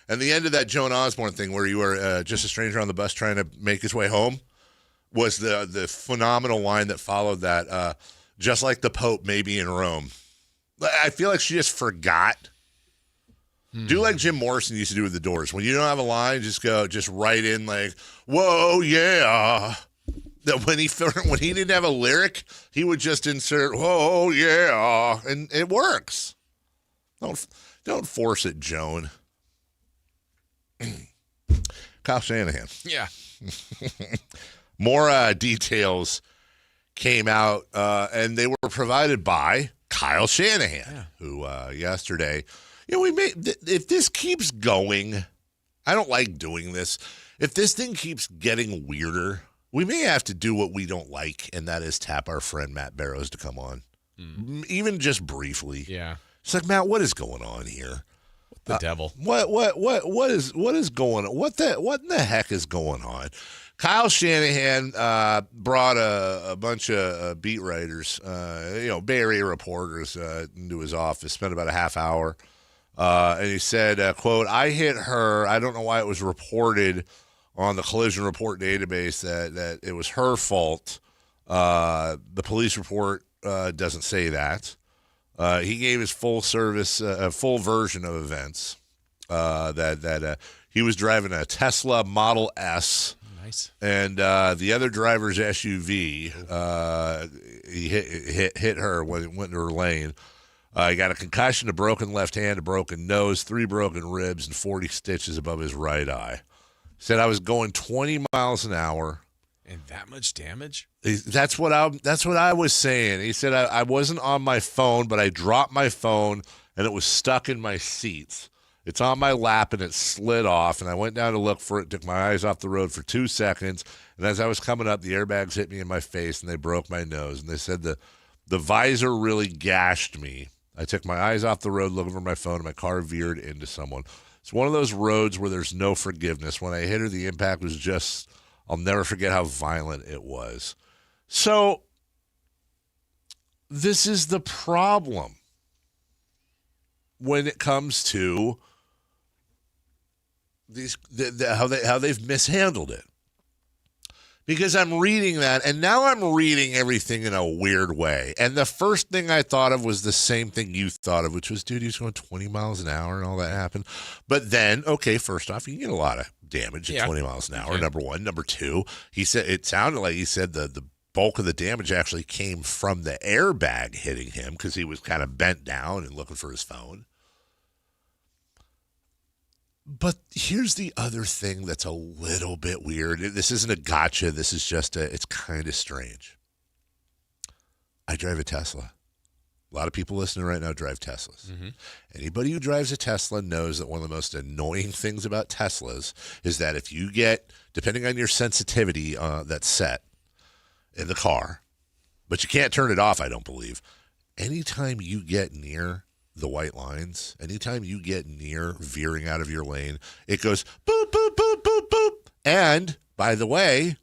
And the end of that Joan Osborne thing, where you were just a stranger on the bus trying to make his way home, was the phenomenal line that followed that. Just like the Pope, maybe in Rome. I feel like she just forgot. Do like Jim Morrison used to do with the Doors. When you don't have a line, just write in like, "Whoa, yeah." That when he didn't have a lyric, he would just insert, "Whoa, yeah," and it works. Don't force it, Joan. Kyle Shanahan. Yeah. More details came out, and they were provided by Kyle Shanahan, who yesterday, if this keeps going, I don't like doing this. If this thing keeps getting weirder, we may have to do what we don't like, and that is tap our friend Matt Barrows to come on, even just briefly. Yeah, it's like, Matt, what is going on here? The devil. What is going on? What in the heck is going on? Kyle Shanahan brought a bunch of beat writers, Bay Area reporters into his office, spent about a half hour, and he said, quote, "I hit her. I don't know why it was reported on the collision report database that it was her fault. The police report doesn't say that. He gave his full version of events, that he was driving a Tesla Model S. Nice. And the other driver's SUV, he hit her when it went into her lane. He got a concussion, a broken left hand, a broken nose, 3 broken ribs, and 40 stitches above his right eye. Said I was going 20 miles an hour. And that much damage? That's what I was saying. He said I wasn't on my phone, but I dropped my phone, and it was stuck in my seats. It's on my lap, and it slid off, and I went down to look for it, took my eyes off the road for 2 seconds, and as I was coming up, the airbags hit me in my face, and they broke my nose. And they said the visor really gashed me. I took my eyes off the road looking for my phone, and my car veered into someone. It's one of those roads where there's no forgiveness. When I hit her, the impact was just, I'll never forget how violent it was." So this is the problem when it comes to these how they've mishandled it. Because I'm reading that, and now I'm reading everything in a weird way. And the first thing I thought of was the same thing you thought of, which was, dude, he was going 20 miles an hour and all that happened. But then, okay, first off, you can get a lot of damage at 20 miles an hour, number one. Number two, he said it sounded like he said the bulk of the damage actually came from the airbag hitting him because he was kind of bent down and looking for his phone. But here's the other thing that's a little bit weird. This isn't a gotcha. This is just it's kind of strange. I drive a Tesla. A lot of people listening right now drive Teslas. Mm-hmm. Anybody who drives a Tesla knows that one of the most annoying things about Teslas is that if you get, depending on your sensitivity that's set in the car, but you can't turn it off, I don't believe. Anytime you get near the white lines, anytime you get near veering out of your lane, it goes boop, boop, boop, boop, boop. And, by the way,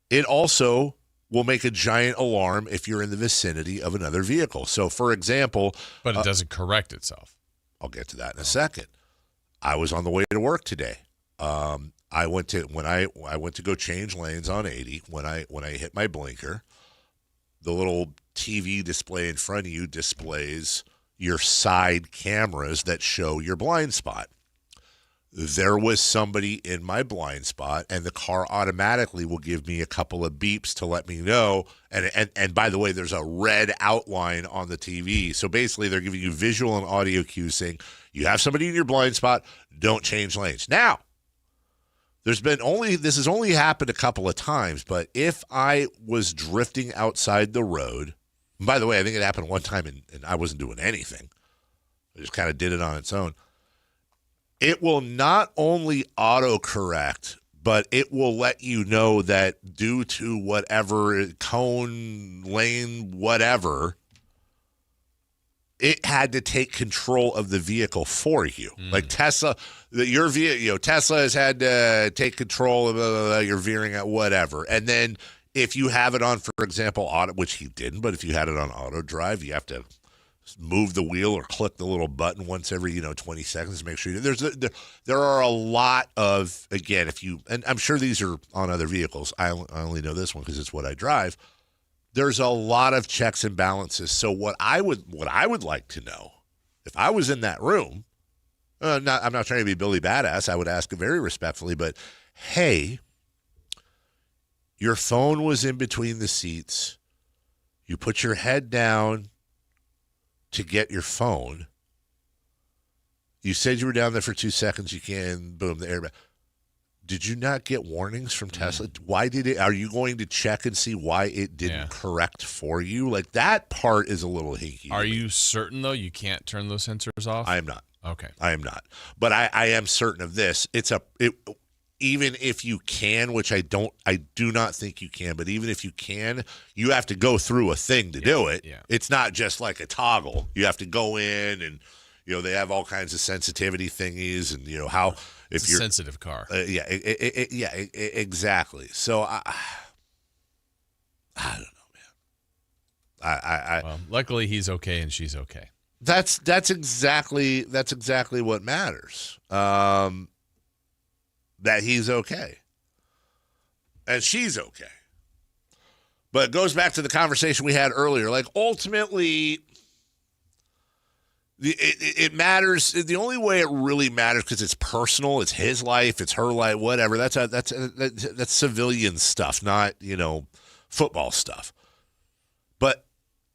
it also will make a giant alarm if you're in the vicinity of another vehicle. So, for example... But it doesn't correct itself. I'll get to that in a second. I was on the way to work today. I went to go change lanes on 80. When I hit my blinker, the little TV display in front of you displays your side cameras that show your blind spot. There was somebody in my blind spot, and the car automatically will give me a couple of beeps to let me know. And by the way, there's a red outline on the TV. So basically, they're giving you visual and audio cues saying, you have somebody in your blind spot, don't change lanes. Now, this has only happened a couple of times, but if I was drifting outside the road, and by the way, I think it happened one time and I wasn't doing anything. I just kind of did it on its own. It will not only autocorrect, but it will let you know that due to whatever cone, lane, whatever, it had to take control of the vehicle for you. Like Tesla, Tesla has had to take control of you're veering at whatever. And then if you have it on, for example, auto, which he didn't, but if you had it on auto drive, you have to move the wheel or click the little button once every 20 seconds to make sure there are a lot of, again, and I'm sure these are on other vehicles. I only know this one because it's what I drive. There's a lot of checks and balances. So what I would like to know, if I was in that room, I'm not trying to be Billy Badass. I would ask very respectfully, but hey, your phone was in between the seats. You put your head down to get your phone. You said you were down there for 2 seconds. You can, boom, the airbag. Did you not get warnings from Tesla? Why did it? Are you going to check and see why it didn't correct for you? Like, that part is a little hinky. Are you certain, though, you can't turn those sensors off? I am not. Okay. I am not. But I am certain of this. Even if you can, which I do not think you can, but even if you can, you have to go through a thing to do it. Yeah. It's not just like a toggle. You have to go in and, they have all kinds of sensitivity thingies and, how if it's you're a sensitive car. Exactly. So I don't know, man. Well, luckily he's okay and she's okay. That's exactly what matters. That he's okay. And she's okay. But it goes back to the conversation we had earlier. Like, ultimately, it matters. The only way it really matters, because it's personal, it's his life, it's her life, whatever. That's civilian stuff, not, football stuff. But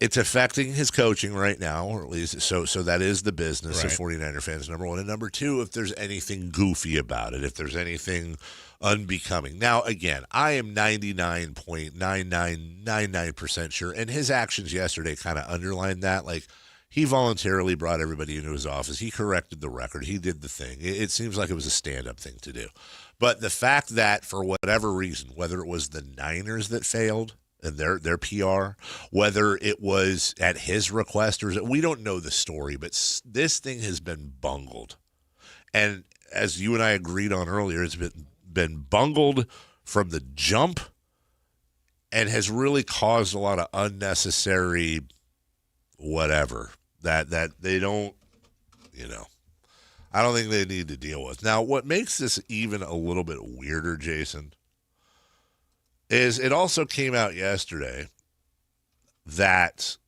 it's affecting his coaching right now, or at least so that is the business of 49er fans, number one. And number two, if there's anything goofy about it, if there's anything unbecoming. Now, again, I am 99.9999% sure, and his actions yesterday kind of underlined that. Like, he voluntarily brought everybody into his office. He corrected the record. He did the thing. It seems like it was a stand-up thing to do. But the fact that, for whatever reason, whether it was the Niners that failed and their PR, whether it was at his request, or we don't know the story, but this thing has been bungled. And as you and I agreed on earlier, it's been bungled from the jump and has really caused a lot of unnecessary whatever that they don't, I don't think they need to deal with. Now, what makes this even a little bit weirder, Jason, is it also came out yesterday that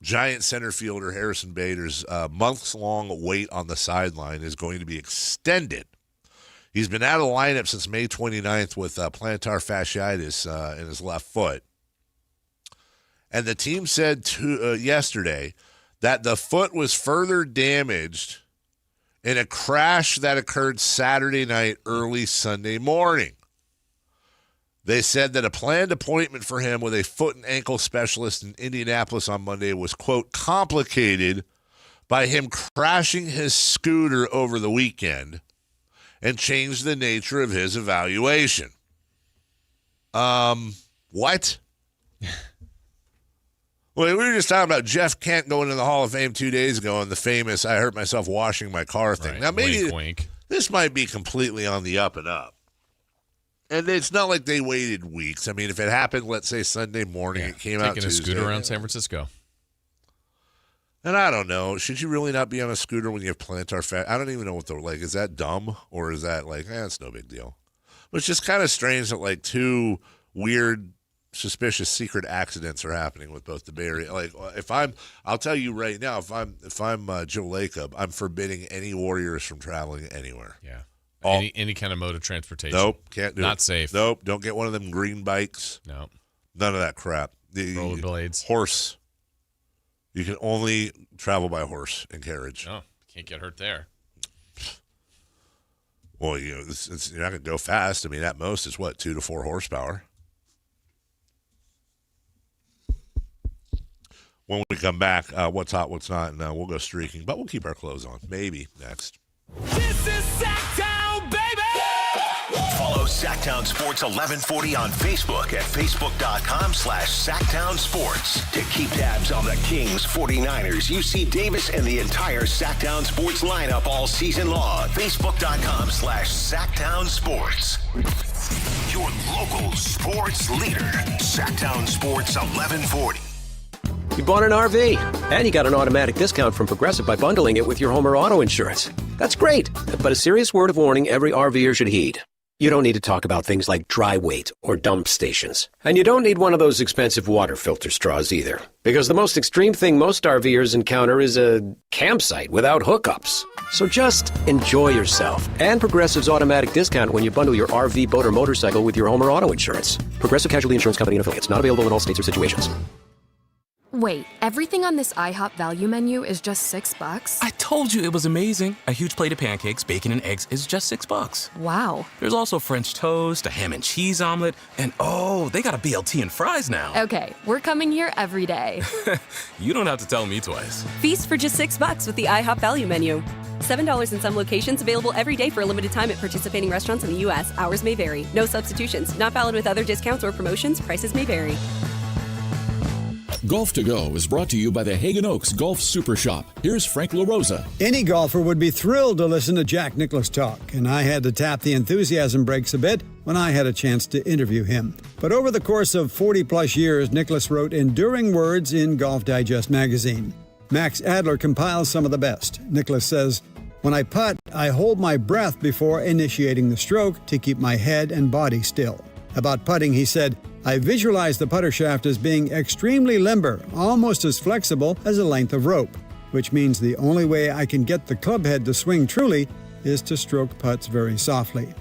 Giant center fielder Harrison Bader's months-long wait on the sideline is going to be extended. He's been out of the lineup since May 29th with plantar fasciitis in his left foot. And the team said yesterday that the foot was further damaged in a crash that occurred Saturday night, early Sunday morning. They said that a planned appointment for him with a foot and ankle specialist in Indianapolis on Monday was, quote, complicated by him crashing his scooter over the weekend and changed the nature of his evaluation. What? Well, we were just talking about Jeff Kent going to the Hall of Fame 2 days ago and the famous "I hurt myself washing my car" thing. Right. Now, maybe wink, wink. This might be completely on the up and up. And it's not like they waited weeks. I mean, if it happened, let's say Sunday morning, it came out Tuesday. Taking a scooter around San Francisco. And I don't know. Should you really not be on a scooter when you have plantar fat? I don't even know what is that dumb or is that like, it's no big deal. But it's just kind of strange that like two weird, suspicious secret accidents are happening with both the Bay Area. Like I'll tell you right now, if I'm Joe Lacob, I'm forbidding any Warriors from traveling anywhere. Yeah. Any kind of mode of transportation. Nope. Can't do it. Not safe. Nope. Don't get one of them green bikes. No. None of that crap. The rollerblades. Horse. You can only travel by horse and carriage. Oh, can't get hurt there. Well, you're not going to go fast. I mean, at most, it's 2 to 4 horsepower. When we come back, what's hot, what's not, and we'll go streaking. But we'll keep our clothes on. Maybe next. This is Sactown, baby! Follow Sactown Sports 1140 on Facebook at facebook.com/Sactown Sports. To keep tabs on the Kings, 49ers, UC Davis, and the entire Sactown Sports lineup all season long. Facebook.com/Sactown Sports. Your local sports leader. Sactown Sports 1140. You bought an RV, and you got an automatic discount from Progressive by bundling it with your home or auto insurance. That's great, but a serious word of warning every RVer should heed. You don't need to talk about things like dry weight or dump stations. And you don't need one of those expensive water filter straws either. Because the most extreme thing most RVers encounter is a campsite without hookups. So just enjoy yourself. And Progressive's automatic discount when you bundle your RV, boat, or motorcycle with your home or auto insurance. Progressive Casualty Insurance Company and Affiliates. Not available in all states or situations. Wait, everything on this IHOP value menu is just $6? I told you it was amazing. A huge plate of pancakes, bacon, and eggs is just $6. Wow. There's also French toast, a ham and cheese omelet, and they got a BLT and fries now. Okay, we're coming here every day. You don't have to tell me twice. Feast for just $6 with the IHOP value menu. $7 in some locations, available every day for a limited time at participating restaurants in the U.S. Hours may vary. No substitutions. Not valid with other discounts or promotions. Prices may vary. Golf to Go is brought to you by the Hagen Oaks Golf Super Shop. Here's Frank LaRosa. Any golfer would be thrilled to listen to Jack Nicklaus talk, and I had to tap the enthusiasm brakes a bit when I had a chance to interview him. But over the course of 40-plus years, Nicklaus wrote enduring words in Golf Digest magazine. Max Adler compiles some of the best. Nicklaus says, "When I putt, I hold my breath before initiating the stroke to keep my head and body still." About putting, he said, "I visualize the putter shaft as being extremely limber, almost as flexible as a length of rope, which means the only way I can get the club head to swing truly is to stroke putts very softly."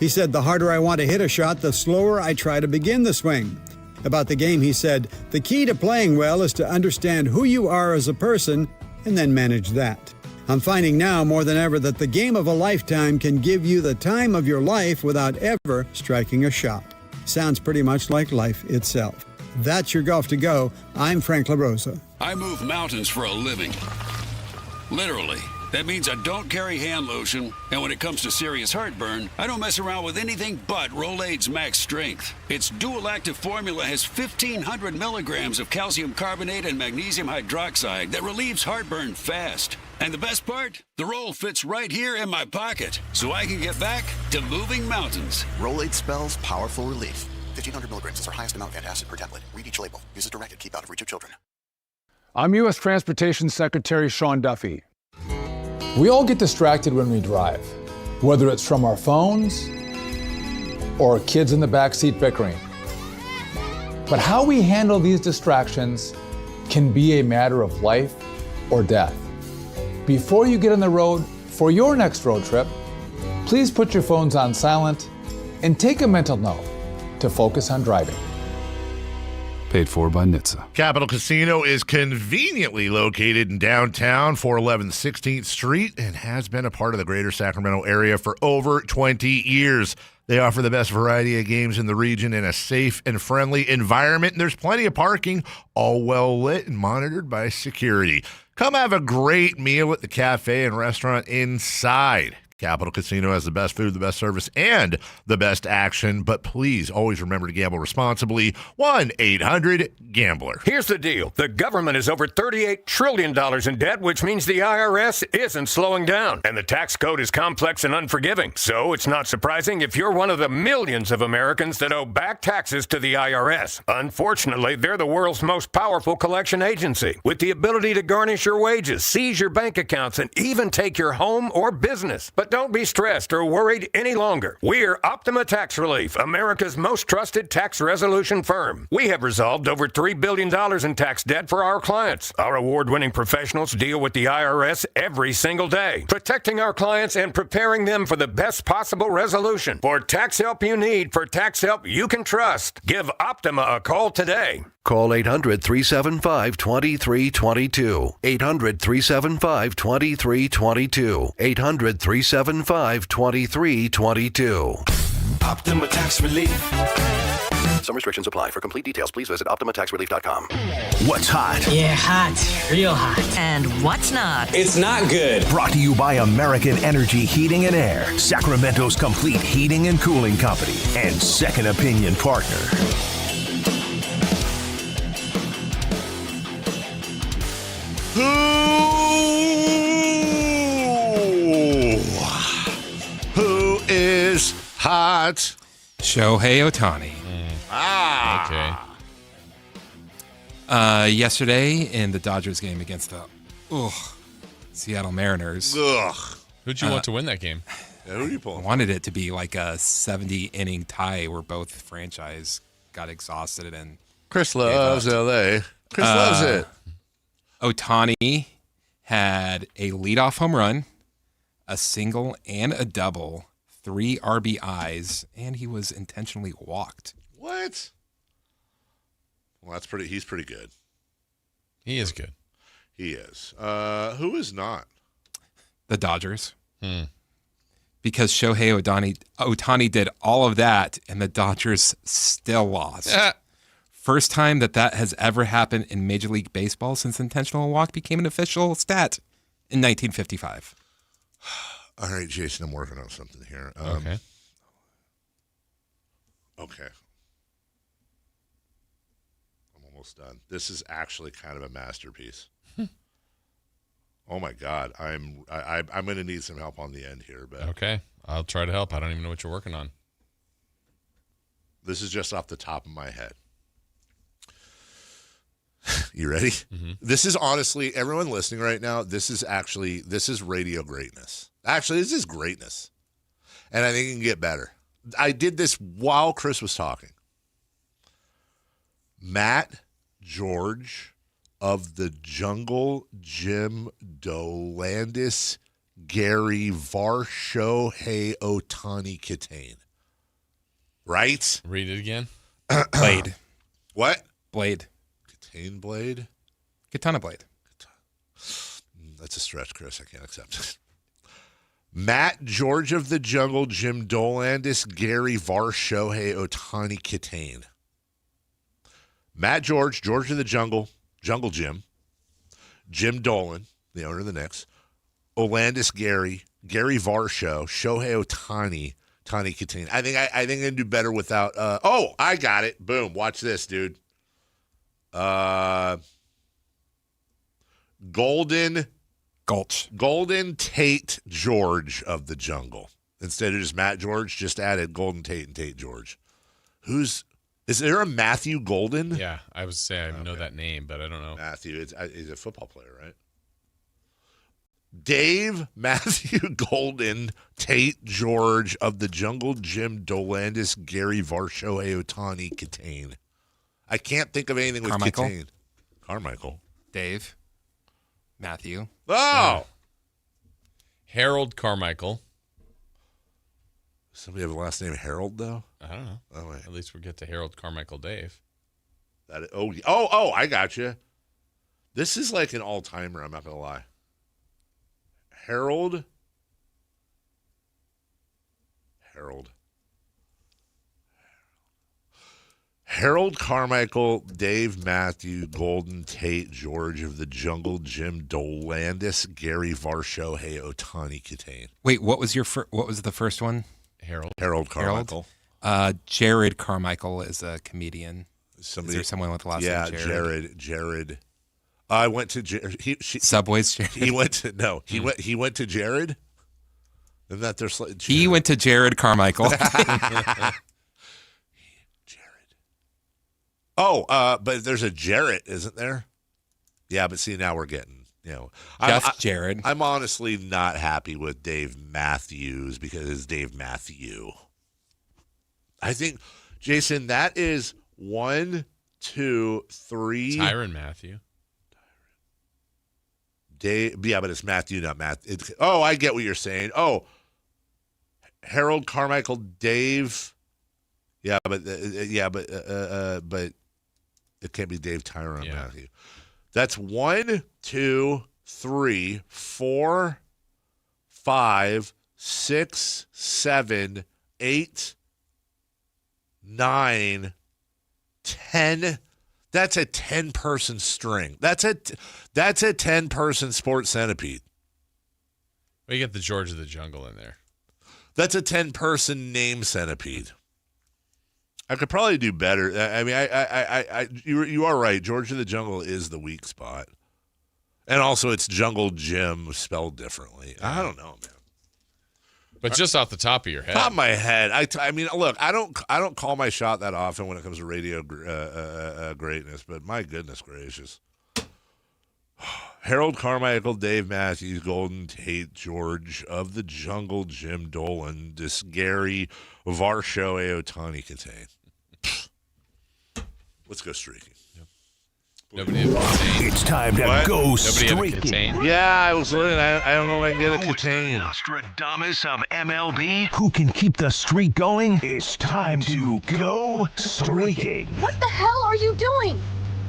He said, "The harder I want to hit a shot, the slower I try to begin the swing." About the game, he said, "The key to playing well is to understand who you are as a person and then manage that. I'm finding now more than ever that the game of a lifetime can give you the time of your life without ever striking a shot." Sounds pretty much like life itself. That's your Golf to Go. I'm Frank LaRosa. I move mountains for a living. Literally. That means I don't carry hand lotion, and when it comes to serious heartburn, I don't mess around with anything but Rolaids Max Strength. Its dual active formula has 1,500 milligrams of calcium carbonate and magnesium hydroxide that relieves heartburn fast. And the best part? The roll fits right here in my pocket, so I can get back to moving mountains. Rolaids spells powerful relief. 1,500 milligrams is our highest amount of antacid per tablet. Read each label. Use as directed. Keep out of reach of children. I'm U.S. Transportation Secretary Sean Duffy. We all get distracted when we drive, whether it's from our phones or kids in the backseat bickering. But how we handle these distractions can be a matter of life or death. Before you get on the road for your next road trip, please put your phones on silent and take a mental note to focus on driving. Paid for by NHTSA. Capital Casino is conveniently located in downtown, 411 16th Street, and has been a part of the greater Sacramento area for over 20 years. They offer the best variety of games in the region in a safe and friendly environment, and there's plenty of parking, all well lit and monitored by security. Come have a great meal at the cafe and restaurant inside. Capital Casino has the best food, the best service, and the best action. But please always remember to gamble responsibly. 1-800-GAMBLER. Here's the deal. The government is over $38 trillion in debt, which means the IRS isn't slowing down. And the tax code is complex and unforgiving. So it's not surprising if you're one of the millions of Americans that owe back taxes to the IRS. Unfortunately, they're the world's most powerful collection agency, with the ability to garnish your wages, seize your bank accounts, and even take your home or business. But don't be stressed or worried any longer. We're Optima Tax Relief, America's most trusted tax resolution firm. We have resolved over $3 billion in tax debt for our clients. Our award-winning professionals deal with the IRS every single day, protecting our clients and preparing them for the best possible resolution. For tax help you need, for tax help you can trust, give Optima a call today. Call 800-375-2322. 800-375-2322. 800-375-2322. Optima Tax Relief. Some restrictions apply. For complete details, please visit OptimaTaxRelief.com. What's hot? Yeah, hot. Real hot. And what's not? It's not good. Brought to you by American Energy Heating and Air, Sacramento's complete heating and cooling company, and second opinion partner. Who is hot? Shohei Ohtani. Okay. Yesterday in the Dodgers game against the Seattle Mariners. Who'd you want to win that game? Yeah, who are you pulling? I wanted it to be like a 70-inning tie where both franchise got exhausted and Chris loves LA. Chris loves it. Ohtani had a leadoff home run, a single and a double, 3 RBIs, and he was intentionally walked. What? Well, that's pretty. He's pretty good. He is good. He is. Who is not? The Dodgers. Because Shohei Ohtani did all of that, and the Dodgers still lost. First time that has ever happened in Major League Baseball since intentional walk became an official stat in 1955. All right, Jason, I'm working on something here. Okay. Okay. I'm almost done. This is actually kind of a masterpiece. Oh my God, I'm going to need some help on the end here, but Okay. I'll try to help. I don't even know what you're working on. This is just off the top of my head. You ready? Mm-hmm. This is honestly, everyone listening right now, this is radio greatness. Actually, this is greatness. And I think it can get better. I did this while Chris was talking. Matt George of the Jungle Jim Dolandis Gary Varshohei Ohtani Katane. Right? Read it again. Blade. What? Blade. Katane Blade? Katana Blade. That's a stretch, Chris. I can't accept it. Matt George of the Jungle Jim Dolandis Gary Varshohei Ohtani Katane. Matt George of the Jungle Jim, Jim Dolan, the owner of the Knicks, Olandis Gary Varsho, Shohei Ohtani, Tani Katane. I think I can do better without. I got it. Boom. Watch this, dude. Golden Tate George of the Jungle. Instead of just Matt George, just added Golden Tate and Tate George. Is there a Matthew Golden? Yeah, I would say I know that name, but I don't know. Matthew, he's a football player, right? Dave Matthew Golden Tate George of the Jungle Jim Dolandis Gary Varshohei Ohtani Katane. I can't think of anything with Carmichael. Katane. Carmichael. Dave. Matthew. Oh! Harold Carmichael. Somebody have a last name Harold, though? I don't know. Oh, wait. At least we get to Harold Carmichael Dave. I got you. This is like an all-timer, I'm not going to lie. Harold. Harold Carmichael, Dave Matthew, Golden Tate, George of the Jungle, Jim Dolandis, Gary Varsho, Hey Otani Katane. Wait, what was the first one? Harold Carmichael. Jared Carmichael is a comedian. Is there someone with the last name Jared? Jared. I went to Jared. Subway's Jared. He went to He went to Jared. Isn't that their? He went to Jared Carmichael. Oh, but there's a Jarrett, isn't there? Yeah, but see, now we're getting, Jared. I'm honestly not happy with Dave Matthews because it's Dave Matthew. I think, Jason, that is 1, 2, 3. Tyrann Matthew. Dave, yeah, but it's Matthew, not Matt. I get what you're saying. Oh, Harold Carmichael, Dave. Yeah, but it can't be Dave Tyrann Matthew. That's 1, 2, 3, 4, 5, 6, 7, 8, 9, 10. That's a 10-person string. That's a 10-person sports centipede. Well, you get the George of the Jungle in there. That's a 10-person name centipede. I could probably do better. I mean, you are right. George of the Jungle is the weak spot, and also it's Jungle Jim spelled differently. I don't know, man. But just off the top of your head, top of my head. I mean, look, I don't call my shot that often when it comes to radio greatness. But my goodness gracious, Harold Carmichael, Dave Matthews, Golden Tate, George of the Jungle, Jim Dolan, Gary Varsho, Otani Katane. Let's go streaking. Yep. It's time to go streaking. Yeah, I was looking. I don't know if I can get a Katane. Nostradamus of MLB. Who can keep the streak going? It's time to go streaking. What the hell are you doing?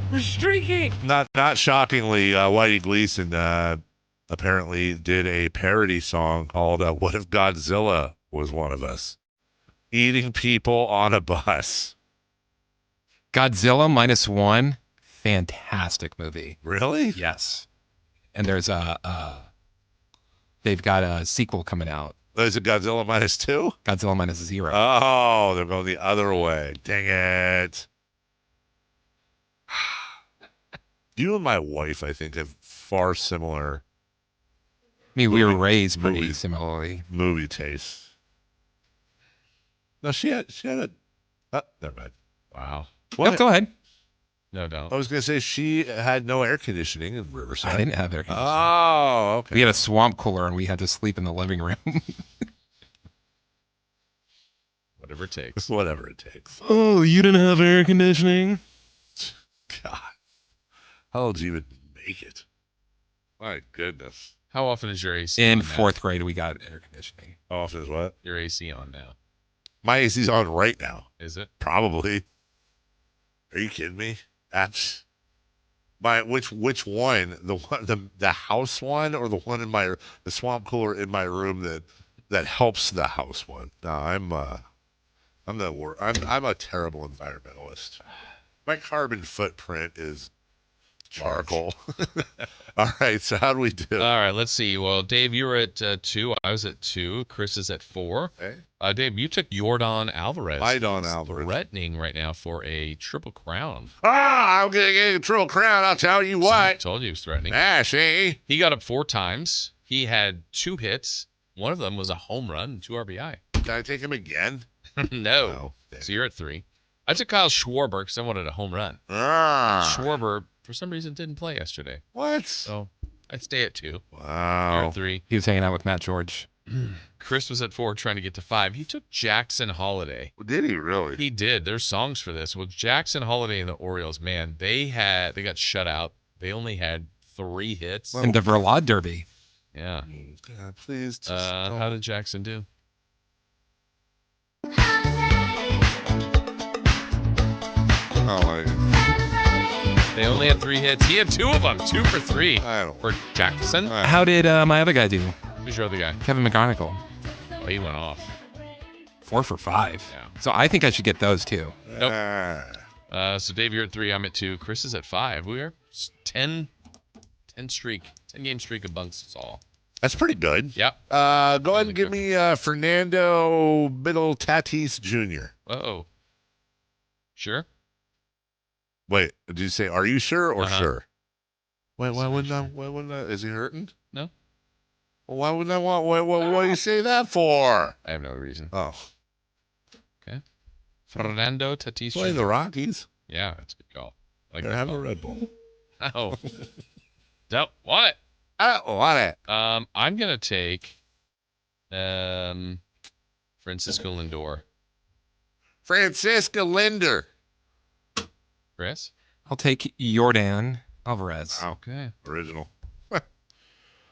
We're streaking. Not shockingly, Whitey Gleason apparently did a parody song called "What If Godzilla Was One of Us?" Eating people on a bus. Godzilla -1, fantastic movie. Really? Yes. And there's they've got a sequel coming out. Is it Godzilla -2? Godzilla -0. Oh, they're going the other way. Dang it. You and my wife, I think, have far similar. I mean, we were raised pretty similarly. Movie tastes. No, she had a. Oh, never mind. Wow. What? No, go ahead. No, don't. I was going to say she had no air conditioning in Riverside. I didn't have air conditioning. Oh, okay. We had a swamp cooler and we had to sleep in the living room. Whatever it takes. Whatever it takes. Oh, you didn't have air conditioning? God. How did you even make it? My goodness. How often is your AC in on fourth grade, we got air conditioning. How often is what? Your AC on now. My AC's on right now. Is it? Probably. Are you kidding me? That's which one? The house one or the one in the swamp cooler in my room that helps the house one? No, I'm a terrible environmentalist. My carbon footprint is charcoal. All right, so how do we do? All right, let's see. Well, Dave, you were at 2. I was at 2. Chris is at 4. Okay. Dave, you took Yordan Alvarez. Yordan Alvarez. Threatening right now for a triple crown. I'm going to get a triple crown. I'll tell you what. I told you he was threatening. See? He got up 4 times. He had 2 hits. One of them was a home run and 2 RBI. Did I take him again? No. So you're at 3. I took Kyle Schwarber because I wanted a home run. Schwarber, for some reason, didn't play yesterday. What? So I'd stay at 2. Wow. You're at 3. He was hanging out with Matt George. Chris was at 4 trying to get to 5. He took Jackson Holiday. Did he really? He did. There's songs for this. Well, Jackson Holiday and the Orioles, man, they got shut out. They only had 3 hits. In the Verlaud Derby. Yeah. God, please. How did Jackson do? They only had 3 hits. He had 2 of them. 2 for 3 for Jackson. How did my other guy do? Who's your other guy? Kevin McGonigal. Oh, he went off. 4 for 5. Yeah. So I think I should get those too. Nope. So Dave, you're at 3. I'm at 2. Chris is at 5. We are 10 game streak amongst us all. That's pretty good. Yep. Go ahead and give me Fernando Middle Tatis Jr. Uh-oh. Sure? Wait, did you say, are you sure or sure? Wait, why wouldn't I? Is he hurting? No. Well, why wouldn't I want? What do you say that for? I have no reason. Oh. Okay. Fernando Tatis Jr. Playing the Rockies. Yeah, that's a good call. Like have a Red Bull. Oh. Don't want it. I don't want it. I'm going to take Francisco Lindor. Francisco Linder. Chris? I'll take Yordan Alvarez. Okay. Original.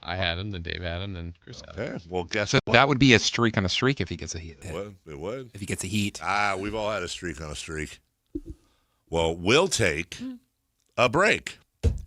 I had him, then Dave had him, then Chris had him. Okay. Well, guess So what? that would be a streak on a streak if he gets a hit. It would. If he gets a heat. We've all had a streak on a streak. Well, we'll take a break.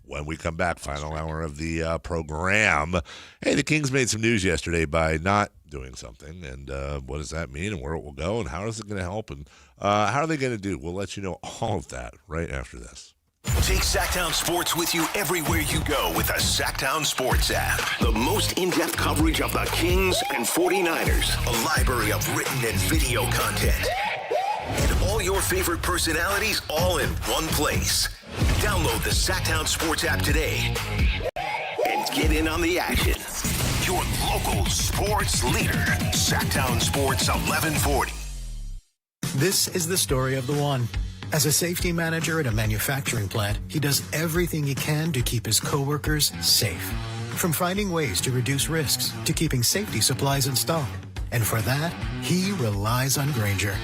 When we come back, final hour of the program. Hey, the Kings made some news yesterday by not doing something. And what does that mean and where it will go and how is it going to help and how are they going to do? We'll let you know all of that right after this. Take Sactown Sports with you everywhere you go with the Sactown Sports app. The most in-depth coverage of the Kings and 49ers. A library of written and video content. And all your favorite personalities all in one place. Download the Sactown Sports app today and get in on the action. Your local sports leader. Sactown Sports 1140. This is the story of the one. As a safety manager at a manufacturing plant, he does everything he can to keep his coworkers safe. From finding ways to reduce risks to keeping safety supplies in stock. And for that, he relies on Grainger.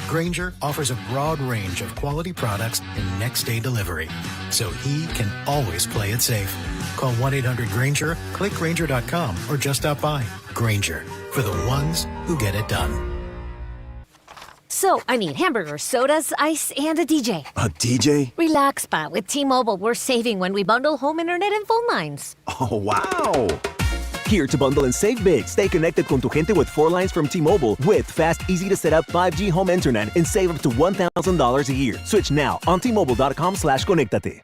Grainger offers a broad range of quality products and next-day delivery, so he can always play it safe. Call 1-800-GRAINGER, click Grainger.com, or just stop by. Grainger, for the ones who get it done. So, I need hamburgers, sodas, ice, and a DJ. A DJ? Relax, Pa. With T-Mobile, we're saving when we bundle home internet and phone lines. Oh, wow! Here to bundle and save big. Stay connected con tu gente with 4 lines from T-Mobile with fast, easy-to-set-up 5G home internet and save up to $1,000 a year. Switch now on T-Mobile.com/conectate.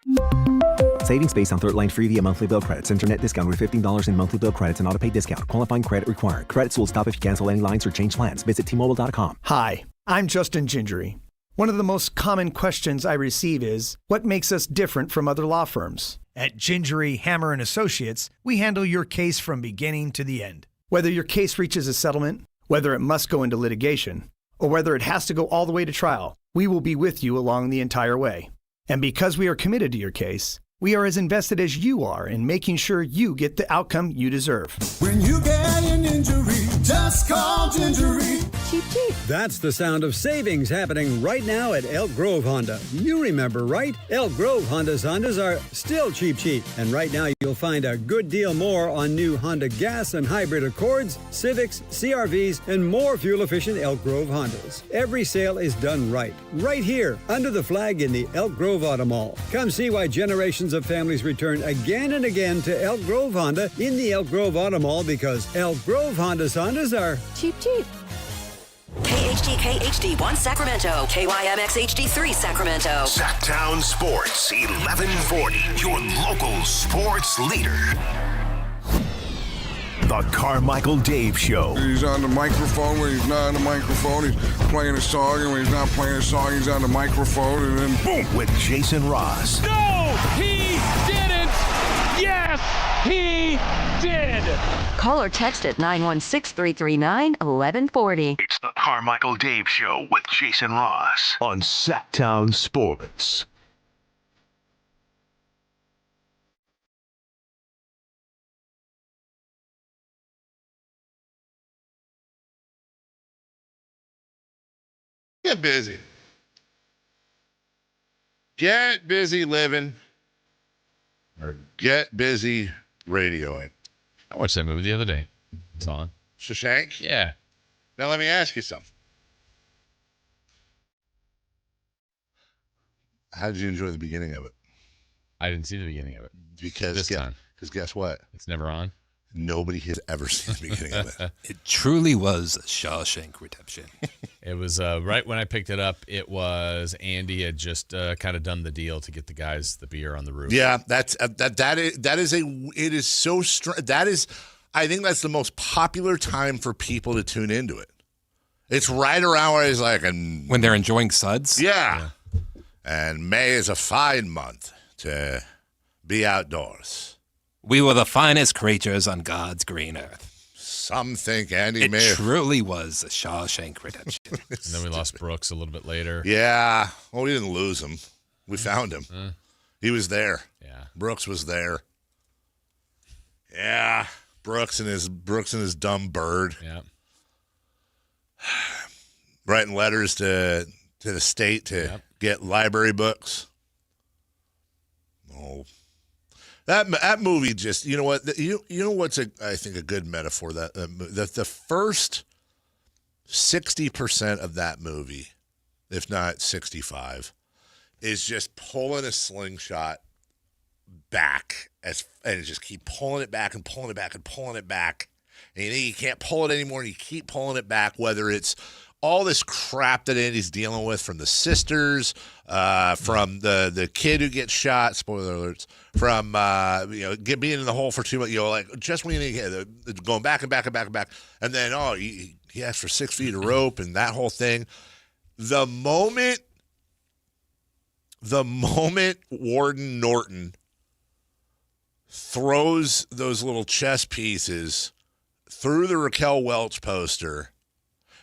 Savings based on 3rd line free via monthly bill credits. Internet discount with $15 in monthly bill credits and auto-pay discount. Qualifying credit required. Credits will stop if you cancel any lines or change plans. Visit T-Mobile.com. Hi, I'm Justin Gingery. One of the most common questions I receive is, what makes us different from other law firms? At Gingery, Hammer & Associates, we handle your case from beginning to the end. Whether your case reaches a settlement, whether it must go into litigation, or whether it has to go all the way to trial, we will be with you along the entire way. And because we are committed to your case, we are as invested as you are in making sure you get the outcome you deserve. When you get an injury, just call Gingery. Cheap, cheap. That's the sound of savings happening right now at Elk Grove Honda. You remember, right? Elk Grove Hondas are still cheap. And right now you'll find a good deal more on new Honda gas and hybrid Accords, Civics, CRVs, and more fuel-efficient Elk Grove Hondas. Every sale is done right here, under the flag in the Elk Grove Auto Mall. Come see why generations of families return again and again to Elk Grove Honda in the Elk Grove Auto Mall because Elk Grove Hondas are cheap. KHD1 Sacramento, KYMX HD3 Sacramento. Sactown Sports 1140. Your local sports leader. The Carmichael Dave Show. He's on the microphone when he's not on the microphone. He's playing a song, and when he's not playing a song, he's on the microphone, and then boom. With Jason Ross. No, he didn't. Yes, he did. Call or text at 916-339-1140. It's the Carmichael Dave Show with Jason Ross on Sactown Sports. Get busy. Get busy living or get busy radioing. I watched that movie the other day. It's on. Shawshank? Yeah. Now let me ask you something. How did you enjoy the beginning of it? I didn't see the beginning of it. Because guess what? It's never on. Nobody has ever seen the beginning of it. It truly was Shawshank Redemption. It was right when I picked it up. It was Andy had just kind of done the deal to get the guys the beer on the roof. Yeah, it is so strange. I think that's the most popular time for people to tune into it. It's right around where it's like, when they're enjoying suds. Yeah. And May is a fine month to be outdoors. We were the finest creatures on God's green earth. Some think Andy May. It truly was a Shawshank Redemption. And then we lost Brooks a little bit later. Yeah. Well, we didn't lose him. We found him. He was there. Yeah. Brooks was there. Yeah. Brooks and his dumb bird. Yeah. Writing letters to the state to get library books. Oh. That movie just, you know what? You know what's I think a good metaphor, that the first 60% of that movie, if not 65, is just pulling a slingshot back and just keep pulling it back and pulling it back and pulling it back. And you think you can't pull it anymore, and you keep pulling it back, whether it's all this crap that Andy's dealing with from the sisters, from the kid who gets shot, spoiler alerts, from being in the hole for 2 months, like just when you going back and back and back and back, and then he asked for 6 feet of rope and that whole thing. The moment Warden Norton throws those little chess pieces through the Raquel Welch poster,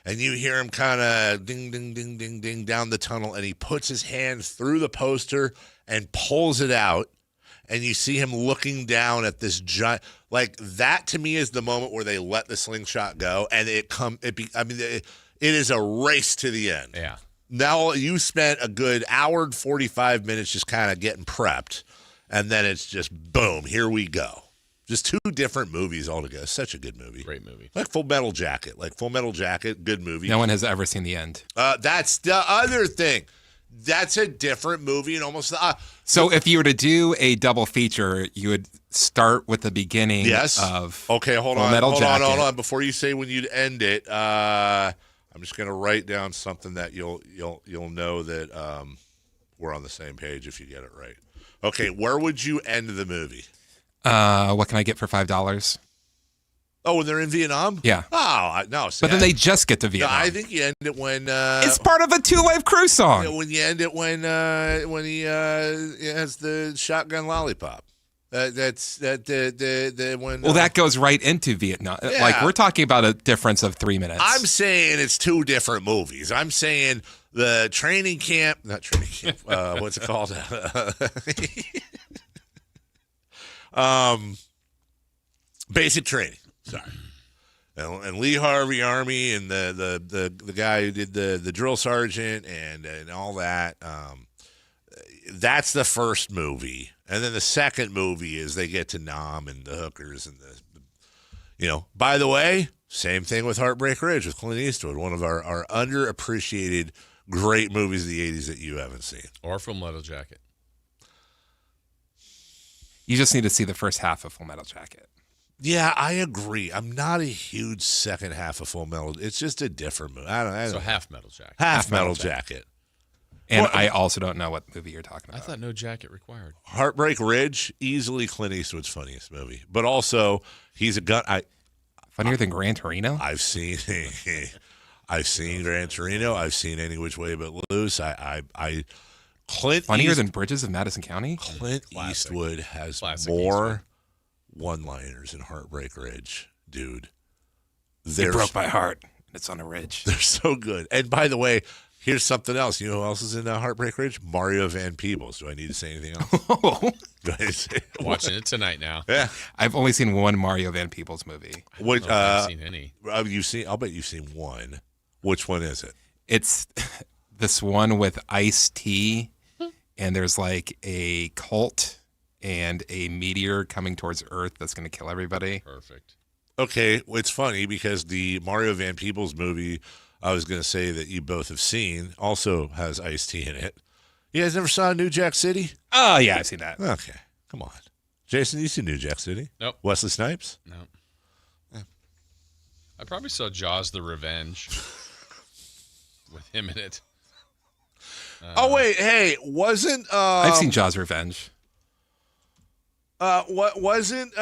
and you hear him kind of ding, ding, ding, ding, ding down the tunnel, and he puts his hand through the poster and pulls it out, and you see him looking down at this giant. Like, that to me is the moment where they let the slingshot go, and it is a race to the end. Yeah. Now you spent a good hour and 45 minutes just kind of getting prepped, and then it's just boom, here we go. Just 2 different movies altogether. Such a good movie. Great movie. Like Full Metal Jacket. Good movie. No one has ever seen the end. That's the other thing. That's a different movie and almost. So if you were to do a double feature, you would start with the beginning of Okay, hold Full Metal Jacket. on. Before you say when you'd end it, I'm just going to write down something that you'll know that we're on the same page if you get it right. Okay, where would you end the movie? What can I get for $5? Oh, when they're in Vietnam? Yeah. Oh, no. See, But then they just get to Vietnam. I think you end it when... it's part of a 2 Live Crew song. When you end it when he has the shotgun lollipop. When. Well, that goes right into Vietnam. Yeah. Like, we're talking about a difference of 3 minutes. I'm saying it's 2 different movies. I'm saying the training camp... Not training camp. What's it called? Basic training. Sorry. And Lee Harvey Army and the guy who did the drill sergeant and all that. That's the first movie, and then the second movie is they get to Nam and the hookers and By the way, same thing with Heartbreak Ridge with Clint Eastwood, one of our underappreciated great movies of the '80s that you haven't seen. Or Full Metal Jacket. You just need to see the first half of Full Metal Jacket. Yeah, I agree. I'm not a huge second half of Full Metal. It's just a different movie. I don't So Half Metal Jacket. Half Metal Jacket. And I also don't know what movie you're talking about. I thought no jacket required. Heartbreak Ridge, easily Clint Eastwood's funniest movie. But also, he's a gun. Funnier than Gran Torino? I've seen Gran Torino. I've seen Any Which Way But Loose. Funnier than Bridges of Madison County? Clint Eastwood has more one-liners in Heartbreak Ridge, dude. It broke my heart. It's on a ridge. They're so good. And by the way, here's something else. You know who else is in Heartbreak Ridge? Mario Van Peebles. Do I need to say anything else? Watching it tonight now. Yeah. I've only seen one Mario Van Peebles movie. I don't know if I've seen any. I'll bet you've seen one. Which one is it? It's this one with Ice-T, and there's like a cult and a meteor coming towards Earth that's going to kill everybody. Perfect. Okay, well, it's funny because the Mario Van Peebles movie I was going to say that you both have seen also has Ice-T in it. You guys never saw New Jack City? Oh, yeah, I've seen that. Okay, come on. Jason, you seen New Jack City? Nope. Wesley Snipes? No. I probably saw Jaws the Revenge. with him in it. Oh wait, hey, wasn't I've seen Jaws Revenge. What wasn't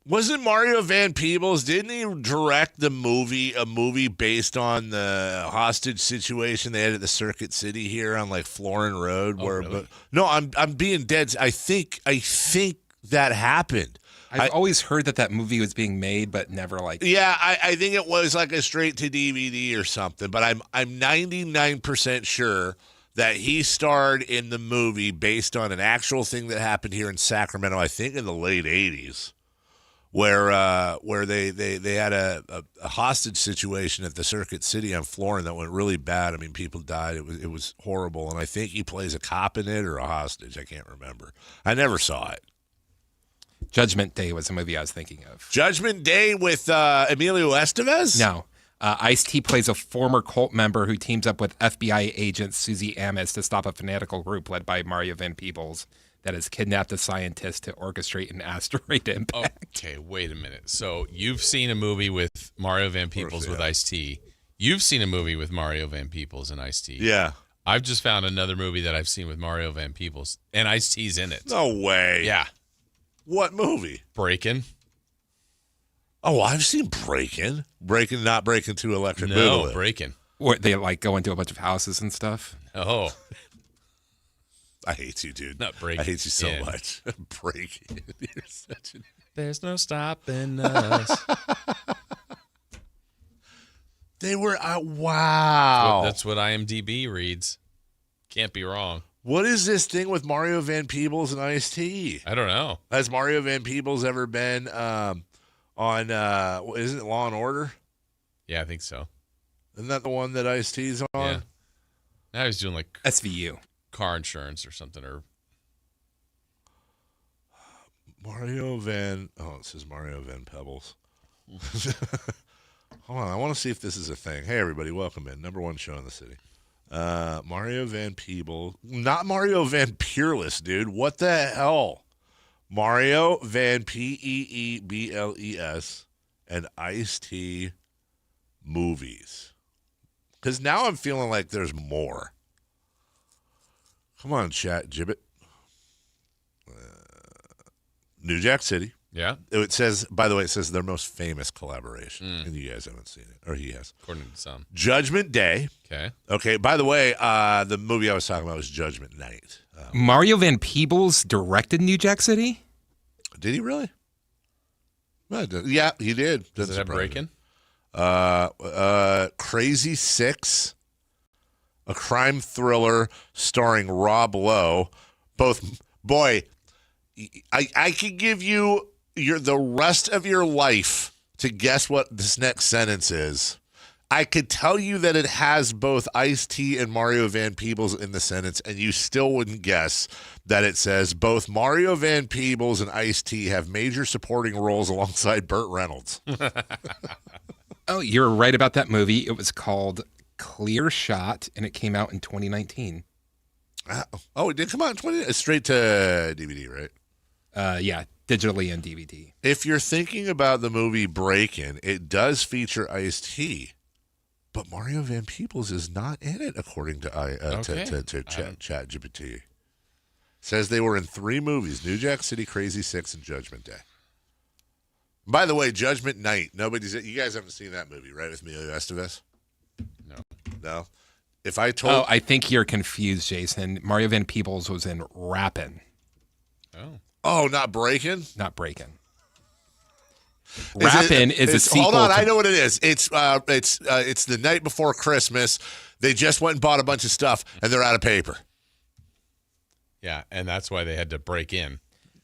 wasn't Mario Van Peebles? Didn't he direct a movie based on the hostage situation they had at the Circuit City here on like Florin Road? Oh, really? No, I'm being dead. I think that happened. I've always heard that movie was being made, but never like. Yeah, I think it was like a straight to DVD or something. But I'm 99% sure that he starred in the movie based on an actual thing that happened here in Sacramento. I think in the late '80s, where they had a hostage situation at the Circuit City on Florin that went really bad. I mean, people died. It was horrible. And I think he plays a cop in it or a hostage. I can't remember. I never saw it. Judgment Day was the movie I was thinking of. Judgment Day with Emilio Estevez? No. Ice-T plays a former cult member who teams up with FBI agent Susie Amis to stop a fanatical group led by Mario Van Peebles that has kidnapped a scientist to orchestrate an asteroid impact. Okay, wait a minute. So you've seen a movie with Mario Van Peebles with Ice-T. You've seen a movie with Mario Van Peebles and Ice-T. Yeah. I've just found another movie that I've seen with Mario Van Peebles, and Ice-T's in it. No way. Yeah. What movie? Breakin'. Oh, I've seen Breakin'. Not Breakin' to Electric No, Boogaloo. Breakin'. Or they like go into a bunch of houses and stuff. Oh. I hate you, dude. Not Breakin'. I hate you so much. Breakin'. You're such an... There's no stopping us. They were wow. That's what IMDb reads. Can't be wrong. What is this thing with Mario Van Peebles and Ice-T? I don't know. Has Mario Van Peebles ever been on, isn't it Law & Order? Yeah, I think so. Isn't that the one that Ice-T's on? Yeah. Now he's doing like SVU. Car insurance or something. Or Mario Van... Oh, it says Mario Van Pebbles. Hold on, I want to see if this is a thing. Hey, everybody, welcome in. Number one show in the city. Mario Van Peebles. Not Mario Van Peerless, dude. What the hell? Mario Van Peebles and Ice-T movies. Because now I'm feeling like there's more. Come on, chat, Gibbet. New Jack City. Yeah. It says, by the way, it says their most famous collaboration. And you guys haven't seen it. Or he has. According to some. Judgment Day. Okay. Okay. By the way, the movie I was talking about was Judgment Night. Mario Van Peebles directed New Jack City? Did he really? Yeah, he did. Does it have Breakin'? Crazy Six, a crime thriller starring Rob Lowe. Boy, I could give you the rest of your life to guess what this next sentence is. I could tell you that it has both Ice-T and Mario Van Peebles in the sentence, and you still wouldn't guess that it says both Mario Van Peebles and Ice-T have major supporting roles alongside Burt Reynolds. Oh, you're right about that movie. It was called Clear Shot, and it came out in 2019. Oh, it did come out in straight to DVD, right? Yeah, digitally and DVD. If you're thinking about the movie Breakin', it does feature Ice-T, but Mario Van Peebles is not in it, according to ChatGPT. Says they were in 3 movies: New Jack City, Crazy Six, and Judgment Day. By the way, Judgment Night. You guys haven't seen that movie, right? With Emilio Estevez? No. If I told... Oh, I think you're confused, Jason. Mario Van Peebles was in Rappin'. Oh, not Breakin'? Not Breakin'. Rappin' is a sequel. Hold on, I know what it is. It's the night before Christmas. They just went and bought a bunch of stuff, and they're out of paper. Yeah, and that's why they had to break in.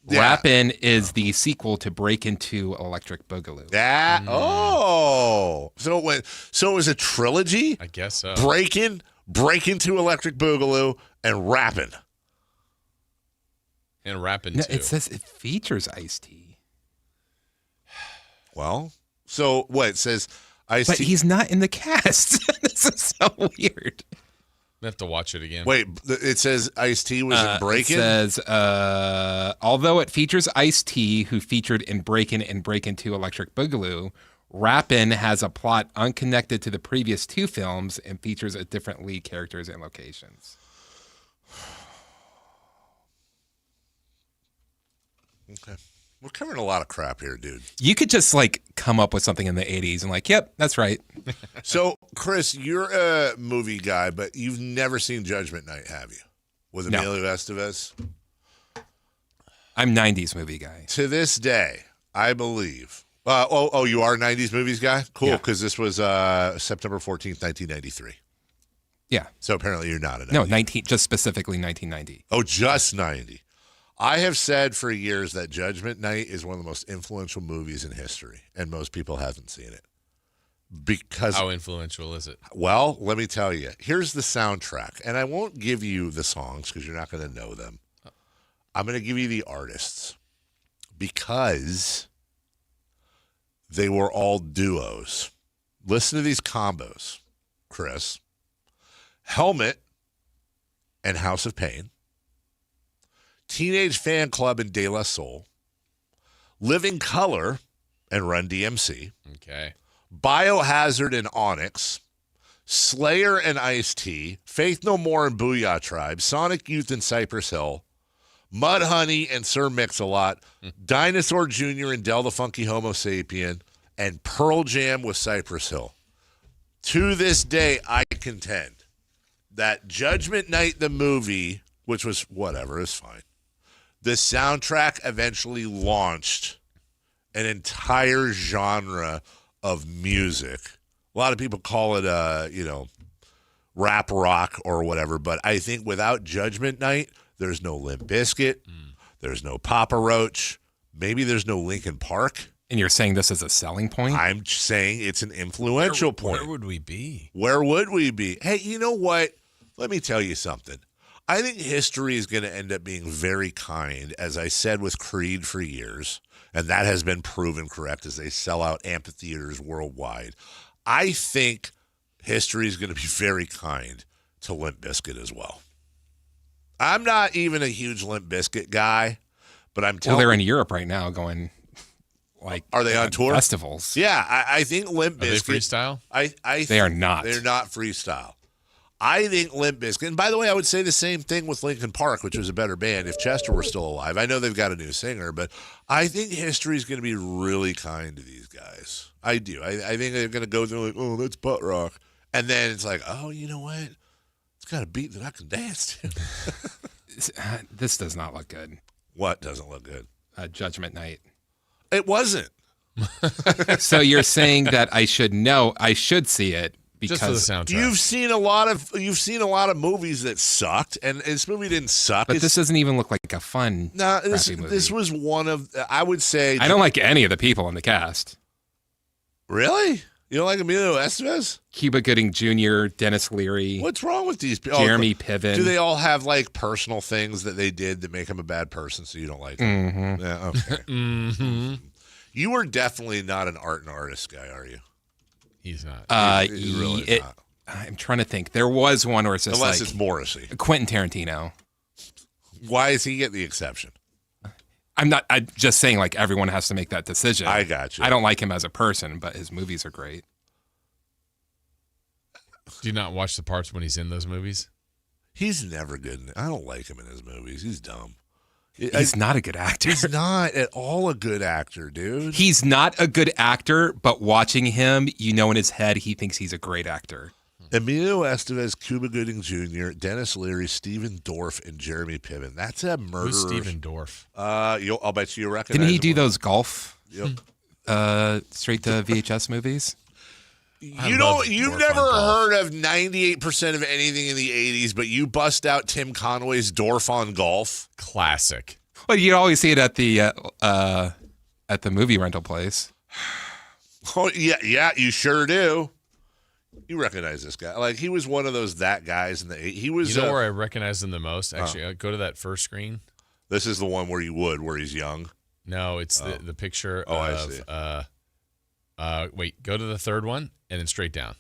Yeah. Rappin' is the sequel to Break Into Electric Boogaloo. Yeah. Oh. So it was a trilogy? I guess so. Break Into Electric Boogaloo, and Rappin'. And Rappin' No, too. it says it features Ice-T. Well, so what? It says Ice-T. But he's not in the cast. This is so weird. I have to watch it again. Wait, it says Ice-T was in Breakin'? It says, although it features Ice-T, who featured in Breakin' and Break Into Electric Boogaloo, Rappin' has a plot unconnected to the previous two films and features a different lead characters and locations. Okay. We're covering a lot of crap here, dude. You could just like come up with something in the 80s and like, yep, that's right. So, Chris, you're a movie guy, but you've never seen Judgment Night, have you? With Emilio Estevez? I'm 90s movie guy. To this day, I believe. You are a 90s movies guy? Cool, because this was September 14th, 1993. Yeah. So apparently you're not a 90s. No, just specifically 1990. Oh, just 90. I have said for years that Judgment Night is one of the most influential movies in history, and most people haven't seen it. Because how influential is it? Well, let me tell you. Here's the soundtrack, and I won't give you the songs because you're not going to know them. I'm going to give you the artists because they were all duos. Listen to these combos, Chris. Helmet and House of Pain. Teenage Fan Club and De La Soul. Living Color and Run DMC. Okay. Biohazard and Onyx. Slayer and Ice-T. Faith No More and Booyah Tribe. Sonic Youth and Cypress Hill. Mudhoney and Sir Mix-a-Lot. Dinosaur Jr. and Del the Funky Homo Sapien. And Pearl Jam with Cypress Hill. To this day, I contend that Judgment Night, the movie, which was whatever, is fine. The soundtrack eventually launched an entire genre of music. A lot of people call it, rap rock or whatever. But I think without Judgment Night, there's no Limp Bizkit. There's no Papa Roach. Maybe there's no Linkin Park. And you're saying this is a selling point? I'm saying it's an influential point. Where would we be? Where would we be? Hey, you know what? Let me tell you something. I think history is going to end up being very kind, as I said with Creed for years, and that has been proven correct as they sell out amphitheaters worldwide. I think history is going to be very kind to Limp Bizkit as well. I'm not even a huge Limp Bizkit guy, but I'm telling you. Well, they're in Europe right now going, like, are they on tour? Festivals. Yeah, I think Limp Bizkit. Are they freestyle? They are not. They're not freestyle. I think Limp Bizkit, and by the way, I would say the same thing with Linkin Park, which was a better band if Chester were still alive. I know they've got a new singer, but I think history is going to be really kind to these guys. I do. I think they're going to go through like, oh, that's butt rock. And then it's like, oh, you know what? It's got a beat that I can dance to. This does not look good. What doesn't look good? Judgment Night. It wasn't. So you're saying that I should see it. Because just for the soundtrack. You've seen a lot of movies that sucked, and this movie didn't suck. But this doesn't even look like a fun. No, this was one of. I would say I don't like any of the people in the cast. Really? You don't like Emilio Estevez? Cuba Gooding Jr., Dennis Leary. What's wrong with these people? Jeremy Piven. Do they all have like personal things that they did that make them a bad person? So you don't like them? Mm-hmm. Yeah. Okay. Mm-hmm. You are definitely not an art and artist guy, are you? He's not. He's really not. I'm trying to think. There was one where it's just unless like it's Morrissey. Quentin Tarantino. Why does he get the exception? I'm just saying like everyone has to make that decision. I got you. I don't like him as a person, but his movies are great. Do you not watch the parts when he's in those movies? He's never good. I don't like him in his movies. He's dumb. He's not a good actor. He's not at all a good actor, dude. He's not a good actor, but watching him, you know in his head he thinks he's a great actor. Emilio Estevez, Cuba Gooding Jr., Dennis Leary, Stephen Dorff, and Jeremy Piven. That's a murderer. Who's Stephen Dorff? I'll bet you'll recognize Didn't he him. do those golf straight to VHS movies? You've never heard of 98% of anything in the 80s, but you bust out Tim Conway's Dorf on Golf. Classic. Well, you always see it at the movie rental place. Oh yeah, you sure do. You recognize this guy? Like he was one of those guys in the 80s. He was. You know where I recognize him the most? Actually, go to that first screen. This is the one where he's young. No, it's the picture of. I see. Wait, go to the third one and then straight down.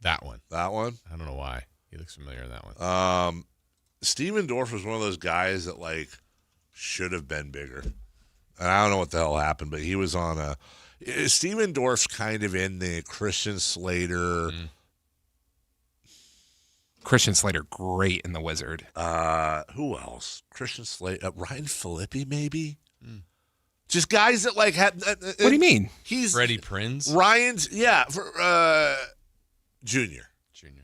That one. That one? I don't know why. He looks familiar in that one. Stephen Dorff was one of those guys that like should have been bigger. And I don't know what the hell happened, but he was on Steven Dorff's kind of in the Christian Slater. Christian Slater, great in The Wizard. Who else? Christian Slater, Ryan Phillippe, maybe. Just guys that like had. What do you mean? He's Freddie Prinze. Ryan's, Junior.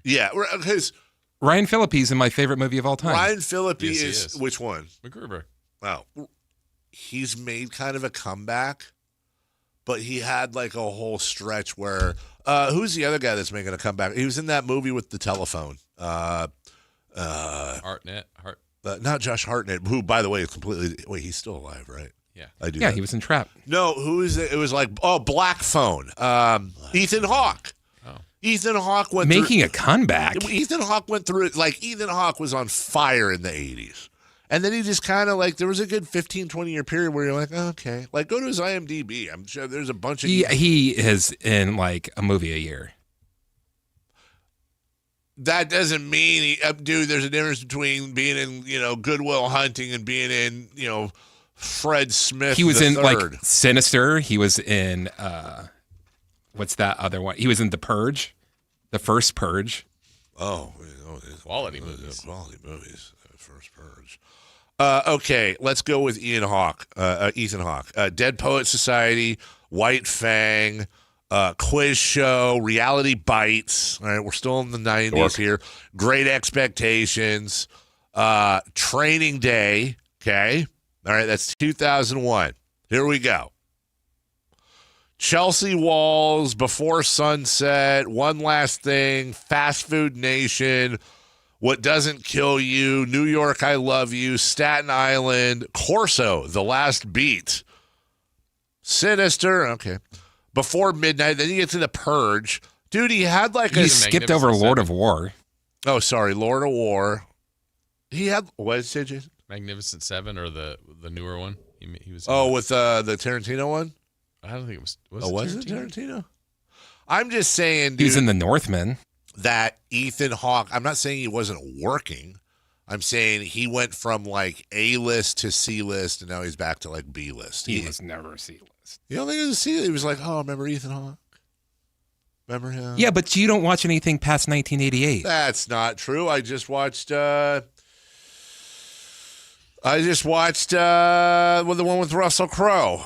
Yeah, because Ryan Phillippe's in my favorite movie of all time. Ryan Phillippe Yes, he is is. which one? MacGruber. Oh, he's made kind of a comeback, but he had like a whole stretch where who's the other guy that's making a comeback? He was in that movie with the telephone. Hartnett. Not Josh Hartnett, who, by the way, is completely. Wait, he's still alive, right? Yeah. I do. Yeah, know. he was in Trap. No, who is it? It was like Black Phone. Ethan Hawke. Oh. Ethan Hawke went Making through, a comeback. Ethan Hawke went through it. Like, Ethan Hawke was on fire in the 80s. And then he just kind of like, there was a good 15, 20-year period where you're like, oh, okay. Like, go to his IMDb. I'm sure there's a bunch of... He is in like a movie a year. That doesn't mean, dude, there's a difference between being in, Good Will Hunting and being in, Fred Smith. He was in III. like Sinister. He was in what's that other one? He was in The Purge, the first Purge. Quality movies. Quality movies. First Purge. Okay, let's go with Ethan Hawke. Dead Poet Society, White Fang, Quiz Show, Reality Bites. All right, we're still in the 90s here. Great Expectations, Training Day. Okay. All right, that's 2001. Here we go. Chelsea Walls, Before Sunset, One Last Thing, Fast Food Nation, What Doesn't Kill You, New York, I Love You, Staten Island, Corso, The Last Beat, Sinister, okay. Before Midnight, then you get to The Purge. Dude, he had like You skipped over Lord of War. Oh, sorry, Lord of War. He had, what did you say, Jason? Magnificent Seven or the newer one? He was. With the Tarantino one? I don't think it was. Was it Tarantino? I'm just saying, dude. He was in The Northman. That Ethan Hawke, I'm not saying he wasn't working. I'm saying he went from like A-list to C-list, and now he's back to like B-list. He was never C-list. You don't think it was C-list? He was like, oh, remember Ethan Hawke? Remember him? Yeah, but you don't watch anything past 1988. That's not true. I just watched the one with Russell Crowe,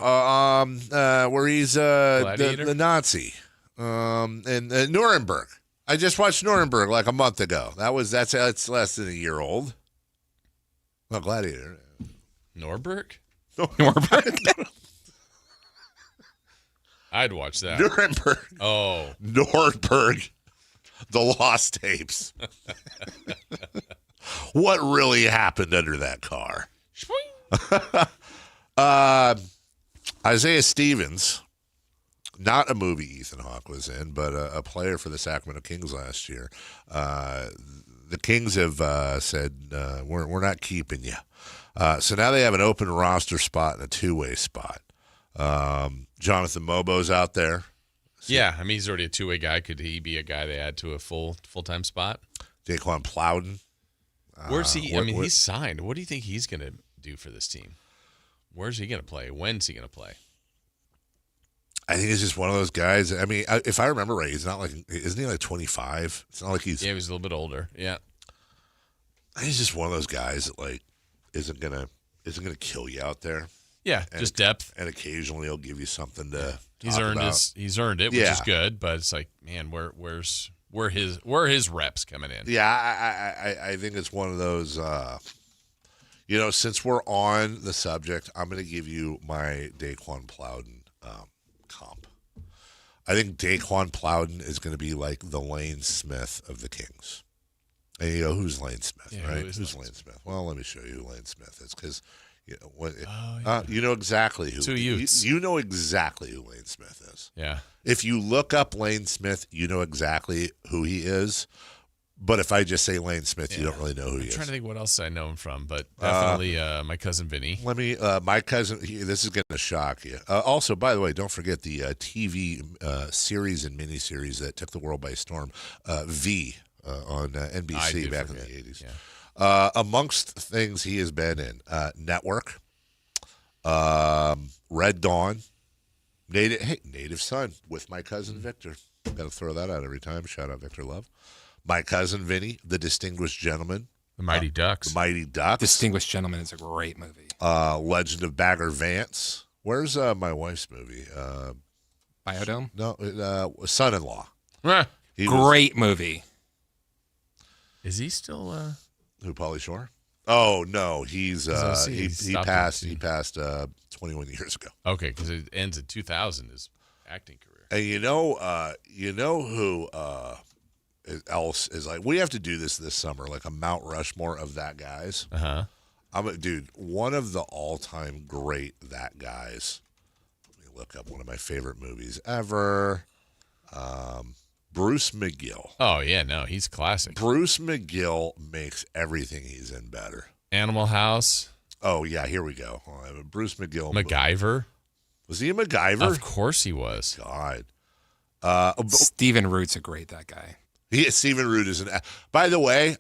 where he's the Nazi, and Nuremberg. I just watched Nuremberg like a month ago. That's less than a year old. Well, Gladiator. Norberg? Norberg? I'd watch that. Nuremberg. Oh. Nuremberg. The Lost Tapes. What really happened under that car? Isaiah Stevens, not a movie Ethan Hawke was in, but a player for the Sacramento Kings last year. The Kings have said, we're not keeping you. So now they have an open roster spot and a two-way spot. Jonathan Mobo's out there. Yeah, I mean, he's already a two-way guy. Could he be a guy they add to a full-time spot? Daquan Plowden. Where's he? He's signed. What do you think he's going to do for this team? Where's he going to play? When's he going to play? I think he's just one of those guys. I mean, if I remember right, he's not like, isn't he like 25? It's not like he's. Yeah, he was a little bit older. Yeah. He's just one of those guys that like isn't gonna kill you out there. Yeah, just depth. And occasionally he'll give you something to. He's earned it, which is good. But it's like, man, where his reps coming in? Yeah, I think it's one of those. Since we're on the subject, I'm going to give you my Daquan Plowden comp. I think Daquan Plowden is going to be like the Lane Smith of the Kings. And you go, who's Lane Smith, right? Who's Lane Smith? Well, let me show you who Lane Smith is, because you know exactly who. You know exactly who Lane Smith is. Yeah. If you look up Lane Smith, you know exactly who he is. But if I just say Lane Smith, you don't really know who he is. I'm trying to think what else I know him from, but definitely My Cousin Vinny. Let me, my cousin, this is going to shock you. Also, by the way, don't forget the TV series and miniseries that took the world by storm, V, on NBC back in the 80s. Yeah. Amongst things he has been in, Network, Red Dawn, Native son with my cousin Victor. Got to throw that out every time. Shout out Victor Love. My cousin Vinny, the Distinguished Gentleman. The Mighty Ducks. The Mighty Ducks. Distinguished Gentleman is a great movie. Legend of Bagger Vance. Where's my wife's movie? Biodome? No, Son-in-Law. Great movie. Is he still? Who? Pauly Shore? Oh no, he passed. He passed 21 years ago. Okay, because it ends in 2000. His acting career. And you know who else is like? We have to do this summer, like a Mount Rushmore of that guys. Dude, one of the all-time great that guys. Let me look up one of my favorite movies ever. Bruce McGill. Oh yeah, no, he's classic. Bruce McGill makes everything he's in better. Animal House. Oh yeah, here we go. Bruce McGill. MacGyver. Was he a MacGyver? Of course he was. God. Stephen Root's a great that guy. Stephen Root is an. By the way,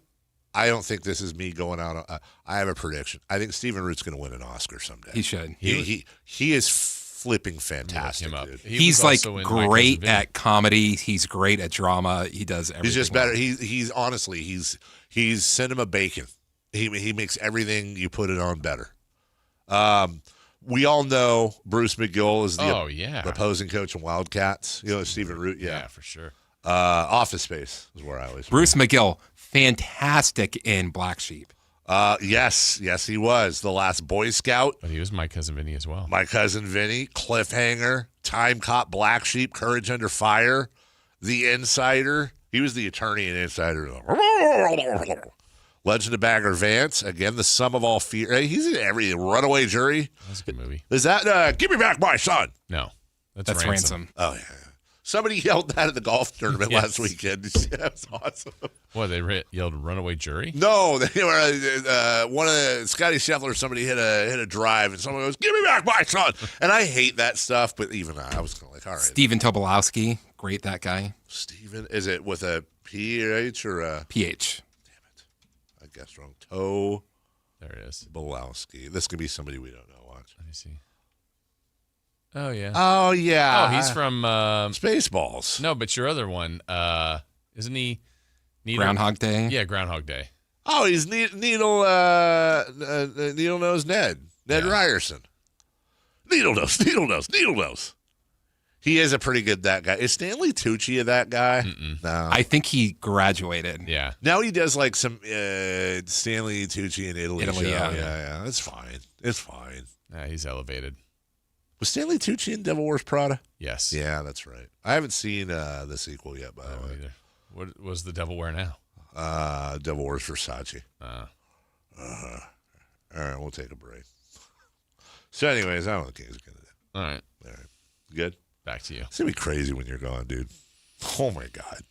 I don't think this is me going out. I have a prediction. I think Stephen Root's going to win an Oscar someday. He should. He is flipping fantastic, dude. He's like great at comedy. He's great at drama. He does everything. He's just better. He's honestly he's cinema bacon. He makes everything you put it on better. We all know Bruce McGill is the opposing coach in Wildcats. You know Stephen Root, yeah, for sure. Office Space is where I always. Bruce McGill, fantastic in Black Sheep. Yes, he was the last Boy Scout. But he was my cousin Vinny as well. My cousin Vinny, Cliffhanger, Time Cop, Black Sheep, Courage Under Fire, The Insider. He was the attorney in Insider. Legend of Bagger Vance. Again, the sum of all fear. Hey, he's in every Runaway Jury. That's a good movie. Is that Give Me Back My Son? No, that's Ransom. Oh yeah. Somebody yelled that at the golf tournament last weekend. That was awesome. What, they yelled Runaway Jury? No, they were one of Scotty Scheffler. Somebody hit a drive, and someone goes, "Give me back my son!" And I hate that stuff, but even I was kind of like, "All right." Stephen Tobolowsky, great that guy. Stephen, is it with a PH or a PH? Damn it, I guessed wrong. Toe. There it is. Bolowski. This could be somebody we don't know. Watch. Let me see. Oh yeah. Oh yeah. Oh, he's from Spaceballs. No, but your other one, isn't he? Groundhog Day. Yeah, Groundhog Day. Oh, he's Needle Nose Ned Ryerson. Needle Nose. He is a pretty good that guy. Is Stanley Tucci a that guy? No, I think he graduated. Yeah. Now he does like some Stanley Tucci in Italy show. Yeah. It's fine. Yeah, he's elevated. Was Stanley Tucci in Devil Wears Prada? Yes. Yeah, that's right. I haven't seen the sequel yet, by the way. Either. What was the Devil Wear now? Devil Wears Versace. All right, we'll take a break. So, anyways, I don't know what the Kings are going to do. All right. Good? Back to you. It's going to be crazy when you're gone, dude. Oh, my God.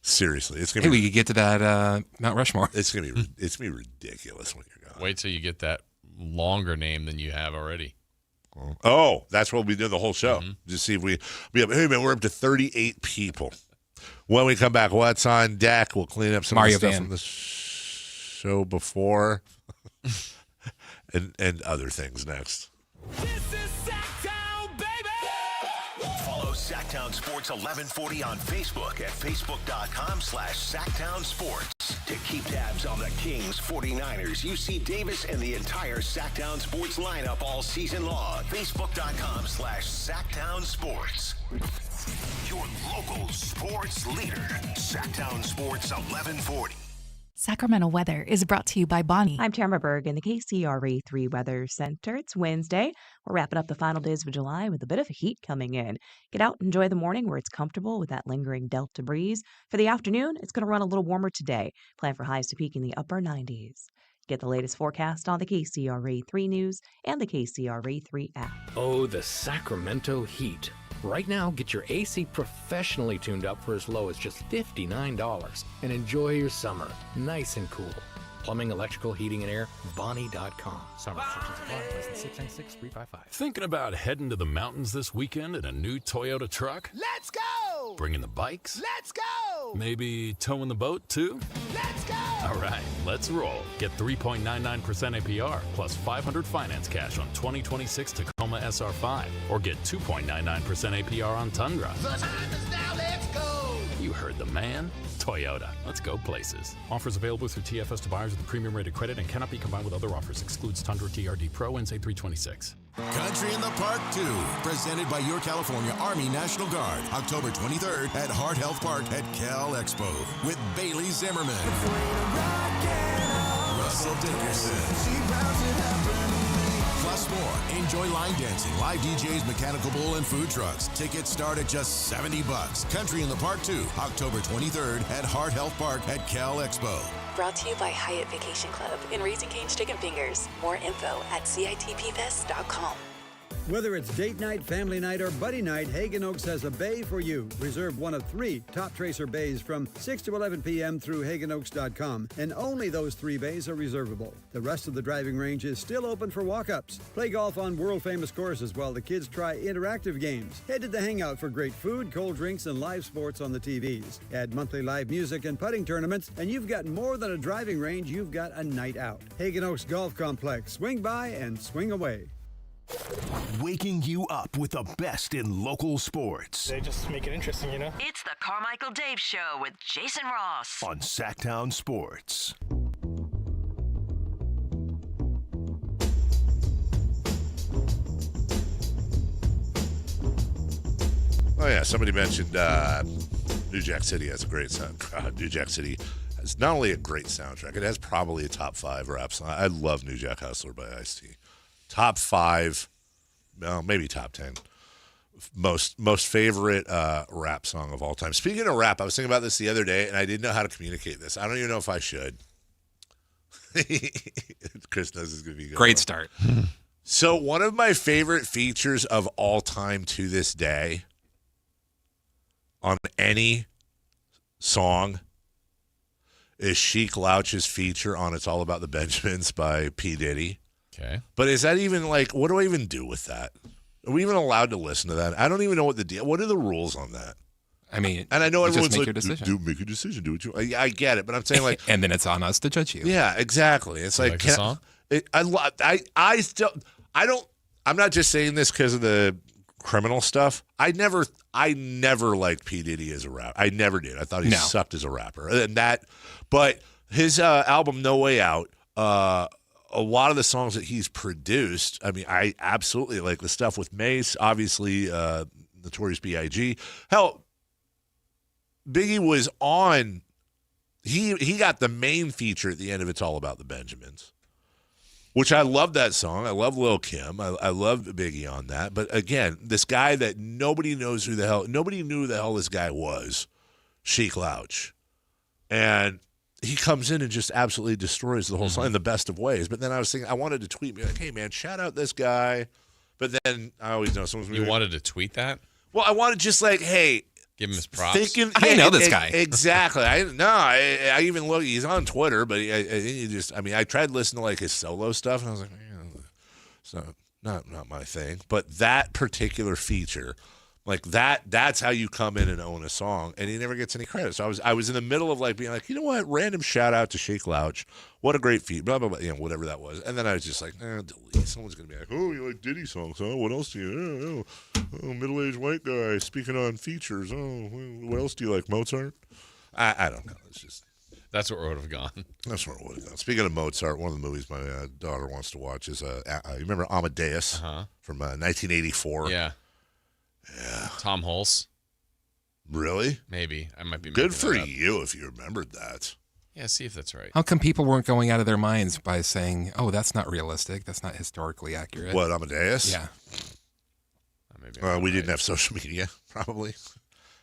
Seriously. It's gonna Hey, be, we could get to that Mount Rushmore. It's going to be ridiculous when you're gone. Wait till you get that longer name than you have already. Oh, that's what we do the whole show. Just see if we have. Hey man, we're up to 38 people. When we come back, what's on deck? We'll clean up some Mario of the stuff Van. from the show before, and other things next. Follow Sactown Sports 1140 on Facebook at facebook.com/SactownSports. To keep tabs on the Kings, 49ers, UC Davis, and the entire Sactown Sports lineup all season long. Facebook.com/SactownSports. Your local sports leader. Sactown Sports 1140. Sacramento weather is brought to you by Bonnie. I'm Tamara Berg in the KCRA 3 Weather Center. It's Wednesday. We're wrapping up the final days of July with a bit of heat coming in. Get out and enjoy the morning where it's comfortable with that lingering Delta breeze. For the afternoon, it's going to run a little warmer today. Plan for highs to peak in the upper 90s. Get the latest forecast on the KCRA 3 News and the KCRA 3 app. Oh, the Sacramento heat. Right now, get your AC professionally tuned up for as low as just $59 and enjoy your summer nice and cool. Plumbing, electrical, heating, and air, Bonnie.com. Summer restrictions apply. License 696-355. Thinking about heading to the mountains this weekend in a new Toyota truck? Let's go! Bringing the bikes? Let's go! Maybe towing the boat, too? Let's go! All right, let's roll. Get 3.99% APR plus 500 finance cash on 2026 Tacoma SR5. Or get 2.99% APR on Tundra. The time is now, let's go. You heard the man. Toyota. Let's go places. Offers available through TFS to buyers with a premium rated credit and cannot be combined with other offers. Excludes Tundra TRD Pro and say 326. Country in the Park 2, presented by your California Army National Guard, October 23rd at Hart Health Park at Cal Expo with Bailey Zimmerman, Russell Dickerson, plus more. Enjoy line dancing, live DJs, mechanical bull, and food trucks. Tickets start at just $70. Country in the Park 2, October 23rd at Hart Health Park at Cal Expo. Brought to you by Hyatt Vacation Club and Raising Cane's Chicken Fingers. More info at CITPfest.com. Whether it's date night, family night, or buddy night, Hagen Oaks has a bay for you. Reserve one of 3 Top Tracer bays from 6 to 11 p.m. through HagenOaks.com, and only those 3 bays are reservable. The rest of the driving range is still open for walk-ups. Play golf on world-famous courses while the kids try interactive games. Head to the Hangout for great food, cold drinks, and live sports on the TVs. Add monthly live music and putting tournaments, and you've got more than a driving range, you've got a night out. Hagen Oaks Golf Complex. Swing by and swing away. Waking you up with the best in local sports. They just make it interesting, you know? It's the Carmichael Dave Show with Jason Ross on Sactown Sports. Oh, yeah. Somebody mentioned New Jack City has a great sound. New Jack City has not only a great soundtrack, it has probably a top 5 rap song. I love New Jack Hustler by Ice-T. Top 5, well, maybe top 10. Most favorite rap song of all time. Speaking of rap, I was thinking about this the other day, and I didn't know how to communicate this. I don't even know if I should. Chris knows this is going to be good. Great start. So one of my favorite features of all time to this day on any song is Sheik Louch's feature on It's All About the Benjamins by P. Diddy. Okay. But is that even like, what do I even do with that? Are we even allowed to listen to that? I don't even know what the deal. What are the rules on that? I mean, and I know everyone's just make like, your decision. Do make a decision. Do what you. I get it, but I'm saying like, and then it's on us to judge you. Yeah, exactly. It's like, the song? I still, I don't. I'm not just saying this because of the criminal stuff. I never liked P. Diddy as a rapper. I never did. I thought he sucked as a rapper. And that, but his album No Way Out. A lot of the songs that he's produced, I mean, I absolutely like the stuff with Mace, obviously Notorious B.I.G. Hell, Biggie was on, he got the main feature at the end of It's All About the Benjamins, which I love that song. I love Lil' Kim. I love Biggie on that. But again, this guy that nobody knew who the hell this guy was, Sheik Louch. And he comes in and just absolutely destroys the whole song in the best of ways. But then I was thinking, I wanted to tweet me like, hey, man, shout out this guy. But then I always know someone's going to You wanted to tweet that? Well, I wanted just like, hey. Give him his props. I know this guy. Exactly. I even look, he's on Twitter, but I tried listening to like his solo stuff, and I was like, it's not my thing. But that particular feature, like that's how you come in and own a song, and he never gets any credit. So I was in the middle of like being like, you know what, random shout out to Sheik Louch, what a great feat, blah blah blah, whatever that was. And then I was just like, delete. Someone's gonna be like, oh, you like Diddy songs, huh? What else do you? Oh, middle-aged white guy speaking on features. Oh, what else do you like? Mozart? I don't know. It's just. That's where it would have gone. That's where it would have gone. Speaking of Mozart, one of the movies my daughter wants to watch is you remember Amadeus from 1984? Yeah. Tom Hulse. Really? Maybe. I might be good for you if you remembered that. Yeah, see if that's right. How come people weren't going out of their minds by saying, oh, that's not realistic, that's not historically accurate? What, Amadeus? Yeah. We didn't have social media, probably.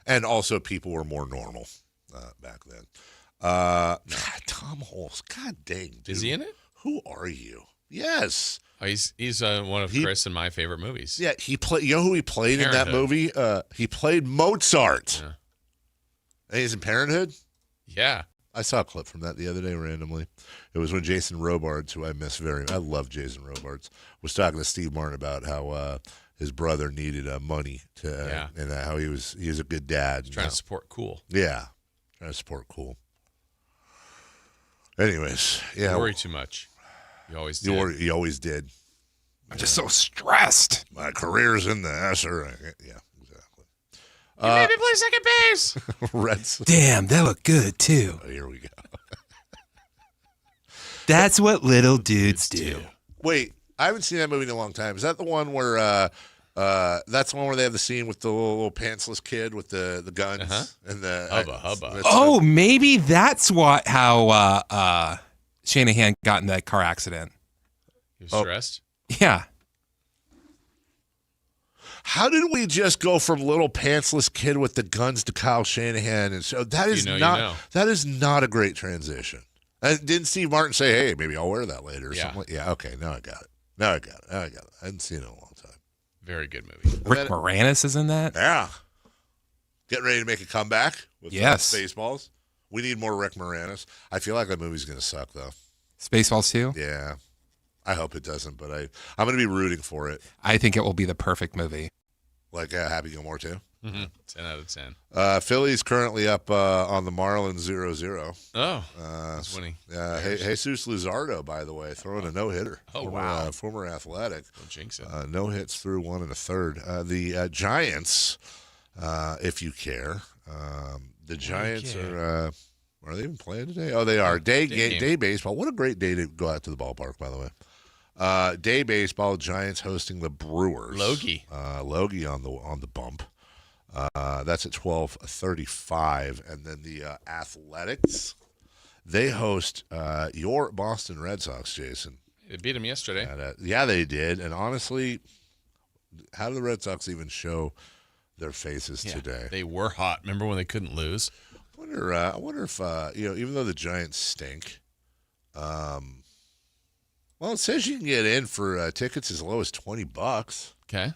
And also people were more normal back then. Tom Hulse. God dang, dude. Is he in it? Who are you? Yes. Oh, he's one of Chris and my favorite movies. Yeah, he played. You know who he played in that movie? He played Mozart. Yeah. And he's in Parenthood? Yeah. I saw a clip from that the other day randomly. It was when Jason Robards, who I miss very much, I love Jason Robards, was talking to Steve Martin about how his brother needed money and how he was a good dad. He's trying to support Cool. Yeah, trying to support Cool. Anyways, yeah. You worry too much. You always did. You always did. I'm just so stressed. My career's in the SRA. Yeah, exactly. You made me play second base. Reds. Damn, that looked good, too. Oh, here we go. That's what little dudes do. Wait, I haven't seen that movie in a long time. Is that the one where that's the one where they have the scene with the little pantsless kid with the guns and the hubba? Oh, maybe that's how Shanahan got in that car accident. You stressed? Yeah. How did we just go from little pantsless kid with the guns to Kyle Shanahan? And so that is that is not a great transition. And didn't Steve Martin say, "Hey, maybe I'll wear that later"? Or something like, yeah. Okay. Now I got it. I hadn't seen it in a long time. Very good movie. Rick Moranis is in that? Yeah. Getting ready to make a comeback with Spaceballs. We need more Rick Moranis. I feel like that movie's going to suck, though. Spaceballs 2? Yeah. I hope it doesn't, but I'm going to be rooting for it. I think it will be the perfect movie. Like Happy Gilmore, too? Mm-hmm. 10 out of 10. Philly's currently up on the Marlins 0-0. Oh, that's winning. Jesus Luzardo, by the way, throwing a no-hitter. Oh, wow. Former Athletic. Don't jinx it. No hits through 1 1/3. The Giants, if you care, the Giants are they even playing today? Oh, they are. Day baseball. What a great day to go out to the ballpark, by the way. Day baseball, Giants hosting the Brewers. Logie on the bump. That's at 12:35, and then the Athletics, they host your Boston Red Sox, Jason. They beat them yesterday. Yeah, they did. And honestly, how do the Red Sox even show their faces today? They were hot. Remember when they couldn't lose? I wonder if even though the Giants stink, well, it says you can get in for tickets as low as $20. Okay.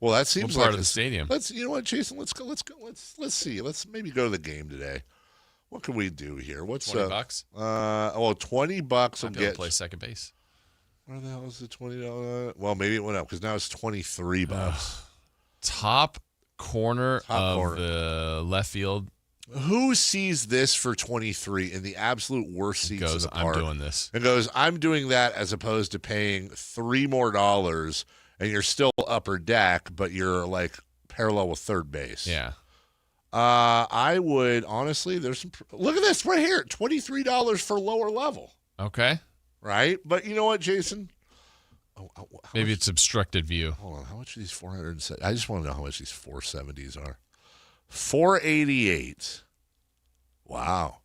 Well, that seems what part like of the stadium. You know what, Jason? Let's go. Let's see. Let's maybe go to the game today. What can we do here? What's $20? $20 will get play second base. Where the hell is the $20? Well, maybe it went up because now it's $23. Top corner of the left field. Who sees this for 23 in the absolute worst seats in the park? I'm doing this. And goes, I'm doing that as opposed to paying $3 more, and you're still upper deck, but you're like parallel with third base. Yeah. I would honestly. There's some. Look at this right here. $23 for lower level. Okay. Right, but you know what, Jason? Maybe it's obstructed view. Hold on. How much are these 470? I just want to know how much these 470s are. 488. Wow.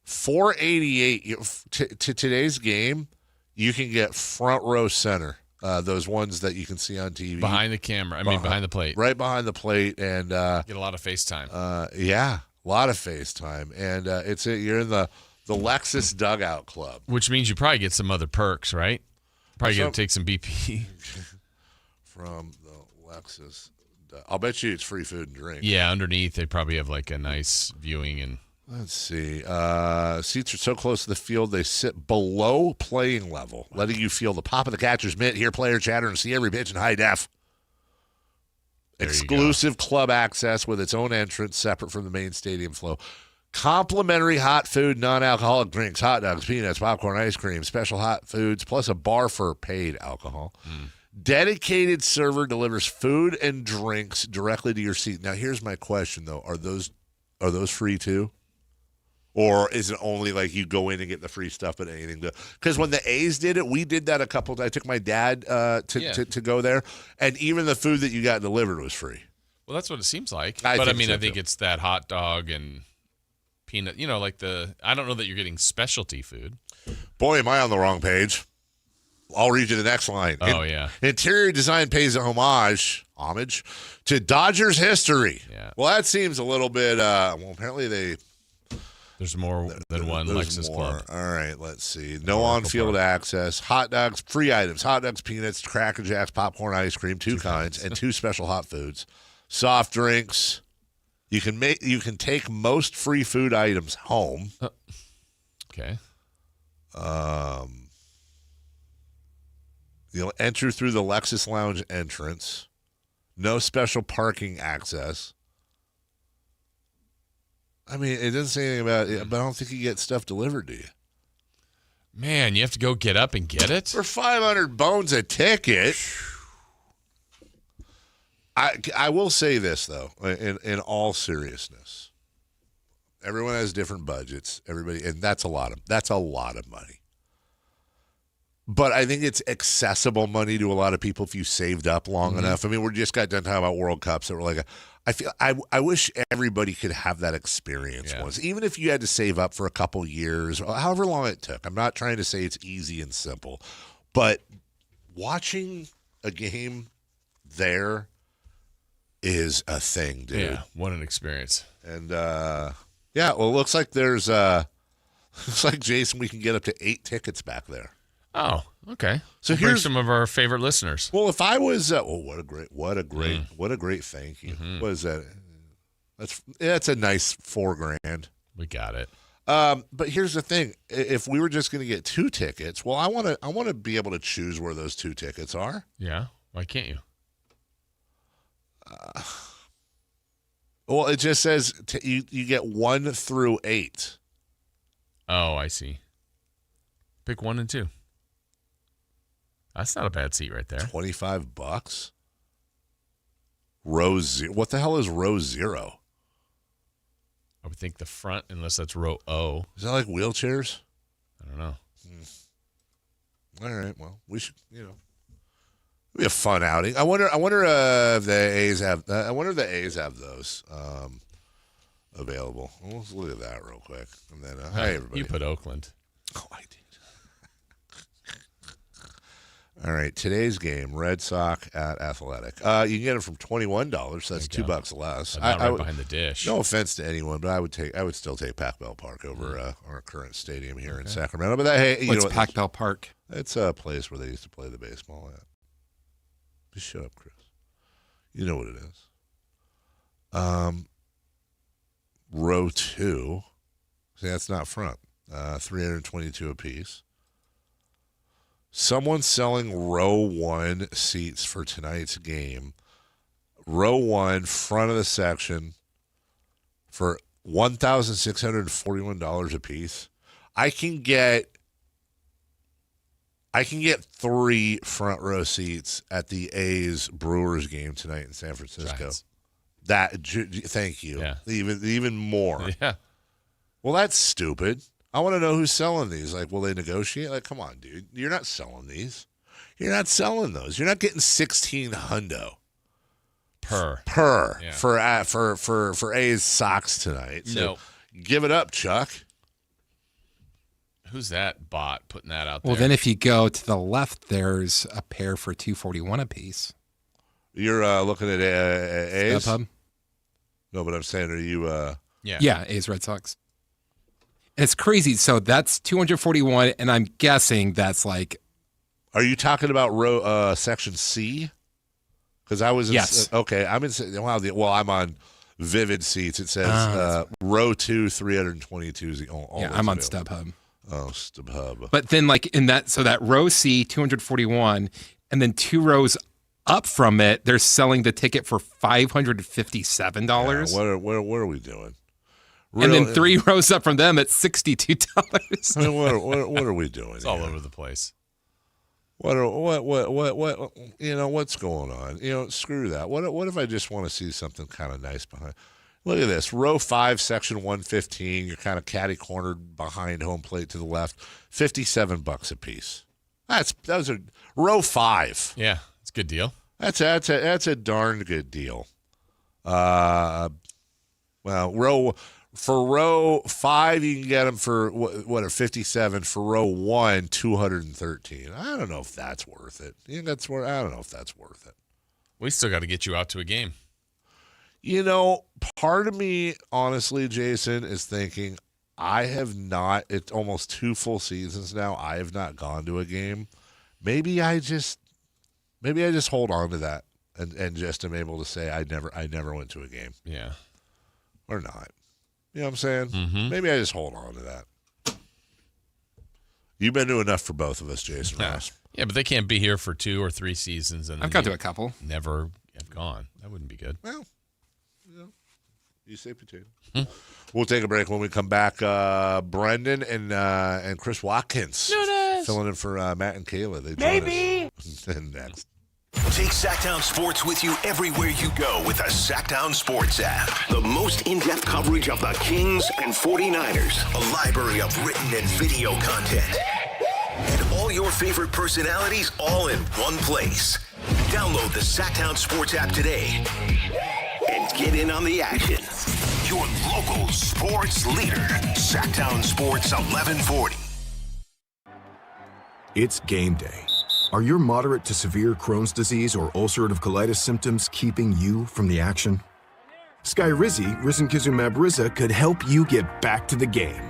488. To today's game, you can get front row center. Those ones that you can see on TV. Behind the camera. Behind the plate. Right behind the plate. And get a lot of FaceTime. Yeah, a lot of FaceTime. And you're in the Lexus Dugout Club. Which means you probably get some other perks, right? Probably got to take some BP. From the Lexus. I'll bet you it's free food and drink. Yeah, underneath they probably have like a nice viewing. And let's see. Seats are so close to the field they sit below playing level, letting you feel the pop of the catcher's mitt, hear player chatter, and see every pitch in high def. Exclusive club access with its own entrance separate from the main stadium flow. Complimentary hot food, non-alcoholic drinks, hot dogs, peanuts, popcorn, ice cream, special hot foods, plus a bar for paid alcohol. Dedicated server delivers food and drinks directly to your seat. Now, here's my question, though. Are those free, too? Or is it only like you go in and get the free stuff but anything? Because when the A's did it, we did that a couple times. I took my dad to go there, and even the food that you got delivered was free. Well, that's what it seems like. I think it's that hot dog and peanut, I don't know that you're getting specialty food. Boy, am I on the wrong page. I'll read you the next line. Yeah. Interior design pays homage to Dodgers history. Yeah. Well, that seems a little bit, apparently there's more than one Lexus Club. All right, let's see. No on-field access, hot dogs, free items, hot dogs, peanuts, Cracker Jacks, popcorn, ice cream, two kinds, and 2 special hot foods. Soft drinks. You can take most free food items home. Okay. You'll enter through the Lexus Lounge entrance. No special parking access. I mean, it doesn't say anything about it, but I don't think you get stuff delivered to you. Man, you have to go get up and get it? For 500 bones a ticket. I will say this, though, in all seriousness. Everyone has different budgets. Everybody, and that's a lot of money. But I think it's accessible money to a lot of people if you saved up long enough. I mean, we just got done talking about World Cups. So we're like, I wish everybody could have that experience once, even if you had to save up for a couple years, or however long it took. I'm not trying to say it's easy and simple, but watching a game there is a thing, dude. Yeah, what an experience. And well, it looks like there's looks like, Jason, we can get up to 8 tickets back there. Oh, okay. So we'll bring here's some of our favorite listeners. Well, if I was, what a great thank you. What is that? That's a nice $4,000. We got it. But here's the thing: if we were just going to get 2 tickets, well, I want to be able to choose where those 2 tickets are. Yeah. Why can't you? Well, it just says you get 1 through 8. Oh, I see. Pick 1 and 2. That's not a bad seat right there. $25. Row 0. What the hell is row 0? I would think the front, unless that's row O. Is that like wheelchairs? I don't know. All right. Well, we should. It'll be a fun outing. I wonder if the A's have. I wonder if the A's have those available. Let's look at that real quick, and then hi everybody. You put Oakland. Oh, I did. All right, today's game: Red Sox at Athletic. You can get it from $21. So that's $2 less. I'm not right behind the dish. No offense to anyone, but I would still take Pac Bell Park over our current stadium here in Sacramento. But what's Pac Bell Park? It's a place where they used to play the baseball at. Just shut up, Chris. You know what it is. Row 2. See, that's not front. 322 apiece. Someone's selling row 1 seats for tonight's game. Row 1, front of the section, for $1,641 a piece. I can get 3 front row seats at the A's Brewers game tonight in San Francisco. Giants. Thank you. Yeah. Even more. Yeah. Well, that's stupid. I want to know who's selling these. Like, will they negotiate? Like, come on, dude. You're not selling these. You're not selling those. You're not getting $1,600 per for A's Sox tonight. So no. Give it up, Chuck. Who's that bot putting that out there? Well, then if you go to the left, there's a pair for $241 a piece. You're looking at A's? StubHub? No, but I'm saying, are you? Yeah, A's Red Sox. And it's crazy. So that's $241, and I'm guessing that's like. Are you talking about row section C? Because I was. Okay, I'm in. Wow. Well, I'm on Vivid Seats. It says row 2, 322 is the all. I'm on StubHub. Oh, StubHub. But then, like in that, so that row C, $241, and then 2 rows up from it, they're selling the ticket for $557. Yeah, what are we doing? And then 3 rows up from them at $62. I mean, what are we doing? It's all over the place. What what's going on? Screw that. What if I just want to see something kind of nice behind? Look at this. Row 5, section 115. You're kind of catty-cornered behind home plate to the left. $57 a piece. Those are row 5. Yeah, it's a good deal. That's a darn good deal. Well, row 5 you can get them for what are 57. For row 1, 213. I don't know if that's worth it. I don't know if that's worth it. We still got to get you out to a game. Part of me, honestly, Jason, is thinking I have not. It's almost 2 full seasons now. I have not gone to a game. Maybe I just hold on to that and just am able to say I never went to a game. Yeah, or not. You know what I'm saying? Mm-hmm. Maybe I just hold on to that. You've been to enough for both of us, Jason Ross. Yeah, but they can't be here for 2 or 3 seasons, and I've gone to a couple. Never have gone. That wouldn't be good. Well, You say potato. We'll take a break. When we come back, Brendan and Chris Watkins filling in for Matt and Kayla. They join us. And next. Take Sactown Sports with you everywhere you go with the Sactown Sports app. The most in-depth coverage of the Kings and 49ers. A library of written and video content. And all your favorite personalities all in one place. Download the Sactown Sports app today and get in on the action. Your local sports leader. Sactown Sports 1140. It's game day. Are your moderate to severe Crohn's disease or ulcerative colitis symptoms keeping you from the action? Skyrizi, risankizumab Riza, could help you get back to the game.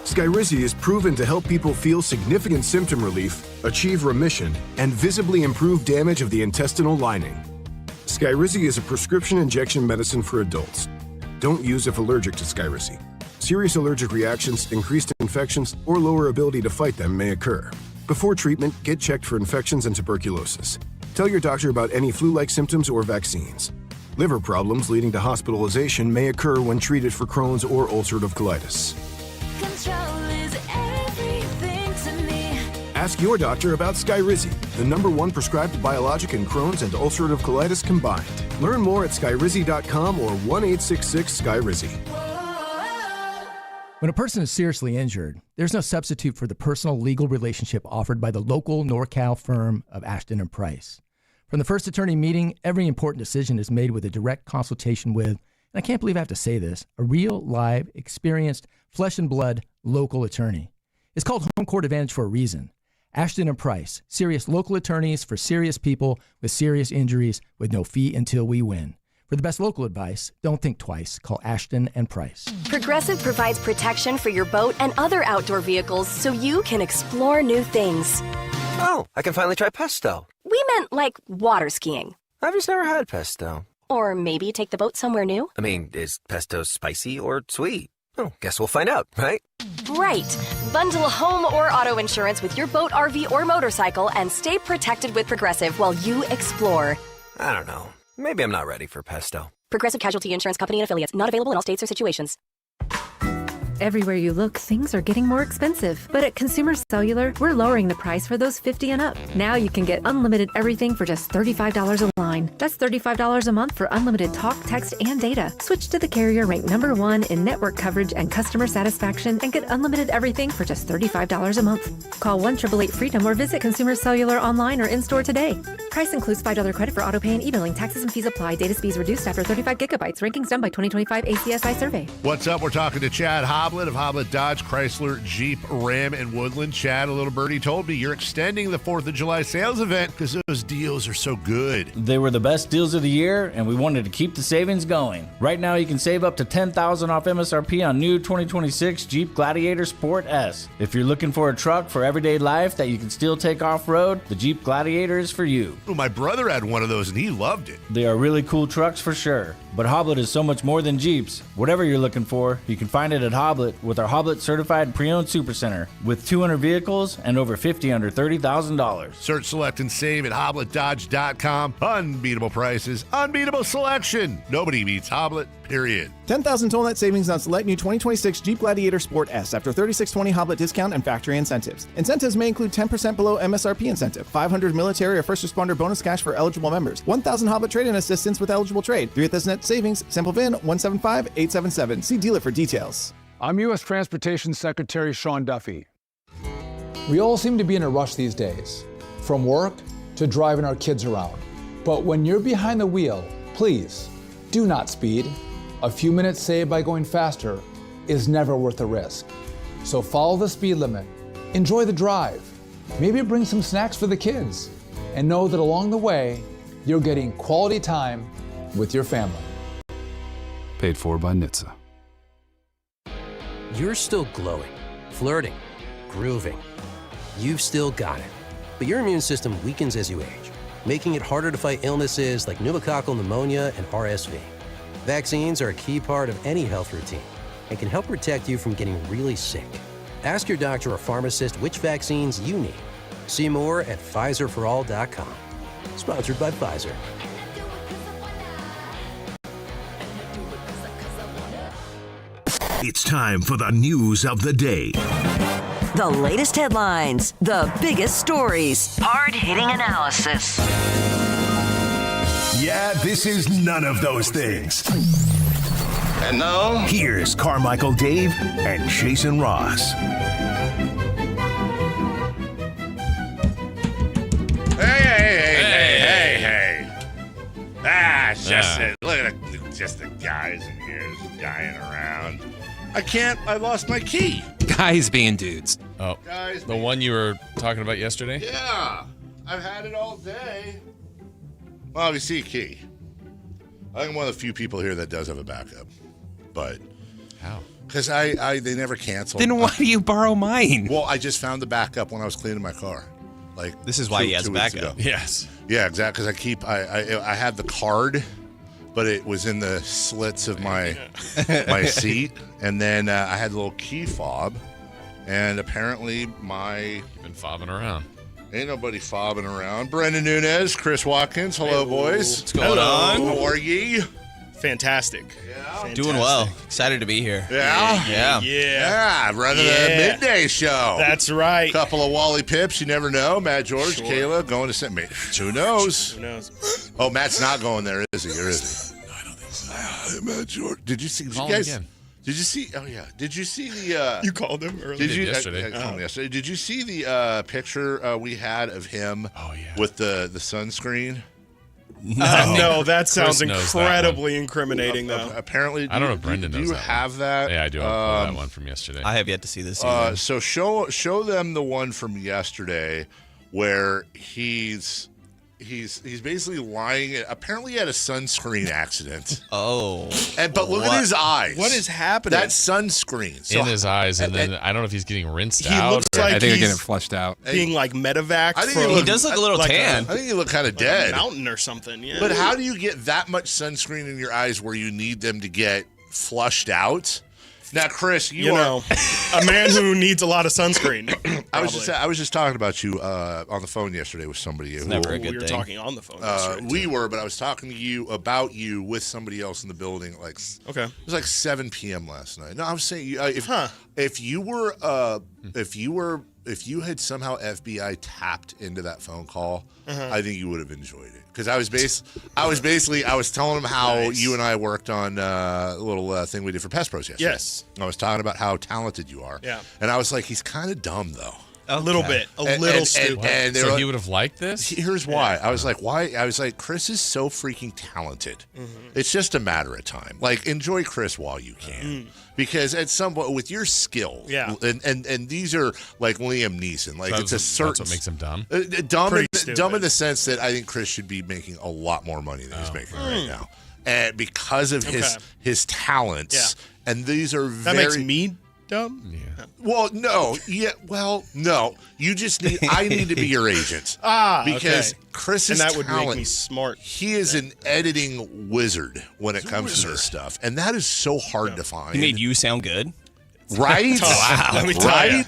Skyrizi is proven to help people feel significant symptom relief, achieve remission, and visibly improve damage of the intestinal lining. Skyrizi is a prescription injection medicine for adults. Don't use if allergic to Skyrizi. Serious allergic reactions, increased infections, or lower ability to fight them may occur. Before treatment, get checked for infections and tuberculosis. Tell your doctor about any flu-like symptoms or vaccines. Liver problems leading to hospitalization may occur when treated for Crohn's or ulcerative colitis. Control is everything to me. Ask your doctor about Skyrizi, the #1 prescribed biologic in Crohn's and ulcerative colitis combined. Learn more at skyrizi.com or 1-866-SKYRIZI. When a person is seriously injured, there's no substitute for the personal legal relationship offered by the local NorCal firm of Ashton & Price. From the first attorney meeting, every important decision is made with a direct consultation with, and I can't believe I have to say this, a real, live, experienced, flesh and blood local attorney. It's called Home Court Advantage for a reason. Ashton & Price, serious local attorneys for serious people with serious injuries with no fee until we win. For the best local advice, don't think twice. Call Ashton & Price. Progressive provides protection for your boat and other outdoor vehicles so you can explore new things. Oh, I can finally try pesto. We meant like water skiing. I've just never had pesto. Or maybe take the boat somewhere new. I mean, is pesto spicy or sweet? Oh, guess we'll find out, right? Right. Bundle home or auto insurance with your boat, RV, or motorcycle and stay protected with Progressive while you explore. I don't know. Maybe I'm not ready for pesto. Progressive Casualty Insurance Company and Affiliates. Not available in all states or situations. Everywhere you look, things are getting more expensive. But at Consumer Cellular, we're lowering the price for those 50 and up. Now you can get unlimited everything for just $35 a line. That's $35 a month for unlimited talk, text, and data. Switch to the carrier ranked #1 in network coverage and customer satisfaction and get unlimited everything for just $35 a month. Call 1-888-FREEDOM or visit Consumer Cellular online or in-store today. Price includes $5 credit for autopay and e-billing. Taxes and fees apply. Data speeds reduced after 35 gigabytes. Rankings done by 2025 ACSI survey. What's up? We're talking to Chad Hoblett of Hoblett Dodge, Chrysler, Jeep, Ram, and Woodland. Chad, a little birdie told me you're extending the 4th of July sales event because those deals are so good. They were the best deals of the year, and we wanted to keep the savings going. Right now, you can save up to $10,000 off MSRP on new 2026 Jeep Gladiator Sport S. If you're looking for a truck for everyday life that you can still take off-road, the Jeep Gladiator is for you. Ooh, my brother had one of those, and he loved it. They are really cool trucks for sure. But Hoblett is so much more than Jeeps. Whatever you're looking for, you can find it at Hoblett with our Hoblett Certified Pre-Owned Supercenter with 200 vehicles and over 50 under $30,000. Search, select, and save at HoblettDodge.com. Unbeatable prices, unbeatable selection. Nobody beats Hoblett, period. 10,000 total net savings on select new 2026 Jeep Gladiator Sport S after $3,620 Hoblett discount and factory incentives. Incentives may include 10% below MSRP incentive, 500 military or first responder bonus cash for eligible members, 1,000 Hoblett trade-in assistance with eligible trade, 3 at this net savings, simple VIN 175877. See dealer for details. I'm U.S. Transportation Secretary Sean Duffy. We all seem to be in a rush these days, from work to driving our kids around. But when you're behind the wheel, please do not speed. A few minutes saved by going faster is never worth the risk. So follow the speed limit, enjoy the drive, maybe bring some snacks for the kids, and know that along the way, you're getting quality time with your family. Paid for by NHTSA. You're still glowing, flirting, grooving. You've still got it. But your immune system weakens as you age, making it harder to fight illnesses like pneumococcal pneumonia and RSV. Vaccines are a key part of any health routine and can help protect you from getting really sick. Ask your doctor or pharmacist which vaccines you need. See more at PfizerForAll.com. Sponsored by Pfizer. It's time for the news of the day. The latest headlines, the biggest stories, hard-hitting analysis. Yeah, this is none of those things. And now, here's Carmichael Dave and Jason Ross. Hey. It's look at just the guys in here just dying around. I lost my key. Guys being dudes. Oh, the one you were talking about yesterday? Yeah, I've had it all day. Well, obviously a key. I think I'm one of the few people here that does have a backup. But how? Because they never canceled. Then why do you borrow mine? Well, I just found the backup when I was cleaning my car. Like this is why he has a backup. Yes. Yeah, exactly. Because I had the card, but it was in the slits of my seat, and then I had a little key fob, and apparently You've been fobbing around. Ain't nobody fobbing around. Brendan Nunez, Chris Watkins. Hello, boys. What's going on? How are ye? Fantastic. Yeah. Doing well. Excited to be here. Yeah. Running a midday show. That's right. Couple of Wally Pips. You never know. Matt George, Kayla going to St. Mary's. Who knows? Oh, Matt's not going there, is he? Or is he? No, I don't think so. Matt George. Did you see? Did you see? Oh yeah. Did you see the? You called him earlier. Yesterday. I called him yesterday. Did you see the picture we had of him? With the sunscreen. No, that sounds incredibly incriminating, though. Apparently, I don't know if Brendan knows that. Do you have that? Yeah, I do. I pulled that one from yesterday. I have yet to see this. So show them the one from yesterday where he's basically lying. Apparently, he had a sunscreen accident. But look at his eyes. What is happening? That sunscreen in his eyes, and then I don't know if he's getting rinsed he out. Looks like I think they're getting flushed out. Being like medevac. He does look a little tan. I think you look kind of dead. A mountain or something. Yeah. But how do you get that much sunscreen in your eyes where you need them to get flushed out? Now, Chris, you are a man who needs a lot of sunscreen. I was just talking about you on the phone yesterday with somebody. It's never a good thing. We were talking on the phone yesterday. We were, but I was talking to you about you with somebody else in the building. It was like 7 p.m. last night. No, I was saying if you had somehow FBI tapped into that phone call, I think you would have enjoyed it. Because I was telling him how you and I worked on a little thing we did for Pest Pros yesterday. Yes. I was talking about how talented you are. Yeah. And I was like, he's kind of dumb though. A little bit. A little stupid. And so he would have liked this? Here's why. I was like, why? I was like, Chris is so freaking talented. It's just a matter of time. Like, enjoy Chris while you can. Because at some point, with your skills, and these are like Liam Neeson. Like, it's a certain. That's what makes him dumb? Dumb in the sense that I think Chris should be making a lot more money than he's making right now. And because of his talents. And these are that makes me dumb? Yeah. Well, no. Yeah. Well, no. You just need. I need to be your agent. Because Chris's and that would talent, make me smart. He is an editing wizard when it comes to this stuff, and that is so hard to find. He made you sound good, right? Wow. Let me tell you.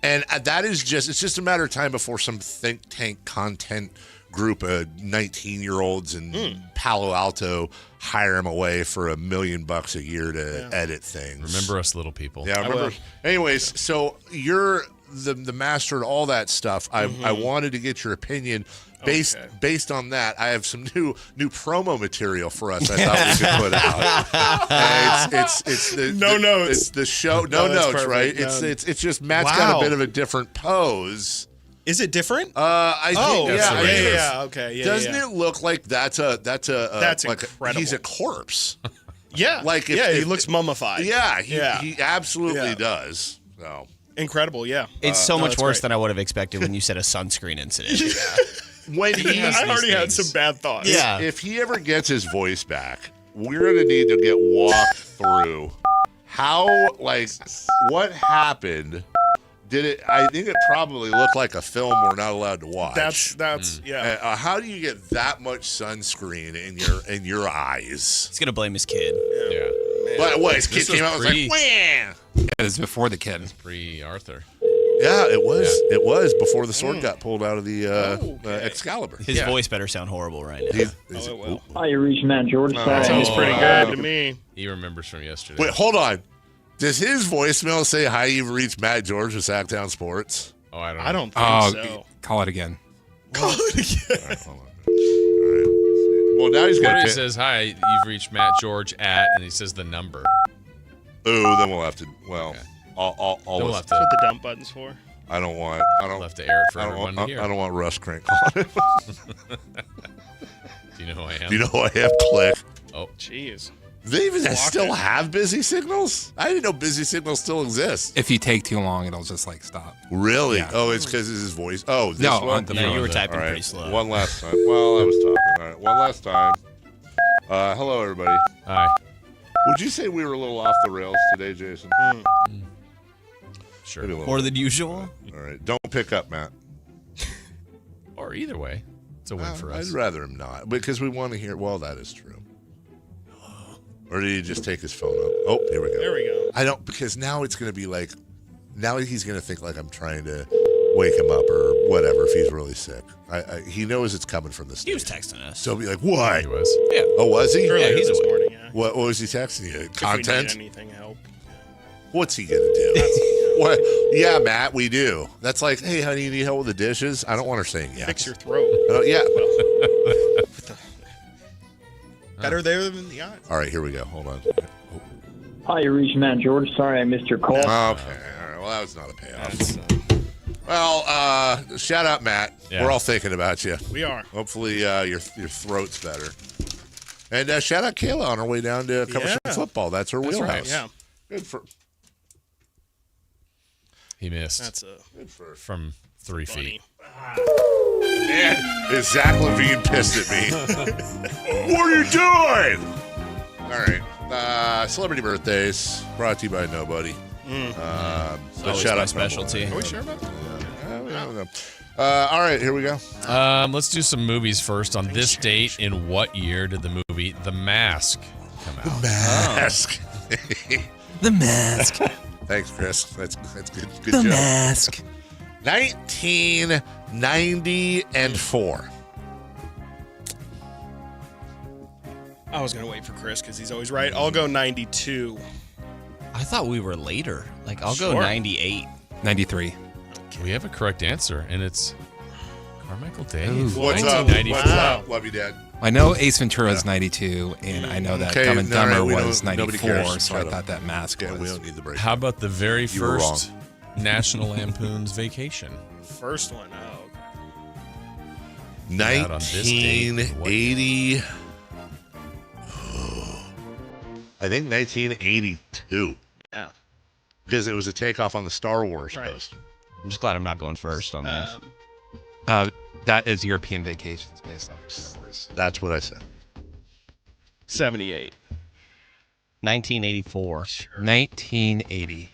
And that is just—it's just a matter of time before some think tank content group of 19-year-olds in Palo Alto hire him away for $1 million a year to edit things. Remember us little people. Yeah, remember. Anyways, so you're the master of all that stuff. I wanted to get your opinion. Based on that, I have some new promo material for us. I thought we could put out. It's the no notes. It's the show. No notes, perfect. right? It's just Matt's got a bit of a different pose. Is it different? I think okay. Doesn't it look like that's like incredible. He's a corpse. Yeah, he looks mummified. Yeah, he absolutely does. So incredible. Yeah, it's so much worse than I would have expected when you said a sunscreen incident. When I already had some bad thoughts. Yeah, if he ever gets his voice back, we're gonna need to get walked through what happened. Did it? I think it probably looked like a film we're not allowed to watch. That's yeah. How do you get that much sunscreen in your eyes? He's gonna blame his kid. Yeah. But what? His kid came out and was like, "Wah!" It was before the kid. It's pre-Arthur. Yeah, it was. Yeah. It was before the sword got pulled out of the Excalibur. His voice better sound horrible right now. It will. Hi, you reached Matt George. Sounds pretty good to me. He remembers from yesterday. Wait, hold on. Does his voicemail say, "Hi, you've reached Matt George with Sactown Sports"? Oh, I don't know. I don't think so. Call it again. Call it again. All right, hold on. All right. Well, now he's got What to he says, "Hi, you've reached Matt George at," and he says the number. Ooh, then we'll have to. Well, I'll Then we'll have That's what the dump button's for. I don't want. We'll have to air it for I don't everyone want. to hear. I don't want Russ Crank on it. Do you know who I am? Do you know who I have? Click. Oh, jeez. They even still have busy signals? I didn't know busy signals still exist. If you take too long, it'll just like stop. Really? Yeah. Oh, it's because it's his voice. Oh, this No, one? on the phone. you were typing All right. pretty slow. One last time. Well, I was talking. All right, one last time. Hello, everybody. Hi. Would you say we were a little off the rails today, Jason? Sure. Maybe a little More bit. than usual? All right. Don't pick up, Matt. Or either way, it's a win for us. I'd rather him not, because we want to hear. Well, that is true. Or did he just take his phone up? Oh, here we go. There we go. I don't, because now it's going to be like, now he's going to think like I'm trying to wake him up or whatever if he's really sick. He knows it's coming from the He was station. texting us. So he'll be like, why? He was. Yeah. Oh, was he? Earlier he's this awake. morning, yeah. What was he texting you? If Content? we need anything help. What's he going to do? What? Yeah, Matt, we do. That's like, hey, honey, you need help with the dishes? I don't want her saying yes. Fix your throat. Yeah. Better there than the eyes. All right, here we go. Hold on. Hi, you reached Matt George. Sorry I missed your call. Okay. All right. Well, that was not a payoff. Well, shout out, Matt. Yeah. We're all thinking about you. We are. Hopefully, your throat's better. And shout out Kayla on her way down to cover some football. That's her wheelhouse. Right, yeah. Good for. He missed. That's from 3 feet. Man, is Zach Levine pissed at me? What are you doing? All right. Celebrity birthdays brought to you by nobody. But shout out specialty. Are we sure about that? All right, here we go. Let's do some movies first. On this date, in what year did the movie The Mask come out? The Mask. The Mask. Thanks, Chris. That's good. Good The job. Mask. 1994. I was going to wait for Chris because he's always right. I'll go 92. I thought we were later. Like, I'll go Sure. 98. 93. We have a correct answer, and it's Carmichael Dave. What's up? 1994. What's up? Love you, Dad. I know Ace Ventura is 92, and I know that Okay, Dumb and all right, Dumber we was don't- nobody 94, cares. so Shut I up. thought that Mask Yeah, was. we don't need the break. How about the very You were first National Lampoon's Vacation? First one. Oh, Came out on this date. 1980. I think 1982. Yeah. Because it was a takeoff on the Star Wars post. I'm just glad I'm not going first on this. That is European Vacations based on Star Wars. That's what I said. 78. 1984. 1980.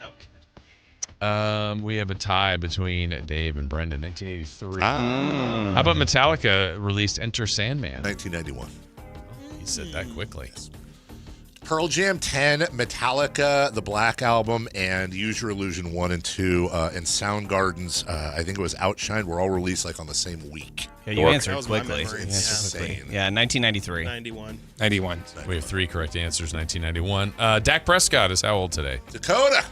We have a tie between Dave and Brendan. 1983. Ah. How about Metallica released Enter Sandman? 1991. He said that quickly. Pearl Jam 10, Metallica, the Black Album, and Use Your Illusion 1 and 2, and Soundgarden's, I think it was Outshine, were all released like on the same week. Yeah, you answered quickly. memory. You answered quickly. Insane. Yeah, 1993. 91. 91. We have 3 correct answers. 1991. Dak Prescott is how old today? Dakota.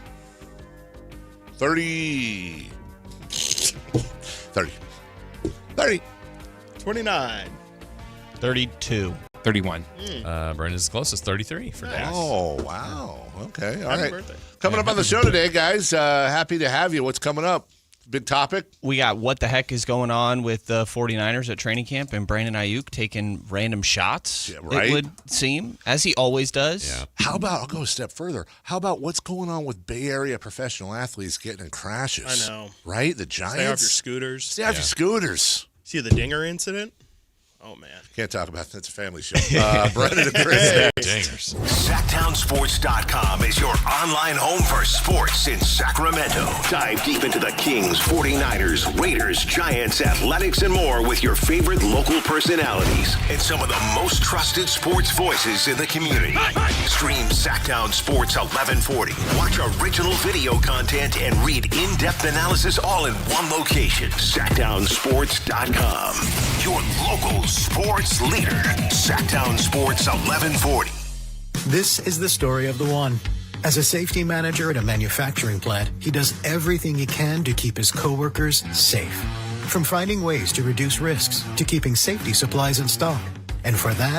30. 30. 30. 29. 32. 31. Brendan's closest, 33 for Dak. Oh, wow. Okay. All Happy right. birthday. Coming up on the show today, guys. Happy to have you. What's coming up? Big topic. We got what the heck is going on with the 49ers at training camp and Brandon Ayuk taking random shots, Yeah, right. it would seem, as he always does. Yeah. How about, I'll go a step further. How about what's going on with Bay Area professional athletes getting in crashes? I know. Right? The Giants. Stay off your scooters. Stay off your scooters. See the Dinger incident? Oh, man. Can't talk about that. It's a family show. Brendan and Chris next. Dangers. SactownSports.com is your online home for sports in Sacramento. Dive deep into the Kings, 49ers, Raiders, Giants, Athletics, and more with your favorite local personalities and some of the most trusted sports voices in the community. Stream Sactown Sports 1140. Watch original video content and read in-depth analysis all in one location. SactownSports.com. Your local sports leader. Sactown Sports 1140. This is the story of the one. As a safety manager at a manufacturing plant, he does everything he can to keep his coworkers safe. From finding ways to reduce risks to keeping safety supplies in stock. And for that,